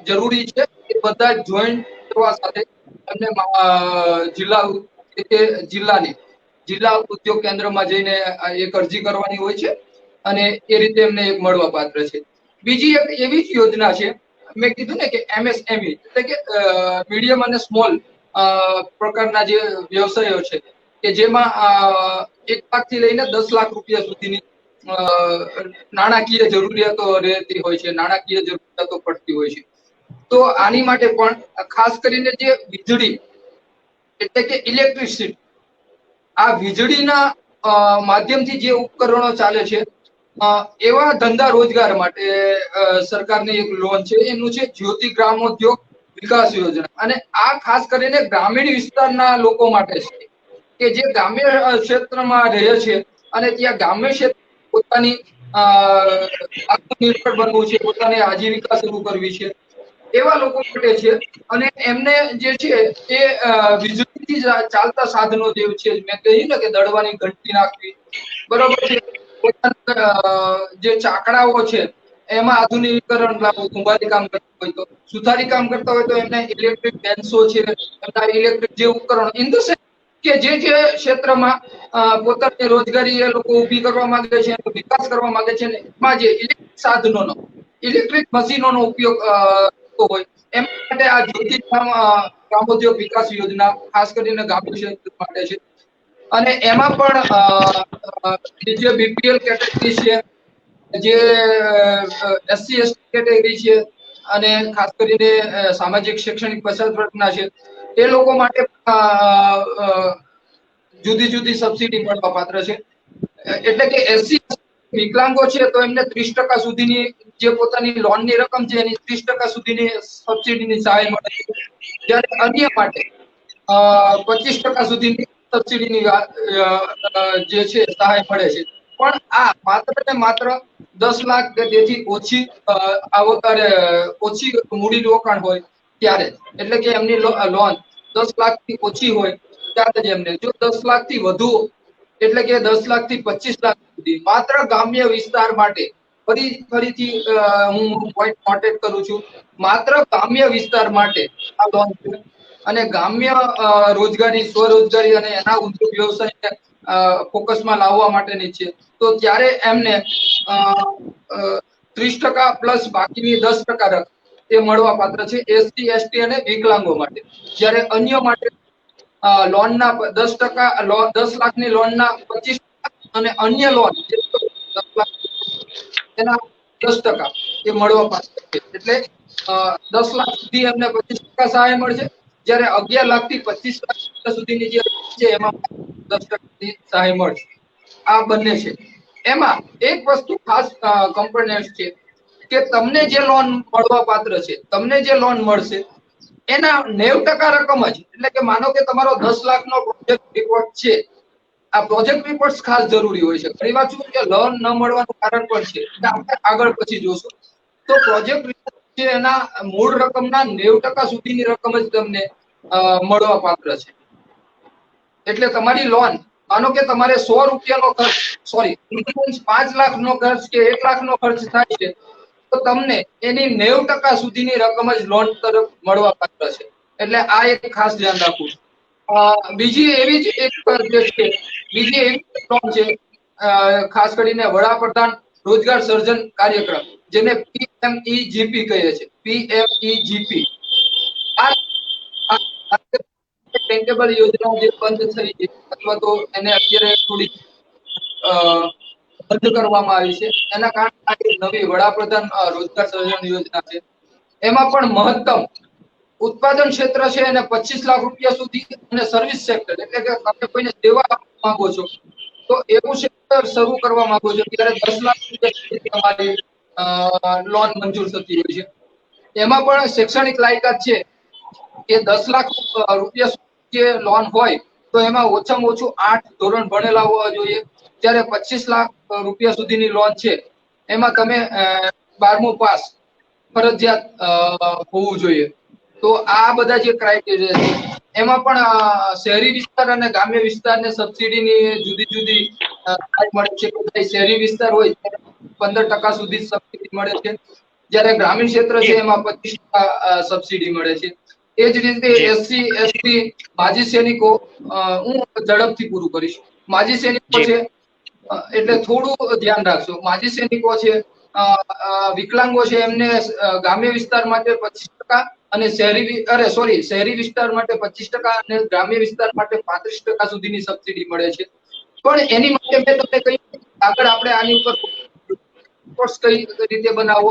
જરૂરી છે, એ બધા જોઈન્ટ કરવા સાથે એમને જિલ્લા ઉદ્યોગ કેન્દ્રમાં જઈને એક અરજી કરવાની હોય છે અને એ રીતે એમને એક મળવા પાત્ર છે. બીજી એક એવી જ યોજના છે, મેં કીધું ને કે MSME એટલે કે મીડિયમ અને સ્મોલ પ્રકારના જે વ્યવસાયો છે કે જેમાં 1 લાખથી લઈને 10 લાખ રૂપિયા સુધીની નાણાકીય જરૂરિયાતો રહેતી હોય છે, નાણાકીય જરૂરિયાતો પડતી હોય છે. તો આની માટે પણ ખાસ કરીને જે વીજળી એટલે કે ઇલેક્ટ્રિસિટી, આ વીજળીના માધ્યમથી જે ઉપકરણો ચાલે છે એવા ધંધા રોજગાર માટે સરકારની એક લોન છે, એનું છે જ્યોતિ ગ્રામોદ્યોગ વિકાસ યોજના. અને આ ખાસ કરીને ગ્રામીણ વિસ્તારના લોકો માટે છે કે જે ગ્રામ્ય ક્ષેત્રમાં રહે છે અને ત્યાં ગ્રામ્ય ક્ષેત્ર પોતાની આત્મનિર્ભર બનવું છે, પોતાની આજીવિકા શરૂ કરવી છે, એવા લોકો માટે છે. અને એમને જે છે એ વીજળીથી ચાલતા સાધનો જે છે, મેં કહ્યું ને કે દળવાની ઘંટી નાખવી, બરોબર છે, જે ચાકડાઓ છે એમાં આધુનિકીકરણ લાવવું, કુંભારી કામ કરતા હોય તો, સુથારી કામ કરતા હોય તો એમને ઇલેક્ટ્રિક બેન્સો છે, એમના ઇલેક્ટ્રિક જે ઉપકરણો ઇન ધ સેન્સ કે જે ક્ષેત્રમાં પોતાની રોજગારી એ લોકો ઊભી કરવા માંગે છે, વિકાસ કરવા માંગે છે, એમાં જે ઇલેક્ટ્રિક સાધનોનો, ઇલેક્ટ્રિક મશીનોનો ઉપયોગ હોય, એમ માટે આ જ્યોતિ ગ્રામોદ્યોગ વિકાસ યોજના ખાસ કરીને ગ્રામ્ય ક્ષેત્ર માટે છે. અને એમાં પણ જે BPL કેટેગરી છે, જે SC ST કેટેગરી છે અને ખાસ કરીને સામાજિક શૈક્ષણિક પછાત વર્ગના છે, એ લોકો માટે જુદી જુદી સબસિડી મળવા પાત્ર છે. એટલે કે SC વિકલાંગો છે તો એમને 30% સુધીની જે પોતાની લોનની રકમ છે એની 30% સુધીની સબસિડીની સહાય મળે છે, જ્યારે અન્ય માટે 25% સુધીની સબસિડીની જે છે સહાય મળે છે. પણ આ માત્ર ને માત્ર 10 લાખ કે તેથી ઓછી ઓછી મૂડી રોકાણ હોય ત્યારે એટલે કે એમની લોન 10 લાખથી ઓછી હોય ત્યારે જ એમને, જો 10 લાખથી વધુ એટલે કે 10 લાખથી 25 લાખ સુધી માત્ર ગ્રામ્ય વિસ્તાર માટે, ફરીથી હું પોઈન્ટ નોટેટ કરું છું, માત્ર ગ્રામ્ય વિસ્તાર માટે આ લોન છે અને ગ્રામ્ય રોજગારી, સ્વરોજગારી અને એના ઉદ્યોગ વ્યવસાયને ફોકસમાં લાવવા માટેની છે. તો ત્યારે એમને 30% પ્લસ બાકીની 10% રકમ એ મળવા પાત્ર છે એસટી, એસટી અને વિકલાંગો માટે. જ્યારે અન્ય માટે લોનના 10%, 10 લાખની લોનના 25% અને અન્ય લોન 10 લાખ એના 10% એ મળવા પાત્ર છે. એટલે 10 લાખ સુધી એમને 25% સહાય મળશે, જ્યારે 11 લાખથી 25 લાખ સુધીની જે છે એમાં 10% સહાય મળશે. આ બંને છે. એમાં એક વસ્તુ ખાસ કમ્પોનન્ટ છે કે તમને જે લોન મળવા પાત્ર છે, તમને જે લોન મળશે એના 90% રકમ જ, એટલે કે માનો કે તમારો 10 લાખનો પ્રોજેક્ટ રિપોર્ટ છે, આ પ્રોજેક્ટ રિપોર્ટ ખાસ જરૂરી હોય છે. ઘણી વાર શું કે લોન ન મળવાનું કારણ પણ છે, એટલે આપણે આગળ પછી જોશું. તો પ્રોજેક્ટ રિપોર્ટ છે એના મૂળ રકમના 90% સુધીની રકમ જ તમને મળવા પાત્ર છે. એટલે તમારી લોન, માનો કે તમારે 100 રૂપિયાનો ખર્ચ, સોરી 5 લાખનો ખર્ચ કે 1 લાખનો ખર્ચ થાય છે, તો તમને એની 90% સુધીની રકમ જ લોન તરફ મળવા પાત્ર છે. એટલે આ એક ખાસ ધ્યાન રાખવું. બીજી એવી જ એક જે છે, બીજી એવી લોન છે ખાસ કરીને વડાપ્રધાન રોજગાર સર્જન કાર્યક્રમ, જેને PMEGP કહે છે, PMEGP. આ બેંકેબલ યોજના જે બંધ થઈ છે અથવા તો એને અત્યારે થોડી બંધ કરવામાં આવી છે, એના કારણે નવી વડાપ્રધાન રોજગાર સર્જન યોજના છે. એમાં પણ મહત્તમ ઉત્પાદન ક્ષેત્ર છે એને 25 લાખ રૂપિયા સુધી, અને સર્વિસ સેક્ટર એટલે કે તમે કોઈને સેવા આપવા માંગો છો તો એવું ક્ષેત્ર શરૂ કરવા માંગો છો ત્યારે 10 લાખ રૂપિયા સુધી તમારી લોન મંજૂર થતી હોય છે. એમાં પણ શૈક્ષણિક લાયકાત છે કે 10 લાખ રૂપિયા સુધી જે લોન હોય તો એમાં ઓછામાં ઓછું 8 ધોરણ ભણેલા હોવા જોઈએ. જ્યારે 25 લાખ રૂપિયા સુધીની લોન છે એમાં તમે 12મું પાસ ફરજિયાત હોવું જોઈએ. તો આ બધા જે ક્રાઇટેરિયા છે એમાં પણ શહેરી વિસ્તાર અને ગ્રામ્ય વિસ્તારને સબસિડીની જુદી જુદી મળે છે. શહેરી વિસ્તાર હોય 15% સુધી સબસિડી મળે છે, જ્યારે ગ્રામીણ ક્ષેત્ર છે એમાં 25% સબસિડી મળે છે. એ જ રીતે એસસી, એસટી, માજી સૈનિકો, હું ઝડપથી પૂરું કરીશ. માજી સૈનિકો છે એટલે થોડું ધ્યાન રાખજો. માજી સૈનિકો છે, વિકલાંગો છે, એમને ગ્રામ્ય વિસ્તાર માટે 25% અને શહેરી વિસ્તાર માટે 25% અને ગ્રામ્ય વિસ્તાર માટે 35% સુધીની સબસિડી મળે છે. પણ એની માટે મેં તમને કહ્યું આગળ આપણે આની ઉપર કઈ રીતે બનાવવો,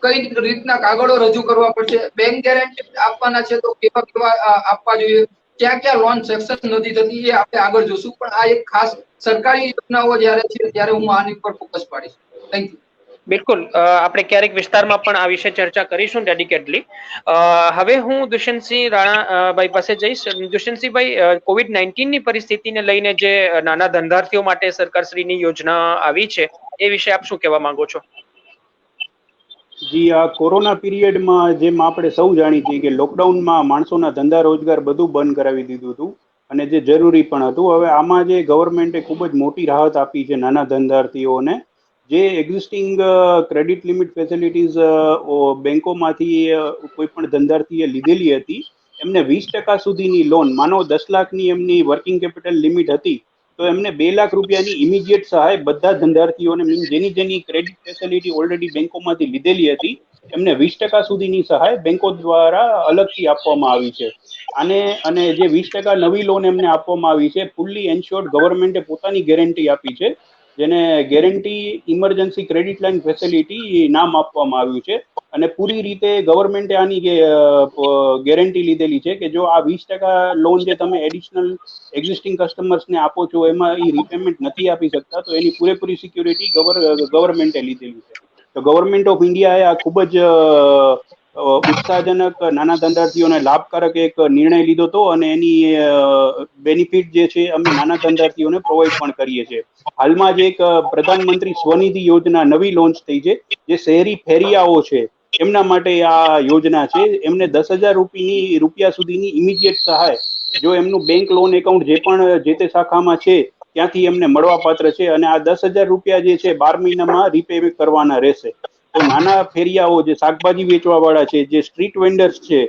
કઈ રીતના કાગળો રજૂ કરવા પડશે, બેંક ગેરંટી આપવાના છે તો કેવા કેવા આપવા જોઈએ, ક્યાં ક્યાં લોન સેક્શન નથી થતી એ આપણે આગળ જોશું. પણ આ એક ખાસ સરકારી યોજનાઓ જ્યારે છે ત્યારે હું આની પર ફોકસ પાડીશ. Thank you. બિલકુલ, આપણે ક્યારેક વિસ્તારમાં પણ આ વિશે ચર્ચા કરીશું ડેડિકેટલી. હવે હું દુષ્યંતસિંહ રાણાભાઈ પાસે જઈશ. દુષ્યંતસિંહભાઈ, COVID-19 ની પરિસ્થિતિને લઈને જે નાના ધંધાર્થીઓ માટે સરકારશ્રીની યોજના આવી છે એ વિશે આપ શું કહેવા માંગો છો? જી, આ કોરોના પીરિયડમાં જેમ આપણે સૌ જાણીએ છીએ કે લોકડાઉનમાં માણસોના ધંધા રોજગાર બધું બંધ કરાવી દીધું હતું, અને જે જરૂરી પણ હતું. હવે આમાં જે ગવર્મેન્ટે ખૂબ જ મોટી રાહત આપી છે નાના ધંધાર્થીઓને. જે એક્ઝિસ્ટિંગ ક્રેડિટ લિમિટ ફેસિલિટીઝ બેંકોમાંથી કોઈ પણ ધંધાર્થીએ લીધેલી હતી, એમને 20% સુધીની લોન, માનો 10 લાખની એમની વર્કિંગ કેપિટલ લિમિટ હતી તો એમને 2 લાખ રૂપિયાની ઇમિડિયેટ સહાય બધા ધંધાર્થીઓને, જેની ક્રેડિટ ફેસિલિટી ઓલરેડી બેંકોમાંથી લીધેલી હતી એમને 20% સુધીની સહાય બેંકો દ્વારા અલગથી આપવામાં આવી છે. અને જે 20% નવી લોન એમને આપવામાં આવી છે, ફુલ્લી એન્શ્યોર્ડ, ગવર્મેન્ટે પોતાની ગેરંટી આપી છે, જેને guarantee emergency credit line facility નામ આપવામાં આવ્યું છે. અને પૂરી રીતે ગવર્મેન્ટે આની ગેરંટી લીધેલી છે કે જો આ 20% લોન જે તમે એડિશનલ એક્ઝિસ્ટિંગ કસ્ટમર્સને આપો છો એમાં એ રીપેમેન્ટ નથી આપી શકતા, તો એની પૂરેપૂરી સિક્યુરિટી ગવર્મેન્ટે લીધેલી છે. તો ગવર્મેન્ટ ઓફ ઇન્ડિયાએ આ ખૂબ જ ઉત્સાહજનક નાના ધંધાર્થીઓને લાભકારક એક નિર્ણય લીધો હતો, અને એની બેનિફિટ જે છે અમે નાના ધંધાર્થીઓને પ્રોવાઈડ પણ કરીએ છીએ. હાલમાં જ એક પ્રધાનમંત્રી સ્વનિધિ યોજના નવી લોન્ચ થઈ છે, જે શહેરી ફેરિયાઓ છે એમના માટે આ યોજના છે. એમને 10,000 રૂપિયા સુધીની ઇમિડિયેટ સહાય જો એમનું બેંક લોન એકાઉન્ટ જે પણ જે તે શાખામાં છે ત્યાંથી એમને મળવાપાત્ર છે. અને આ 10,000 રૂપિયા જે છે 12 મહિનામાં રીપે કરવાના રહેશે. તો નાના ફેરિયાઓ જે શાકભાજી વેચવા વાળા છે, જે સ્ટ્રીટ વેન્ડર્સ છે,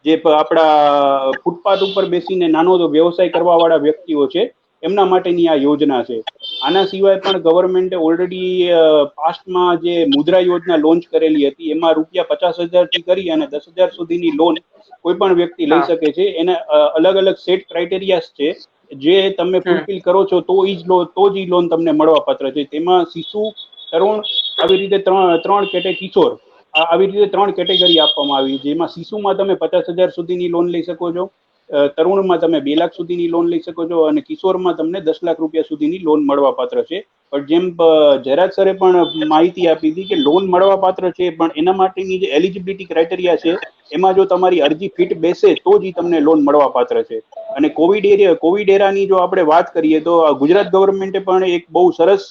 જે આપણા ફૂટપાથ ઉપર બેસીને નાનો વ્યવસાય કરવા વાળા વ્યક્તિઓ છે, એમના માટેની આ યોજના છે. આના સિવાય પણ ગવર્મેન્ટે ઓલરેડી પાસ્ટમાં જે મુદ્રા યોજના લોન્ચ કરેલી હતી એમાં રૂપિયા 50,000 થી કરી અને 10,000 સુધીની લોન કોઈ પણ વ્યક્તિ લઈ શકે છે. એને અલગ અલગ સેટ ક્રાઇટેરિયાસ છે જે તમે ફૂલફિલ કરો છો તો જ લોન તમને મળવાપાત્ર છે. તેમાં શિશુ, તરુણ, આવી રીતે ત્રણ કિશોર, આવી રીતે 3 કેટેગરી આપવામાં આવી, જેમાં શિશુમાં તમે 50,000 સુધીની લોન લઈ શકો છો, તરુણમાં તમે 2 લાખ સુધીની લોન લઈ શકો છો અને કિશોરમાં તમને 10 લાખ રૂપિયા સુધીની લોન મળવાપાત્ર છે. પણ જેમ જયરાજ સરે પણ માહિતી આપી હતી કે લોન મળવાપાત્ર છે, પણ એના માટેની જે એલિજિબિલિટી ક્રાઇટેરિયા છે એમાં જો તમારી અરજી ફિટ બેસે તો જ તમને લોન મળવાપાત્ર છે. અને કોવિડ એરાની જો આપણે વાત કરીએ તો ગુજરાત ગવર્મેન્ટે પણ એક બહુ સરસ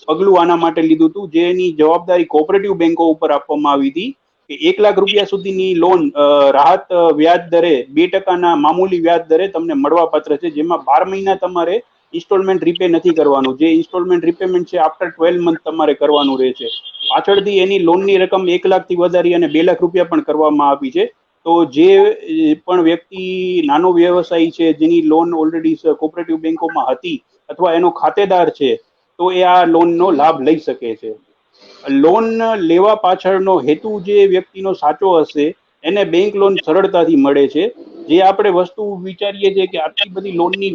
પગલું આના માટે લીધું હતું, જેની જવાબદારી કોઓપરેટિવ બેંકો ઉપર આપવામાં આવી હતી કે 1 લાખ રૂપિયા સુધીની લોન રાહત વ્યાજ દરે 2% મામૂલી વ્યાજ દરે તમને મળવાપાત્ર છે, જેમાં 12 મહિના તમારે ઇન્સ્ટોલમેન્ટ રીપે નથી કરવાનું. જે ઇન્સ્ટોલમેન્ટ રીપેમેન્ટ છે આફ્ટર 12 મંથ તમારે કરવાનું રહે છે. પાછળથી એની લોનની રકમ 1 લાખથી વધારી અને 2 લાખ રૂપિયા પણ કરવામાં આવી છે. તો જે પણ વ્યક્તિ નાનો વ્યવસાયી છે, જેની લોન ઓલરેડી કોઓપરેટિવ બેંકોમાં હતી અથવા એનો ખાતેદાર છે, તો એ આ લોનનો લાભ લઈ શકે છે. લોન લેવા પાછળનો હેતુ જે વ્યક્તિનો સાચો હશે એને બેંક લોન સરળતાથી મળે છે. જે આપણે વસ્તુ વિચારીએ છીએ કે આટલી બધી લોનની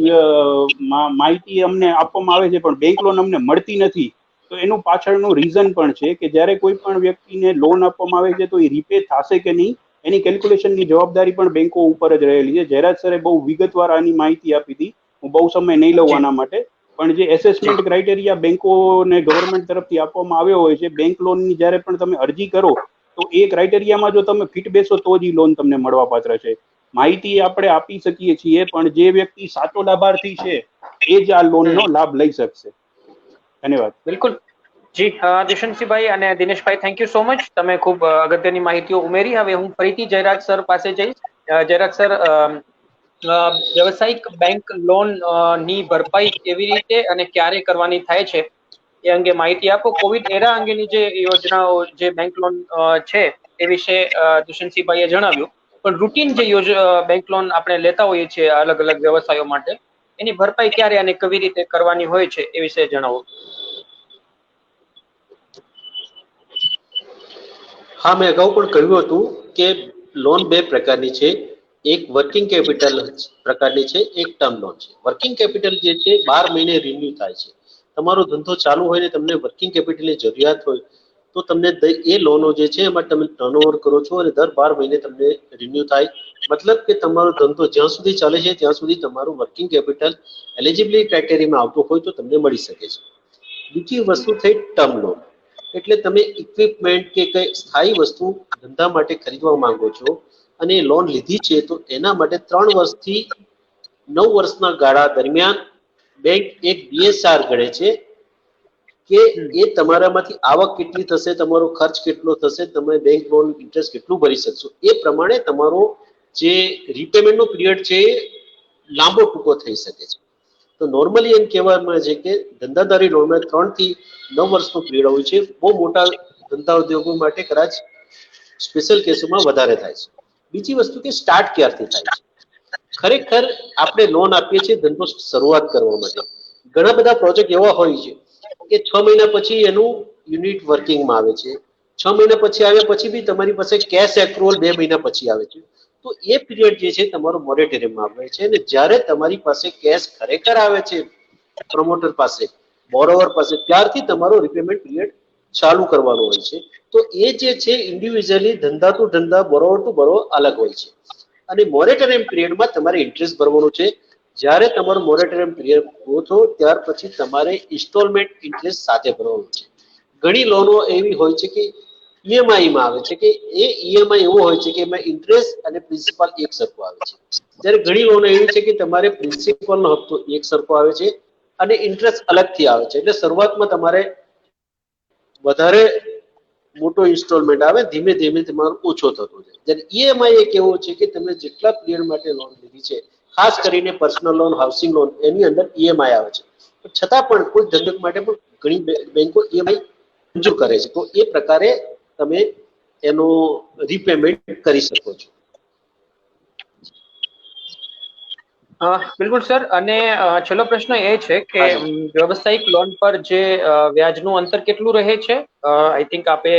માહિતી અમને આપવામાં આવે છે પણ બેંક લોન અમને મળતી નથી, તો એનું પાછળનું રીઝન પણ છે કે જ્યારે કોઈ પણ વ્યક્તિને લોન આપવામાં આવે છે તો એ રીપે થશે કે નહીં એની કેલ્ક્યુલેશનની જવાબદારી પણ બેંકો ઉપર જ રહેલી છે. જયરાજ સરે બહુ વિગતવાર આની માહિતી આપી હતી, હું બહુ સમય નહીં લઉં આના માટે. પણ જે એસેસમેન્ટ ક્રાઇટેરિયા બેંકોને ગવર્મેન્ટ તરફથી આપવામાં આવ્યો હોય છે, બેંક લોનની જ્યારે પણ તમે અરજી કરો તો એ ક્રાઇટેરિયામાં જો તમે ફિટ બેસો તો જ લોન તમને મળવાપાત્ર છે. માહિતી આપણે આપી શકીએ છીએ, પણ જે વ્યક્તિ સાચો લાભાર્થી છે એ જ આ લોનનો લાભ લઈ શકશે. ધન્યવાદ. બિલકુલ જી દુષ્યંતસિંહભાઈ અને Dineshbhai, thank you so much. તમે ખૂબ અગત્યની માહિતીઓ ઉમેરી. હવે હું ફરીથી જયરાજ સર પાસે જઈશ. જયરાજ સર, વ્યવસાયિક બેંક લોન ની ભરપાઈ કેવી રીતે અને ક્યારે કરવાની થાય છે એ અંગે માહિતી આપો. કોવિડ એરા અંગેની જે યોજનાઓ, જે બેંક લોન છે એ વિશે દુષ્યંતસિંહભાઈએ જણાવ્યું. પણ રૂટીન જે બેંક લોન આપણે લેતા હોઈએ છીએ અલગ અલગ વ્યવસાયો માટે, એની ભરપાઈ ક્યારે અને કેવી રીતે કરવાની હોય છે એ વિશે જણાવો. હા, મેં અગાઉ પણ કહ્યું હતું કે લોન 2 પ્રકારની છે. એક વર્કિંગ કેપિટલ પ્રકારની છે, એક ટર્મ લોન છે. વર્કિંગ કેપિટલ જે છે 12 મહિને રિન્યુ થાય છે. તમારો ધંધો ચાલુ હોય ને તમને વર્કિંગ કેપિટલની જરૂરિયાત હોય તો તમને એ લોનો જે છે એમાં તમે ટર્નઓવર કરો છો અને દર 12 મહિને તમને રિન્યુ થાય. મતલબ કે તમારો ધંધો જ્યાં સુધી ચાલે છે ત્યાં સુધી તમારું વર્કિંગ કેપિટલ એલિજિબિલિટી ક્રાઇટેરિયામાં આવતું હોય તો તમને મળી શકે છે. બીજી વસ્તુ થઈ ટર્મ લોન, એટલે તમે ઇક્વિપમેન્ટ કે કઈ સ્થાયી વસ્તુ ધંધા માટે ખરીદવા માંગો છો અને લોન લીધી છે, તો એના માટે 3 વર્ષથી 9 વર્ષના ગાળા દરમિયાન બેંક એક BSR ગણે છે કે એ તમારામાંથી આવક કેટલી થશે, તમારો ખર્ચ કેટલો થશે, તમે બેંક લોન ઇન્ટરેસ્ટ કેટલું ભરી શકશો, એ પ્રમાણે તમારો જે રીપેમેન્ટનો પિરિયડ છે એ લાંબો ટૂંકો થઈ શકે છે. તો નોર્મલી એમ કહેવામાં છે કે ધંધાદારી લોનમાં 3 થી 9 વર્ષનો પિરિયડ હોય છે. બહુ મોટા ધંધા ઉદ્યોગો માટે કદાચ સ્પેશિયલ કેસોમાં વધારે થાય છે. બીજી વસ્તુ કે સ્ટાર્ટ ક્યારથી થાય છે. ખરેખર આપણે લોન આપીએ છીએ ધંધો શરૂઆત કરવા માટે. ઘણા બધા પ્રોજેક્ટ એવા હોય છે કે 6 મહિના પછી એનું યુનિટ વર્કિંગમાં આવે છે. 6 મહિના પછી આવ્યા પછી બી તમારી પાસે કેશ એક્રુઅલ 2 મહિના પછી આવે છે. તો એ પિરિયડ જે છે તમારો મોરેટોરિયમમાં આવે છે. અને જ્યારે તમારી પાસે કેશ ખરેખર આવે છે પ્રમોટર પાસે, બોરોવર પાસે, ત્યારથી તમારો રિપેમેન્ટ પિરિયડ ચાલુ કરવાનો હોય છે. તો એ જે છે ઇન્ડિવિજ્યુઅલી ધંધા ટુ ધંધા, બોરોવર ટુ બોરોવર અલગ હોય છે. અને મોરેટોરિયમ પિરિયડમાં તમારે ઇન્ટરેસ્ટ ભરવાનો છે. જ્યારે તમારો મોરેટોરિયમ પિરિયડ પૂરો થયો ત્યાર પછી તમારે ઇન્સ્ટોલમેન્ટ ઇન્ટરેસ્ટ સાથે ભરવાનો છે. ઘણી લોનો એવી હોય છે કે EMI-માં આવે છે કે એ EMI એવો હોય છે કે એમાં ઇન્ટરેસ્ટ અને પ્રિન્સિપાલ એક સરખો આવે છે. જ્યારે ઘણી લોનો એવી છે કે તમારે પ્રિન્સિપલનો હપ્તો એક સરખો આવે છે અને ઇન્ટરેસ્ટ અલગથી આવે છે. એટલે શરૂઆતમાં તમારે વધારે મોટો ઇન્સ્ટોલમેન્ટ આવે, ધીમે ધીમે તમારો ઓછો થતો જાય. જ્યારે ઈએમઆઈ એક એવો છે કે તમે જેટલા પીરિયડ માટે લોન લીધી છે, ખાસ કરીને પર્સનલ લોન, હાઉસિંગ લોન, એની અંદર ઈએમઆઈ આવે છે. છતાં પણ કોઈ ધંધક માટે પણ ઘણી બેંકો ઈએમઆઈ મંજૂર કરે છે. તો એ પ્રકારે તમે એનો રીપેમેન્ટ કરી શકો છો. બિલકુલ સર. અને છેલ્લો પ્રશ્ન એ છે કે વ્યવસાયિક લોન પર જે વ્યાજનું અંતર કેટલું રહે છે? આઈ થિંક આપે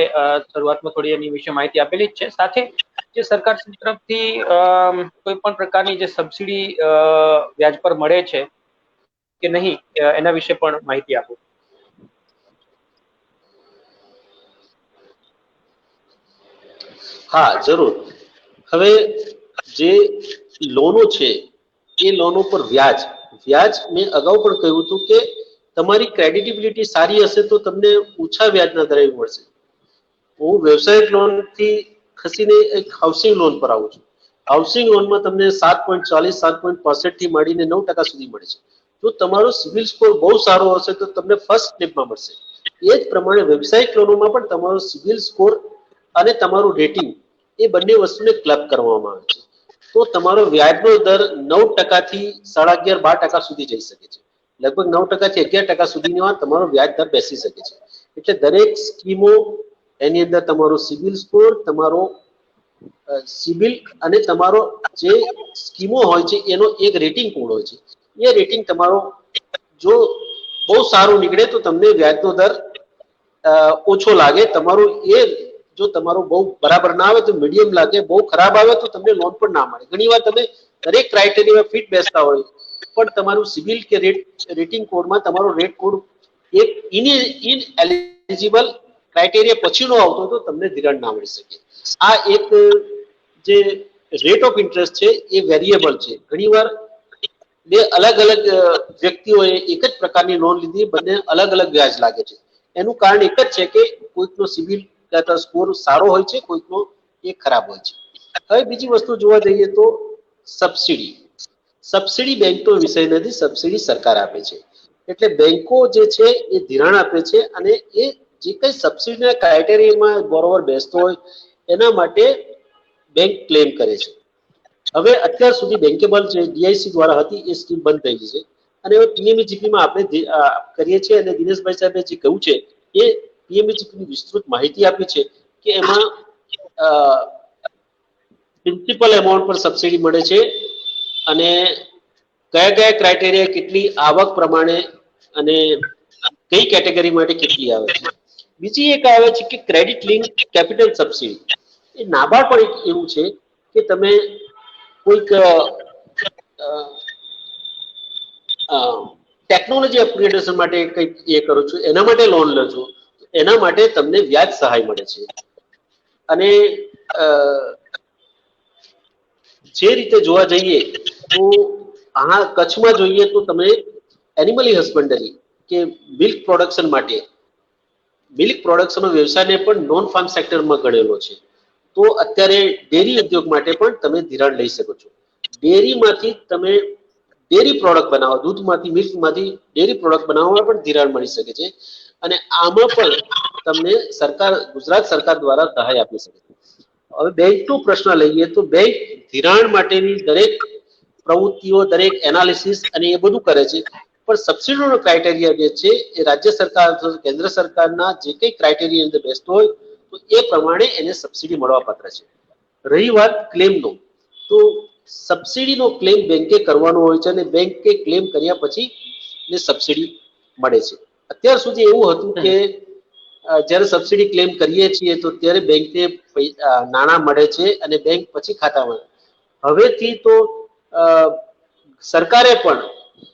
શરૂઆતમાં થોડી એની વિશે માહિતી આપેલી જ છે. સાથે જે સરકાર તરફથી કોઈ પણ પ્રકારની જે સબસિડી વ્યાજ પર મળે છે કે નહીં, એના વિશે પણ માહિતી આપો. હા, જરૂર. હવે જે લોનો છે એ લોનો પર વ્યાજ મેં અગાઉ પણ કહ્યું હતું કે તમારી ક્રેડિટેબિલિટી સારી હશે તો તમને ઓછા વ્યાજના દરે મળશે. હું વ્યવસાયિક લોન થી ખસીને એક હાઉસિંગ લોન પર આવું છું. હાઉસિંગ લોનમાં તમને 7.40, 7.65 થી માંડીને 9% સુધી મળે છે. જો તમારો સિવિલ સ્કોર બહુ સારો હશે તો તમને ફર્સ્ટ સ્ટેપમાં મળશે. એ જ પ્રમાણે વ્યવસાયિક લોનોમાં પણ તમારો સિવિલ સ્કોર અને તમારું રેટિંગ એ બંને વસ્તુને ક્લબ કરવામાં આવે છે. તો તમારો વ્યાજનો દર 9% થી 11.5, 12% સુધી જઈ શકે છે. લગભગ 9% થી 11% સુધીનો તમારો વ્યાજ દર બેસી શકે છે. એટલે દરેક સ્કીમો એની અંદર તમારો સિવિલ સ્કોર, તમારો સિવિલ અને તમારો જે સ્કીમો હોય છે એનો એક રેટિંગ કોડ હોય છે. એ રેટિંગ તમારો જો બહુ સારું નીકળે તો તમને વ્યાજનો દર ઓછો લાગે. તમારું એ જો તમારું બહુ બરાબર ના આવે તો મીડિયમ લાગે, બહુ ખરાબ આવે તો તમને લોન પણ ના મળે. ઘણીવાર તમે દરેક ક્રાઇટેરિયામાં ફિટ બેસતા હોય પણ તમારું સિવિલ કે રેટિંગ કોડમાં તમારો રેટ કોડ એક ઇનએલિજિબલ ક્રાઇટેરિયા પછીનો આવતો તો તમને ધિરાણ ના મળી શકે. આ એક જે રેટ ઓફ ઇન્ટરેસ્ટ છે એ વેરિયેબલ છે. ઘણીવાર બે અલગ અલગ વ્યક્તિઓએ એક જ પ્રકારની લોન લીધી, બંને અલગ અલગ વ્યાજ લાગે છે. એનું કારણ એક જ છે કે કોઈકનો સિવિલ સ્કોર સારો હોય છે, કોઈકનો એ ખરાબ હોય છે. હવે બીજી વસ્તુ જોવા જઈએ તો સબસિડી બેંકનો વિષય નથી, સબસિડી સરકાર આપે છે. એટલે બેંકો જે છે એ ધિરાણ આપે છે અને એ જે કઈ સબસિડીના ક્રાઇટેરિયામાં બોરોવર બેસતો હોય એના માટે બેંક ક્લેમ કરે છે. હવે અત્યાર સુધી બેંકેબલ જે ડીઆઈસી દ્વારા હતી એ સ્કીમ બંધ થઈ ગઈ છે અને હવે પીએમઈજીપીમાં આપણે કરીએ છીએ અને દિનેશભાઈ સાહેબે જે કહ્યું છે એ પીએમઈજીપીની વિસ્તૃત માહિતી આપી છે કે એમાં પ્રિન્સિપલ એમાઉન્ટ પર સબસિડી મળે છે અને કયા કયા ક્રાઇટેરિયા, કેટલી આવક પ્રમાણે અને કઈ કેટેગરી માટે કેટલી આવે છે. બીજી એક આવે છે કે ક્રેડિટ લિંક કેપિટલ સબસિડી. એ નાબાર્ડ પણ એક એવું છે કે તમે કોઈક ટેકનોલોજી અપગ્રેડેશન માટે કંઈક એ કરો છો, એના માટે લોન લો છો, એના માટે તમને વ્યાજ સહાય મળે છે. અને જે રીતે જોવા જઈએ તો કચ્છમાં જોઈએ તો તમે એનિમલી હસબન્ડરી કે મિલ્ક પ્રોડક્શન માટે, મિલ્ક પ્રોડક્શન વ્યવસાયને પણ નોન ફાર્મ સેક્ટરમાં ગણેલો છે. તો અત્યારે ડેરી ઉદ્યોગ માટે પણ તમે ધિરાણ લઈ શકો છો. ડેરીમાંથી તમે ડેરી પ્રોડક્ટ બનાવો, દૂધમાંથી, મિલ્કમાંથી ડેરી પ્રોડક્ટ બનાવવામાં પણ ધિરાણ મળી શકે છે. અને આમાં પણ તમને ગુજરાત સરકાર દ્વારા સહાય આપી શકે છે. હવે બેંકનો પ્રશ્ન લઈએ તો બેંક ધિરાણ માટેની દરેક પ્રવૃત્તિઓ, દરેક એનાલિસિસ અને એ બધું કરે છે. પણ સબસિડીનો ક્રાઇટેરિયા જે છે એ રાજ્ય સરકાર અથવા કેન્દ્ર સરકારના જે કંઈ ક્રાઇટેરિયા અંદર બેસતો હોય તો એ પ્રમાણે એને સબસિડી મળવા પાત્ર છે. રહી વાત ક્લેમનો, તો સબસિડીનો ક્લેમ બેંકે કરવાનો હોય છે અને બેંકે ક્લેમ કર્યા પછી એને સબસિડી મળે છે. અત્યાર સુધી એવું હતું કે જ્યારે સબસિડી ક્લેમ કરીએ છીએ તો ત્યારે બેંકને નાણાં મળે છે અને બેંક પછી ખાતામાં. હવેથી તો સરકારે પણ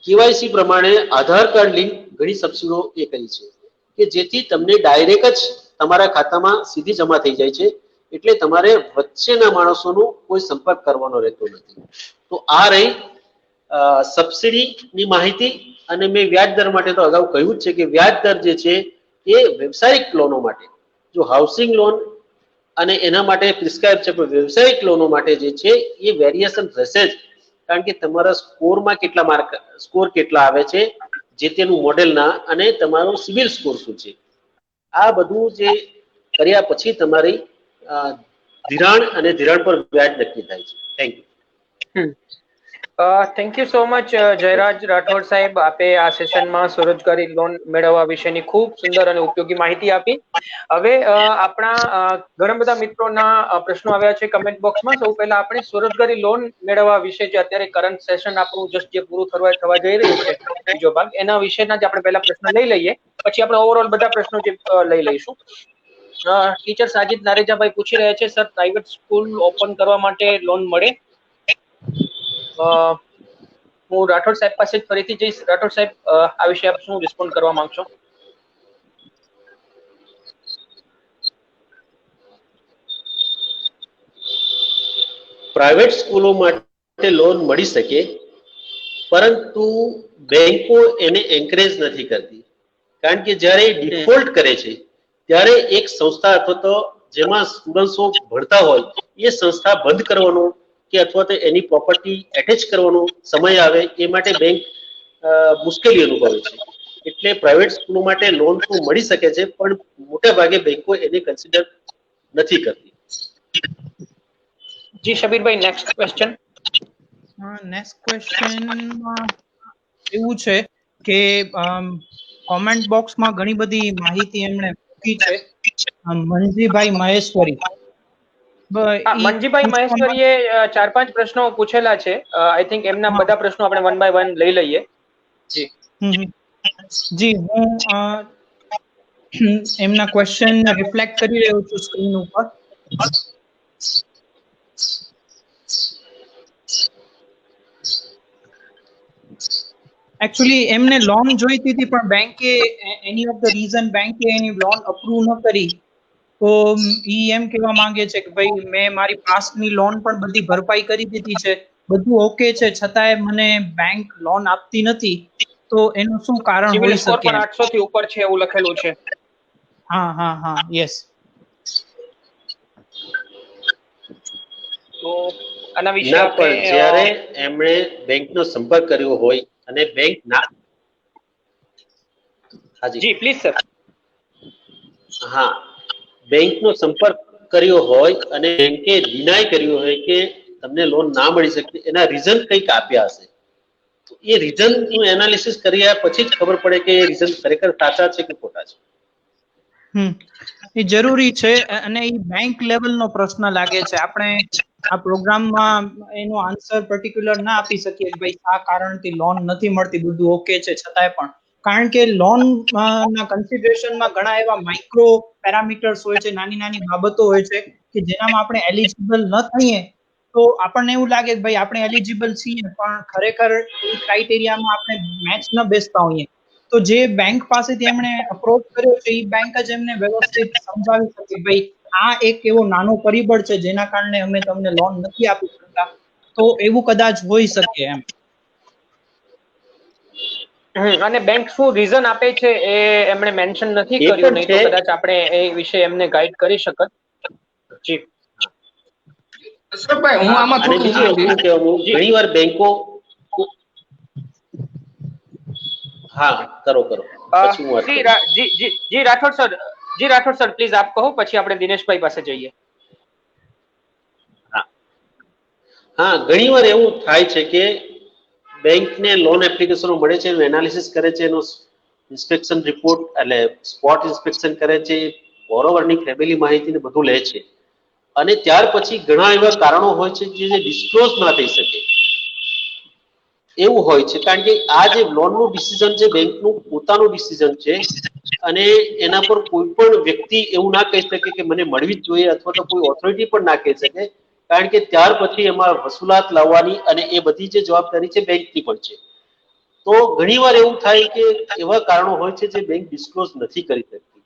કેવાયસી પ્રમાણે આધાર કાર્ડ લિંક ઘણી સબસિડીઓ એ કરી છે કે જેથી તમને ડાયરેક્ટ જ તમારા ખાતામાં સીધી જમા થઈ જાય છે. એટલે તમારે વચ્ચેના માણસોનો કોઈ સંપર્ક કરવાનો રહેતો નથી. તો આ રહી સબસિડીની માહિતી. અને મેં વ્યાજ દર માટે તો અગાઉ કહ્યું જ છે કે વ્યાજ દર જે છે એ વ્યવસાયિક લોનો માટે, જો હાઉસિંગ લોન અને એના માટે પ્રિસ્ક્રાઇબ છે, પણ વ્યવસાયિક લોનો માટે જે છે એ વેરિએશન રહેશે જ. કારણ કે તમારા સ્કોરમાં સ્કોર કેટલા આવે છે જે તેનું મોડેલના, અને તમારો સિવિલ સ્કોર શું છે, આ બધું જે કર્યા પછી તમારી ધિરાણ અને ધિરાણ પર વ્યાજ નક્કી થાય છે. Thank you. Thank you so much Jayraj Rathod સાહેબ, આપે આ સેશનમાં સ્વરોજગારી લોન મેળવવા વિશેની ખૂબ સુંદર અને ઉપયોગી માહિતી આપી. હવે આપણા ઘણા બધા મિત્રોના પ્રશ્નો આવ્યા છે કમેન્ટ બોક્સમાં. સૌ પહેલા આપણે સ્વરોજગારી લોન મેળવવા વિશે જે અત્યારે કરંટ સેશન આપણું જસ્ટ જે પૂરું થવા જઈ રહ્યું છે બીજો ભાગ, એના વિશેના જ આપણે પહેલા પ્રશ્ન લઈ લઈએ, પછી આપણે ઓવરઓલ બધા પ્રશ્નો જે લઈ લઈશું. ટીચર સાજિદ નારેજાભાઈ પૂછી રહ્યા છે, સર પ્રાઇવેટ સ્કૂલ ઓપન કરવા માટે લોન મળે? હું રાઠોડ સાહેબ પાસે ફરીથી જઈશ. રાઠોડ સાહેબ, આ વિશે આપ શું રિસ્પોન્ડ કરવા માંગશો? પ્રાઇવેટ સ્કૂલો માટે લોન મળી શકે, પરંતુ બેંકો એને એન્કરેજ નથી કરતી, કારણ કે જ્યારે ડિફોલ્ટ કરે છે ત્યારે એક સંસ્થા અથવા તો જેમાં સ્ટુડન્ટ્સો ભણતા હોય એ સંસ્થા બંધ કરવાનો કે અથવા તો એની પ્રોપર્ટી એટેચ કરવાનો સમય આવે એ માટે બેંક મુશ્કેલી અનુભવે છે. એટલે પ્રાઇવેટ સ્કૂલો માટે લોન તો મળી શકે છે, પણ મોટા ભાગે બેંકો એને કન્સિડર નથી કરતી. જી શબીરભાઈ, નેક્સ્ટ ક્વેશ્ચન. નેક્સ્ટ ક્વેશ્ચન એવું છે કે કોમેન્ટ બોક્સમાં ઘણી બધી માહિતી એમણે મૂકી છે. મનજીભાઈ મહેશ્વરી, મનજીભાઈ મહેશ્વરીએ 4-5 પ્રશ્નો પૂછેલા છે. આઈ થિંક એમના બધા પ્રશ્નો આપણે વન બાય વન લઈ લઈએ. જી જી, હું એમના ક્વેશ્ચન રિફ્લેક્ટ કરી રહ્યો છું સ્ક્રીન ઉપર. એકચ્યુઅલી એમને લોન જોઈતી હતી, પણ બેંકે એની ઓફ ધ રીઝન બેંકે એની લોન અપ્રૂવ ન કરી. તો ઈ એમ કહેવા માંગે છે કે ભાઈ મેં મારી પાસ્ટની લોન પણ બધી ભરપાઈ કરી દીધી છે, બધું ઓકે છે, છતાંય મને બેંક લોન આપતી નથી. તો એનું શું કારણ હોઈ શકે? સિવિલ સ્કોર પણ 800 થી ઉપર છે એવું લખેલું છે. હા, યસ. તો આના વિશે ના, આપણે પણ જ્યારે એમણે બેંકનો સંપર્ક કર્યો હોય અને બેંક ના, જી પ્લીઝ સર. હા, બેંકનો સંપર્ક કર્યો હોય અને બેંકે ડિનાય કર્યું હોય કે તમને લોન ના મળી શકે, એના રીઝન કંઈક આપ્યા હશે. તો એ રીઝન નું એનાલિસિસ કર્યા પછી જ ખબર પડે કે એ રીઝન ખરેખર સાચા છે કે ખોટા છે. એ જરૂરી છે અને એ બેંક લેવલનો પ્રશ્ન લાગે છે. આપણે આ પ્રોગ્રામમાં એનો આન્સર પર્ટિક્યુલર ના આપી શકીએ કે ભાઈ આ કારણથી લોન નથી મળતી, બધું ઓકે છે છતાંય પણ, કારણ કે લોન ના કન્સિડરેશનમાં ઘણા એવા માઇક્રો પેરામીટર્સ હોય છે, નાની નાની બાબતો હોય છે કે જેનામાં આપણે એલિજિબલ ન થઈએ તો આપણને એવું લાગે કે ભાઈ આપણે એલિજિબલ છીએ, પણ ખરેખર એ ક્રાઇટેરિયામાં આપણે મેચ ન બેસતા હોઈએ. તો જે બેંક પાસેથી એમણે અપ્રોચ કર્યો છે એ બેંક જ એમને વ્યવસ્થિત સમજાવી શકે ભાઈ આ એક એવો નાનો પરિબળ છે જેના કારણે અમે તમને લોન નથી આપી શકતા. તો એવું કદાચ હોઈ શકે એમ. અને બેંક શું રીઝન આપે છે એ એમણે મેન્શન નથી કર્યું, નહીં તો કદાચ આપણે એ વિશે એમને ગાઈડ કરી શકત. જી અશરફભાઈ, હું આમાં અને બીજી વસ્તુ કહેવું, ઘણીવાર બેંકો, હા કરો પછી હું વાત કરું. જી રાઠોડ સર પ્લીઝ આપ કહો, પછી આપણે દિનેશભાઈ પાસે જઈએ. હા, ઘણીવાર એવું થાય છે કે બેંકને લોન એપ્લિકેશનો મળે છે, એનું એનાલિસિસ કરે છે, એનો ઇન્સ્પેક્શન રિપોર્ટ એટલે સ્પોટ ઇન્સ્પેક્શન કરે છે, બોરોવરની ફેમિલી માહિતીને બધું લે છે, અને ત્યાર પછી ઘણા એવા કારણો હોય છે જે ડિસ્ક્લોઝ ના થઈ શકે એવું હોય છે, કારણ કે આ જે લોનનું ડિસિઝન છે બેંકનું પોતાનું ડિસિઝન છે, અને એના પર કોઈ પણ વ્યક્તિ એવું ના કહી શકે કે મને મળવી જ જોઈએ, અથવા તો કોઈ ઓથોરિટી પણ ના કહી શકે, કારણ કે ત્યાર પછી એમાં વસૂલાત લાવવાની અને એ બધી જે જવાબદારી છે બેંકની પણ છે. તો ઘણીવાર એવું થાય કે એવા કારણો હોય છે જે બેંક ડિસ્ક્લોઝ નથી કરી શકતી.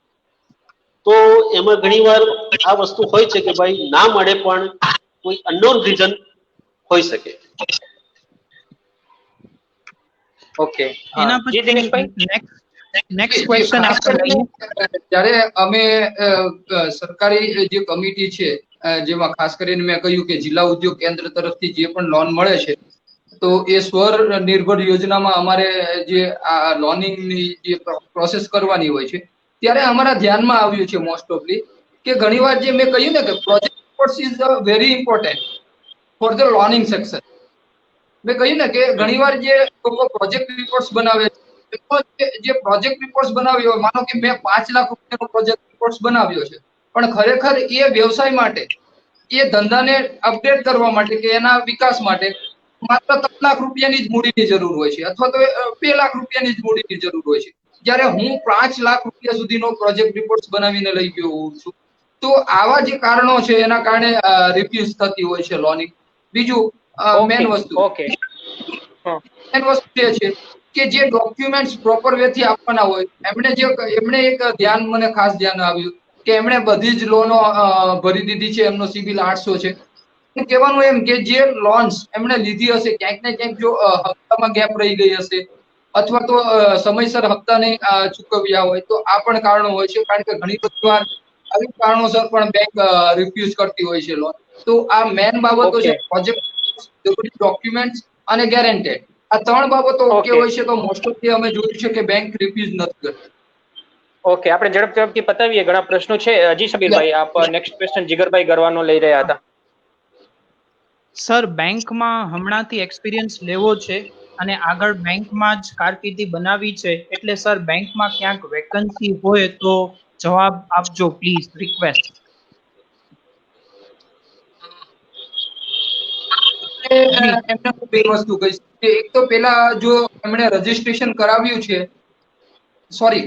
તો એમાં ઘણીવાર આ વસ્તુ હોય છે કે ભાઈ ના મળે પણ કોઈ અનનોન રીઝન હોઈ શકે. ઓકે, એના જી પછી દિનેશભાઈ. નેક્સ્ટ ક્વેશ્ચન આપણે જ્યારે અમે સરકારી જે કમિટી છે જેમાં ખાસ કરીને મેં કહ્યું કે જિલ્લા ઉદ્યોગ કેન્દ્ર તરફથી જે પણ લોન મળે છે, તો એ સ્વનિર્ભર યોજનામાં અમારે જે આ લોનિંગની જે પ્રોસેસ કરવાની હોય છે, ત્યારે અમારા ધ્યાનમાં આવ્યું છે મોસ્ટ ઓફલી કે ઘણીવાર જે મેં કહ્યું ને કે project reports is very important for the loaning section. મેં કહ્યું ને કે ઘણીવાર જે લોકો પ્રોજેક્ટ રિપોર્ટ્સ બનાવે છે, જે પ્રોજેક્ટ રિપોર્ટ્સ બનાવ્યો હોય, માનો કે મેં 5 લાખ રૂપિયાનો પ્રોજેક્ટ રિપોર્ટ્સ બનાવ્યો છે, પણ ખરેખર એ વ્યવસાય માટે, એ ધંધાને અપડેટ કરવા માટે કે એના વિકાસ માટે માત્ર 3 લાખ રૂપિયાની જ મૂડીની જરૂર હોય છે, અથવા તો 2 લાખ રૂપિયાની જ મૂડીની જરૂર હોય છે. જ્યારે હું 5 લાખ રૂપિયા સુધીનો પ્રોજેક્ટ રિપોર્ટ્સ બનાવીને લઈ ગયો હોઉં છું. તો આવા જે કારણો છે એના કારણે રિફ્યુઝ થતી હોય છે લોનિંગ. બીજું મેન વસ્તુ મેન વસ્તુ એ છે કે જે ડોક્યુમેન્ટ્સ પ્રોપર વે થી આપવાના હોય, એમણે એક ધ્યાન, મને ખાસ ધ્યાન આવ્યું કે એમણે બધી જ લોનો ભરી દીધી છે, એમનો સિબિલ 800 છે. કહેવાનું એમ કે જે લોન્સ એમણે લીધી હશે, ક્યાંક ને ક્યાંક જો હપ્તામાં ગેપ રહી ગઈ હશે, અથવા તો સમયસર હપ્તા નહીં ચૂકવ્યા હોય, તો આ પણ કારણો હોય છે. કારણ કે ઘણી બધી વાર આવી કારણોસર પણ બેંક રિફ્યુઝ કરતી હોય છે લોન. તો આ મેન બાબતો છે, પ્રોજેક્ટ ડોક્યુમેન્ટ્સ અને ગેરંટેડ. આ 3 બાબતો ઓકે હોય છે તો મોસ્ટ ઓફ અમે જોયું છે કે બેંક રિફ્યુઝ નથી કરતી. ઓકે, આપણે ઝડપથી પતાવીએ, ઘણા પ્રશ્નો છે. જી શબીરભાઈ, આપ નેક્સ્ટ ક્વેશ્ચન જીગરભાઈ ગરવાનો લઈ રહ્યા હતા. સર, બેંકમાં હમણાંથી એક્સપિરિયન્સ લેવો છે અને આગળ બેંકમાં જ કારકિર્દી બનાવી છે, એટલે સર બેંકમાં ક્યાંક વેકન્સી હોય તો જવાબ આપજો પ્લીઝ, રિક્વેસ્ટ. એમને હું બે વસ્તુ કહીશ કે એક તો પેલા જો એમણે રજીસ્ટ્રેશન કરાવ્યું છે, સોરી,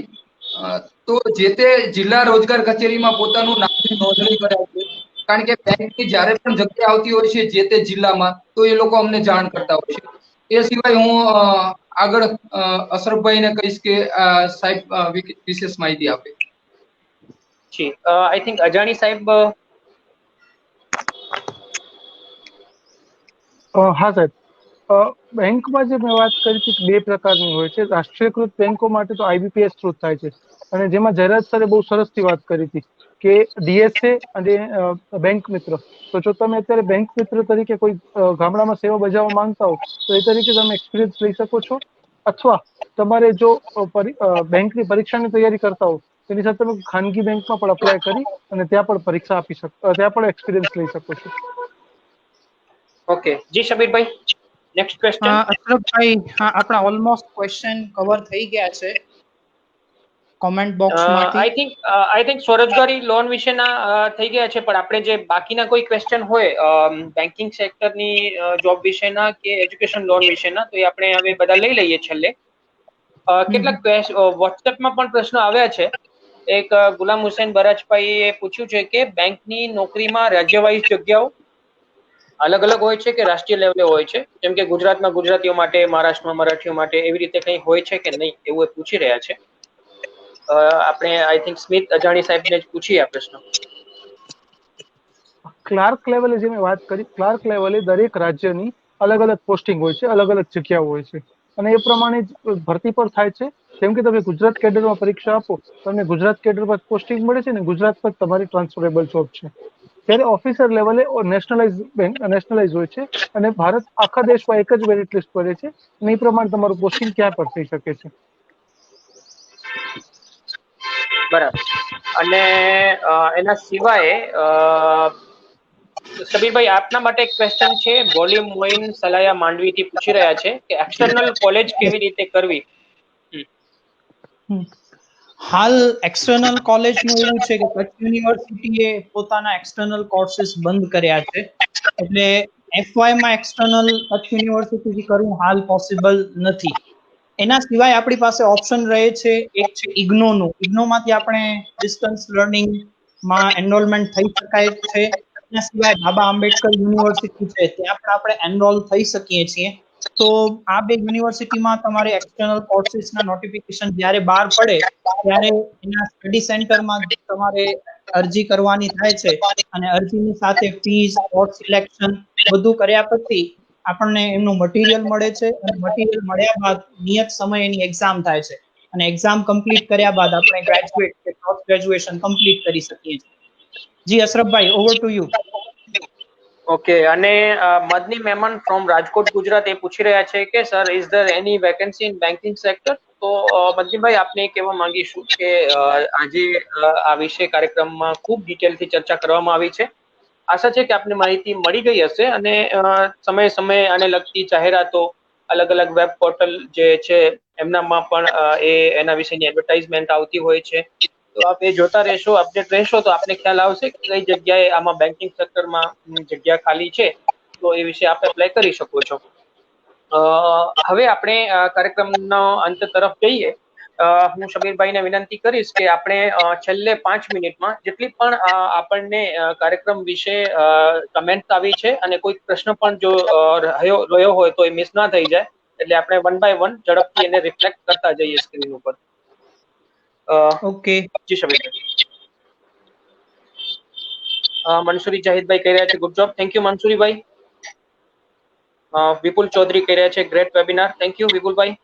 તો જે તે જિલ્લા રોજગાર કચેરીમાં પોતાનું નામની નોંધણી કરાવજો. કારણ કે બેંકની જ્યારે પણ જગ્યા આવતી હોય છે જે તે જિલ્લામાં, તો એ લોકો અમને જાણ કરતા હોય છે. એ સિવાય હું આગળ અશરફભાઈને કહીશ કે સાહેબ વિશેષ માહિતી આપે. જી, આઈ થિંક અજાણી સાહેબ. હા સાહેબ, બેંકમાં જે મેં વાત કરી હતી કે 2 પ્રકારની હોય છે. રાષ્ટ્રીયકૃત બેંકો માટે તો IBPS થ્રુ થાય છે, અને જેમાં જયરાજ સરે બહુ સરસથી વાત કરી હતી કે DSA અને બેંક મિત્ર. તો જો તમે અત્યારે બેંક મિત્ર તરીકે કોઈ ગામડામાં સેવા બજાવવા માંગતા હો તો એ તરીકે તમે એક્સપિરિયન્સ લઈ શકો છો, અથવા તમારે જો બેંકની પરીક્ષાની તૈયારી કરતા હો તેની સાથે તમે ખાનગી બેંકમાં પણ અપ્લાય કરી અને ત્યાં પણ પરીક્ષા આપી શકો, ત્યાં પણ એક્સપિરિયન્સ લઈ શકો છો. ઓકે, જી શબીરભાઈ, નેક્સ્ટ ક્વેશ્ચન. અશરફભાઈ, હા, આપણા ઓલમોસ્ટ ક્વેશ્ચન કવર થઈ ગયા છે કોમેન્ટ બોક્સમાંથી. આઈ થિંક સ્વરોજગારી લોન વિશેના થઈ ગયા છે, પણ આપણે જે બાકીના કોઈ ક્વેશ્ચન હોય બેન્કિંગ સેક્ટરની જોબ વિશેના કે એજ્યુકેશન લોન વિશેના, તો એ આપણે હવે બધા લઈ લઈએ છેલ્લે. કેટલાક વોટ્સએપમાં પણ પ્રશ્નો આવ્યા છે. એક ગુલામ હુસૈન બરાજભાઈએ પૂછ્યું છે કે બેંકની નોકરીમાં રાજ્ય વાઇઝ જગ્યાઓ અલગ અલગ હોય છે કે રાષ્ટ્રીય લેવલે હોય છે? જેમ કે ગુજરાતમાં ગુજરાતીઓ માટે, મહારાષ્ટ્રમાં મરાઠીઓ માટે, એવી રીતે કંઈ હોય છે કે નહીં, એવું એ પૂછી રહ્યા છે. આપણે આઈ થિંક સ્મિત અજાણી સાહેબને જ પૂછીએ આ પ્રશ્ન. ક્લાર્ક લેવલે જે મેં વાત કરી, ક્લાર્ક લેવલે દરેક રાજ્યની અલગ અલગ પોસ્ટિંગ હોય છે, અલગ અલગ જગ્યાઓ હોય છે, અને એ પ્રમાણે જ ભરતી પણ થાય છે. જેમ કે તમે ગુજરાત કેડરમાં પરીક્ષા આપો, તમને ગુજરાત કેડરમાં પોસ્ટિંગ મળે છે ને ગુજરાત પર તમારી ટ્રાન્સફરેબલ જોબ છે. ત્યારે ઓફિસર લેવલે નેશનલાઇઝ હોય છે, અને ભારત આખા દેશમાં એક જ મેરિટ લિસ્ટ પડે છે, અને એ પ્રમાણે તમારું પોસ્ટિંગ ક્યાં પર થઈ શકે છે. બરાબર. અને એના સિવાય સબીરભાઈ, આપના માટે એક ક્વેશ્ચન છે. બોલી મોઇન સલાયા માંડવીથી પૂછી રહ્યા છે કે એક્સટર્નલ કોલેજ કેવી રીતે કરવી. હાલ એક્સટર્નલ કોલેજનું એવું છે કે કચ્છ યુનિવર્સિટીએ પોતાના એક્સટર્નલ કોર્सेस બંધ કર્યા છે, એટલે FY માં એક્સટર્નલ કચ્છ યુનિવર્સિટીથી કરવું હાલ પોસિબલ નથી. એના સિવાય આપણી પાસે ઓપ્શન રહે છે, એક છે ઇગ્નોનું. ઇગ્નોમાંથી આપણે ડિસ્ટન્સ લર્નિંગમાં એનરોલમેન્ટ થઈ શકાય છે. એના સિવાય બાબા આંબેડકર યુનિવર્સિટી છે, ત્યાં પણ આપણે એનરોલ થઈ શકીએ છીએ. તો આ 2 યુનિવર્સિટીમાં તમારે એક્સટર્નલ કોર્सेसના નોટિફિકેશન જ્યારે બહાર પડે ત્યારે એના સ્ટડી સેન્ટરમાં તમારે અરજી કરવાની થાય છે, અને અરજીની સાથે ફીસ, કોર્સ સિલેક્શન બધું કર્યા પછી આપણને એમનું મટીરિયલ મળે છે, અને મટીરિયલ મળ્યા બાદ નિયત સમય એની એક્ઝામ થાય છે, અને એક્ઝામ કમ્પ્લીટ કર્યા બાદ આપણે ગ્રેજ્યુએટ કે પોસ્ટ ગ્રેજ્યુએશન કમ્પ્લીટ કરી શકીએ છીએ. જી અશરફભાઈ, ઓવર ટુ યુ. ઓકે, અને મદની મહેમાન ફ્રોમ રાજકોટ ગુજરાત એ પૂછી રહ્યા છે કે sir is there any vacancy in banking sector? તો મદનીભાઈ આપને એ કહેવા માંગીશું કે આજે આ વિષય કાર્યક્રમમાં ખૂબ ડિટેલથી ચર્ચા કરવામાં આવી છે. આશા છે કે આપને માહિતી મળી ગઈ હશે અને સમયે સમયે આને લગતી જાહેરાતો અલગ અલગ વેબ પોર્ટલ જે છે એમનામાં પણ એના વિશેની એડવર્ટાઇઝમેન્ટ આવતી હોય છે. તો આપ એ જોતા રહેશો, અપડેટ રહેશો તો આપને ખ્યાલ આવશે કે કઈ જગ્યાએ આમાં બેન્કિંગ સેક્ટરમાં જગ્યા ખાલી છે, તો એ વિશે આપ એપ્લાય કરી શકો છો. હવે આપણે કાર્યક્રમનો અંત તરફ જઈએ. હું શબીરભાઈને વિનંતી કરીશ કે આપણે છેલ્લે 5 મિનિટમાં જેટલી પણ આપણને કાર્યક્રમ વિશે કમેન્ટ આવી છે અને કોઈ પ્રશ્ન પણ જો રહ્યો હોય તો એ મિસ ના થઈ જાય, એટલે આપણે 1 બાય 1 ઝડપથી એને રિફ્લેક્ટ કરતા જઈએ સ્ક્રીન ઉપર. ઓકે, જી શબીરભાઈ. મંસૂરી જાહિદભાઈ કહી રહ્યા છે ગુડ જોબ, થેન્ક યુ મંસૂરીભાઈ. વિપુલ ચૌધરી કહી રહ્યા છે great webinar, thank you Vipulbhai.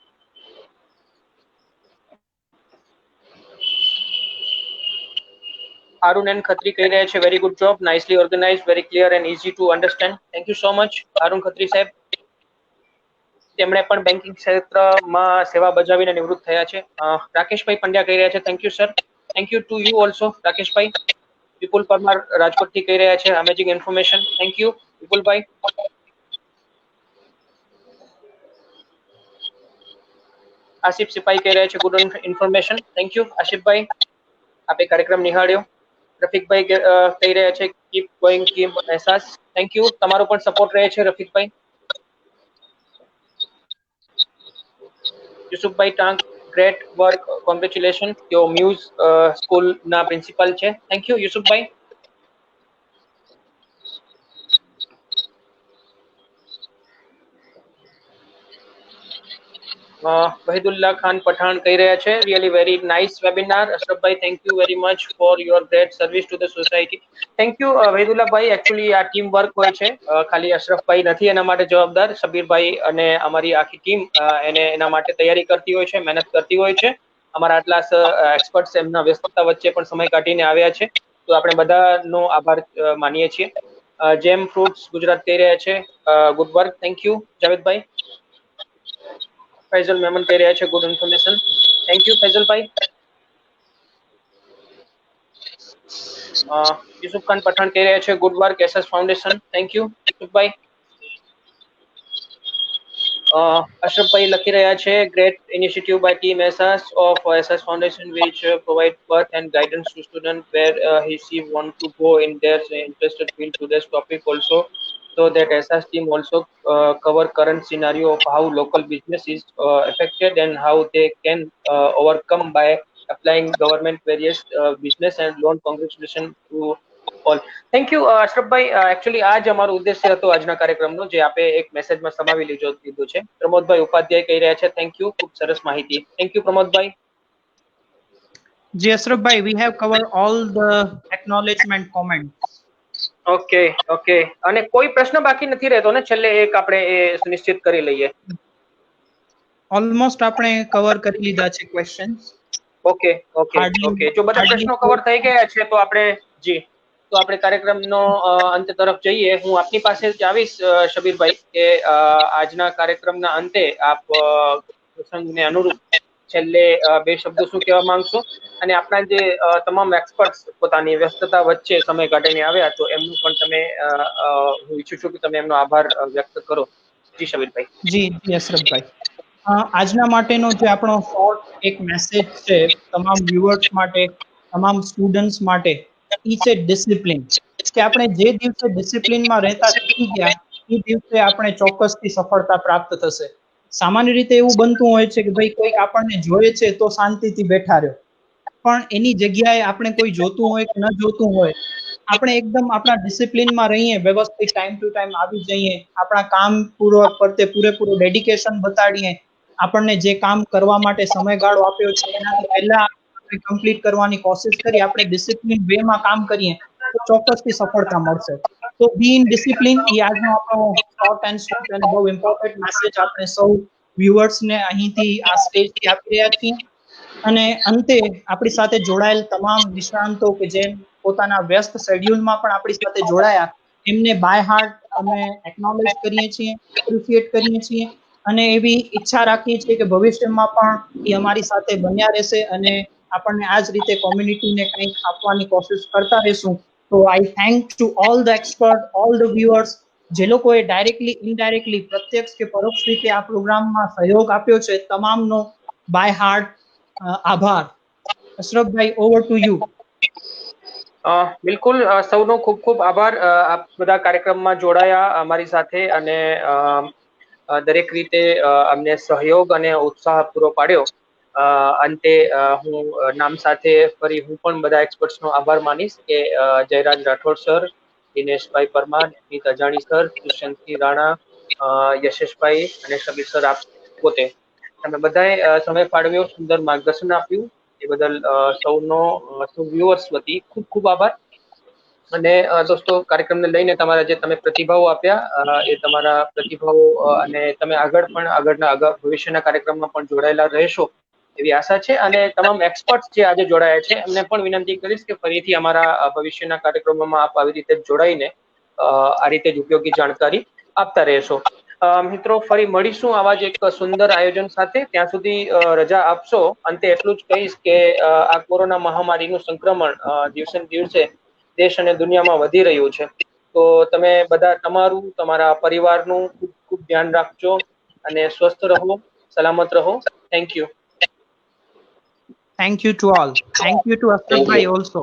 Arun N. Khatri કહી રહ્યા છે very good job, nicely organised, very clear and easy to understand. Thank you so much Arun Khatri સાહેબ. તેમણે પણ બેન્કિંગ ક્ષેત્રમાં સેવા બજાવીને નિવૃત્ત થયા છે. રાકેશભાઈ પંડ્યા કહી રહ્યા છે thank you sir, thank you to you also રાકેશભાઈ. વિપુલ પરમાર રાજકોટથી કહી રહ્યા છે અમેઝિંગ ઇન્ફોર્મેશન, થેન્ક યુ વિપુલભાઈ. આસિફ સિપાઈ કહી રહ્યા છે ગુડ ઇન્ફોર્મેશન, થેન્ક યુ આસિફભાઈ, આપે કાર્યક્રમ નિહાળ્યો. રફીકભાઈ કહી રહ્યા છે keep going keep Ahsaas, thank you, તમારો પણ સપોર્ટ રહે છે રફીકભાઈ. યુસુફભાઈ ટાંક ગ્રેટ વર્ક, કોંગ્રેચ્યુલેશન, તેઓ મ્યુઝ સ્કૂલના પ્રિન્સિપલ છે, થેન્ક યુ યુસુફભાઈ. વહીદુલ્લા ખાન પઠાણ કહી રહ્યા છે રિયલી વેરી નાઇસ વેબિનાર અશરફભાઈ, thank you very much for your great service to the society. Thank you વહીદુલ્લાભાઈ. એકચ્યુઅલી આ ટીમ વર્ક હોય છે, ખાલી અશરફભાઈ નથી એના માટે જવાબદાર, શબીરભાઈ અને અમારી આખી ટીમ એના માટે તૈયારી કરતી હોય છે, મહેનત કરતી હોય છે. અમારા આટલા એક્સપર્ટ્સ એમના વ્યસ્તતા વચ્ચે પણ સમય કાઢીને આવ્યા છે, તો આપણે બધાનો આભાર માનીએ છીએ. જેમ ફ્રૂટ્સ ગુજરાત કહી રહ્યા છે ગુડ વર્ક, થેન્ક યુ જાવેદભાઈ. ફૈઝલ મેમન કહી રહ્યા છે ગુડ ઇન્ફોર્મેશન, થેન્ક યુ ફૈઝલભાઈ. યુસુફ ખાન પઠાણ કહી રહ્યા છે good work SS foundation, thank you યુસુફભાઈ. અશરફભાઈ લખી રહ્યા છે great initiative by team SS of SS foundation which provide path and guidance to students where he want to go in their interested field. To this topic also, so that SS team also cover current scenario of how local business is affected and how they can overcome by applying government various business and loan. Congratulations to all. Thank you Ashrafbhai. Actually આ જ અમારો ઉદ્દેશ્ય હતો આજના કાર્યક્રમનો, જે આપે એક મેસેજમાં સમાવી લીધું છે. પ્રમોદભાઈ ઉપાધ્યાય કહી રહ્યા છે થેન્ક યુ, ખૂબ સરસ માહિતી, thank you Pramodbhai. Ji Ashrafbhai, we have covered all the acknowledgement comments. Okay okay, અને કોઈ પ્રશ્ન બાકી નથી રહેતો ને? છેલ્લે એક આપણે એ સુનિશ્ચિત કરી લઈએ. ઓલમોસ્ટ આપણે કવર કરી લીધા છે ક્વેશ્ચન્સ. ઓકે ઓકે ઓકે, જો બધા પ્રશ્નો કવર થઈ ગયા છે તો આપણે કાર્યક્રમનો અંત તરફ જઈએ. હું આપની પાસે જ આવીશ શબીરભાઈ કે આજના કાર્યક્રમના અંતે આપ પ્રસંગને અનુરૂપ છેલ્લે 2 શબ્દો શું કહેવા માંગશો, અને આપણા જે તમામ એક્સપર્ટ્સ પોતાની વ્યસ્તતા વચ્ચે સમય કાઢીને આવ્યા, તો એમનું પણ તમે હું ઈચ્છું છું કે તમે એમનો આભાર વ્યક્ત કરો. જી શબીરભાઈ. જી અશરફભાઈ, આજના માટેનો જે આપણો શોર્ટ એક મેસેજ છે તમામ વ્યુઅર્સ માટે, તમામ સ્ટુડન્ટ્સ માટે, ઈચ એ ડિસિપ્લિન, કે આપણે જે દિવસે ડિસિપ્લિનમાં રહેતા શીખી ગયા એ દિવસે આપણે ચોક્કસથી સફળતા પ્રાપ્ત થશે. સામાન્ય રીતે એવું બનતું હોય છે કે ભાઈ કોઈક આપણને જોઈએ છે તો શાંતિથી બેઠા રહ્યો, પણ એની જગ્યાએ આપણે કોઈ જોતું હોય કે ન જોતું હોય, આપણે એકદમ આપણા ડિસિપ્લિનમાં રહીએ, વ્યવસ્થિત ટાઈમ ટુ ટાઈમ આવી જઈએ, આપણા કામ પૂરેપૂરું ડેડિકેશન બતાડીએ, આપણને જે કામ કરવા માટે સમયગાળો આપ્યો છે એનાથી પહેલા કમ્પ્લીટ કરવાની કોશિશ કરી, આપણે ડિસિપ્લિન વેમાં કામ કરીએ તો ચોક્કસથી સફળતા મળશે. તો બી ઇન ડિસિપ્લિન એ આજનો આપણો શોર્ટ એન્ડ સ્વીટ અને બહુ ઇમ્પોર્ટન્ટ મેસેજ આપણે સૌ વ્યુઅર્સને અહીંથી આ સ્ટેજથી આપી રહ્યા છીએ. અને અંતે આપણી સાથે જોડાયેલ તમામ નિષ્ણાંતો કે જે પોતાના વ્યસ્ત શેડ્યુલમાં પણ આપણી સાથે જોડાયા, એમને બાય હાર્ટ અમે એકનોલેજ કરીએ છીએ, એપ્રિશિએટ કરીએ છીએ અને એવી ઈચ્છા રાખીએ છીએ કે ભવિષ્યમાં પણ એ અમારી સાથે બન્યા રહેશે અને આપણને આ જ રીતે કોમ્યુનિટીને કંઈક આપવાની કોશિશ કરતા રહેશું. તો આઈ thank to all the expert, all the viewers, જે લોકોએ ડાયરેક્ટલી ઇનડાયરેક્ટલી પ્રત્યક્ષ કે પરોક્ષ રીતે આ પ્રોગ્રામમાં સહયોગ આપ્યો છે, તમામનો બાય હાર્ટ આભાર. Ashrafbhai, over to you. બિલકુલ, સૌનો ખૂબ ખૂબ આભાર. આપ બધા કાર્યક્રમમાં જોડાયા અમારી સાથે અને દરેક રીતે અમને સહયોગ અને ઉત્સાહ પૂરો પાડ્યો. અંતે હું નામ સાથે ફરી હું પણ બધા એક્સપર્ટ્સનો આભાર માનીશ કે જયરાજ રાઠોડ સર, દિનેશભાઈ પરમાર, નીત અજાણી સર, દુષ્યંતસિંહ રાણા, યશેશભાઈ અને શબીર સર, આપ પોતે તમે બધાએ સમય ફાળવ્યો, સુંદર માર્ગદર્શન આપ્યું, એ બદલ સૌનો વ્યુઅર્સ વતી ખૂબ ખૂબ આભાર. અને દોસ્તો, કાર્યક્રમને લઈને તમારા જે તમે પ્રતિભાવો આપ્યા એ તમારા પ્રતિભાવો અને તમે આગળના ભવિષ્યના કાર્યક્રમમાં પણ જોડાયેલા રહેશો એવી આશા છે. અને તમામ એક્સપર્ટ્સ જે આજે જોડાયા છે એમને પણ વિનંતી કરીશ કે ફરીથી અમારા ભવિષ્યના કાર્યક્રમોમાં આપ આવી રીતે જોડાઈને આ રીતે જ ઉપયોગી જાણકારી આપતા રહેશો. મિત્રો, ફરી મળીશું આવા જ એક સુંદર આયોજન સાથે. ત્યાં સુધી રજા આપશો. અંતે એટલું જ કહીશ કે આ કોરોના મહામારીનું સંક્રમણ દિવસે ને દિવસે દેશ અને દુનિયામાં વધી રહ્યું છે. તો તમે બધા તમારું, તમારા પરિવારનું ખૂબ ખૂબ ધ્યાન રાખજો અને સ્વસ્થ રહો, સલામત રહો. Thank you. Thank you to all. Thank you to Ashraf bhai also.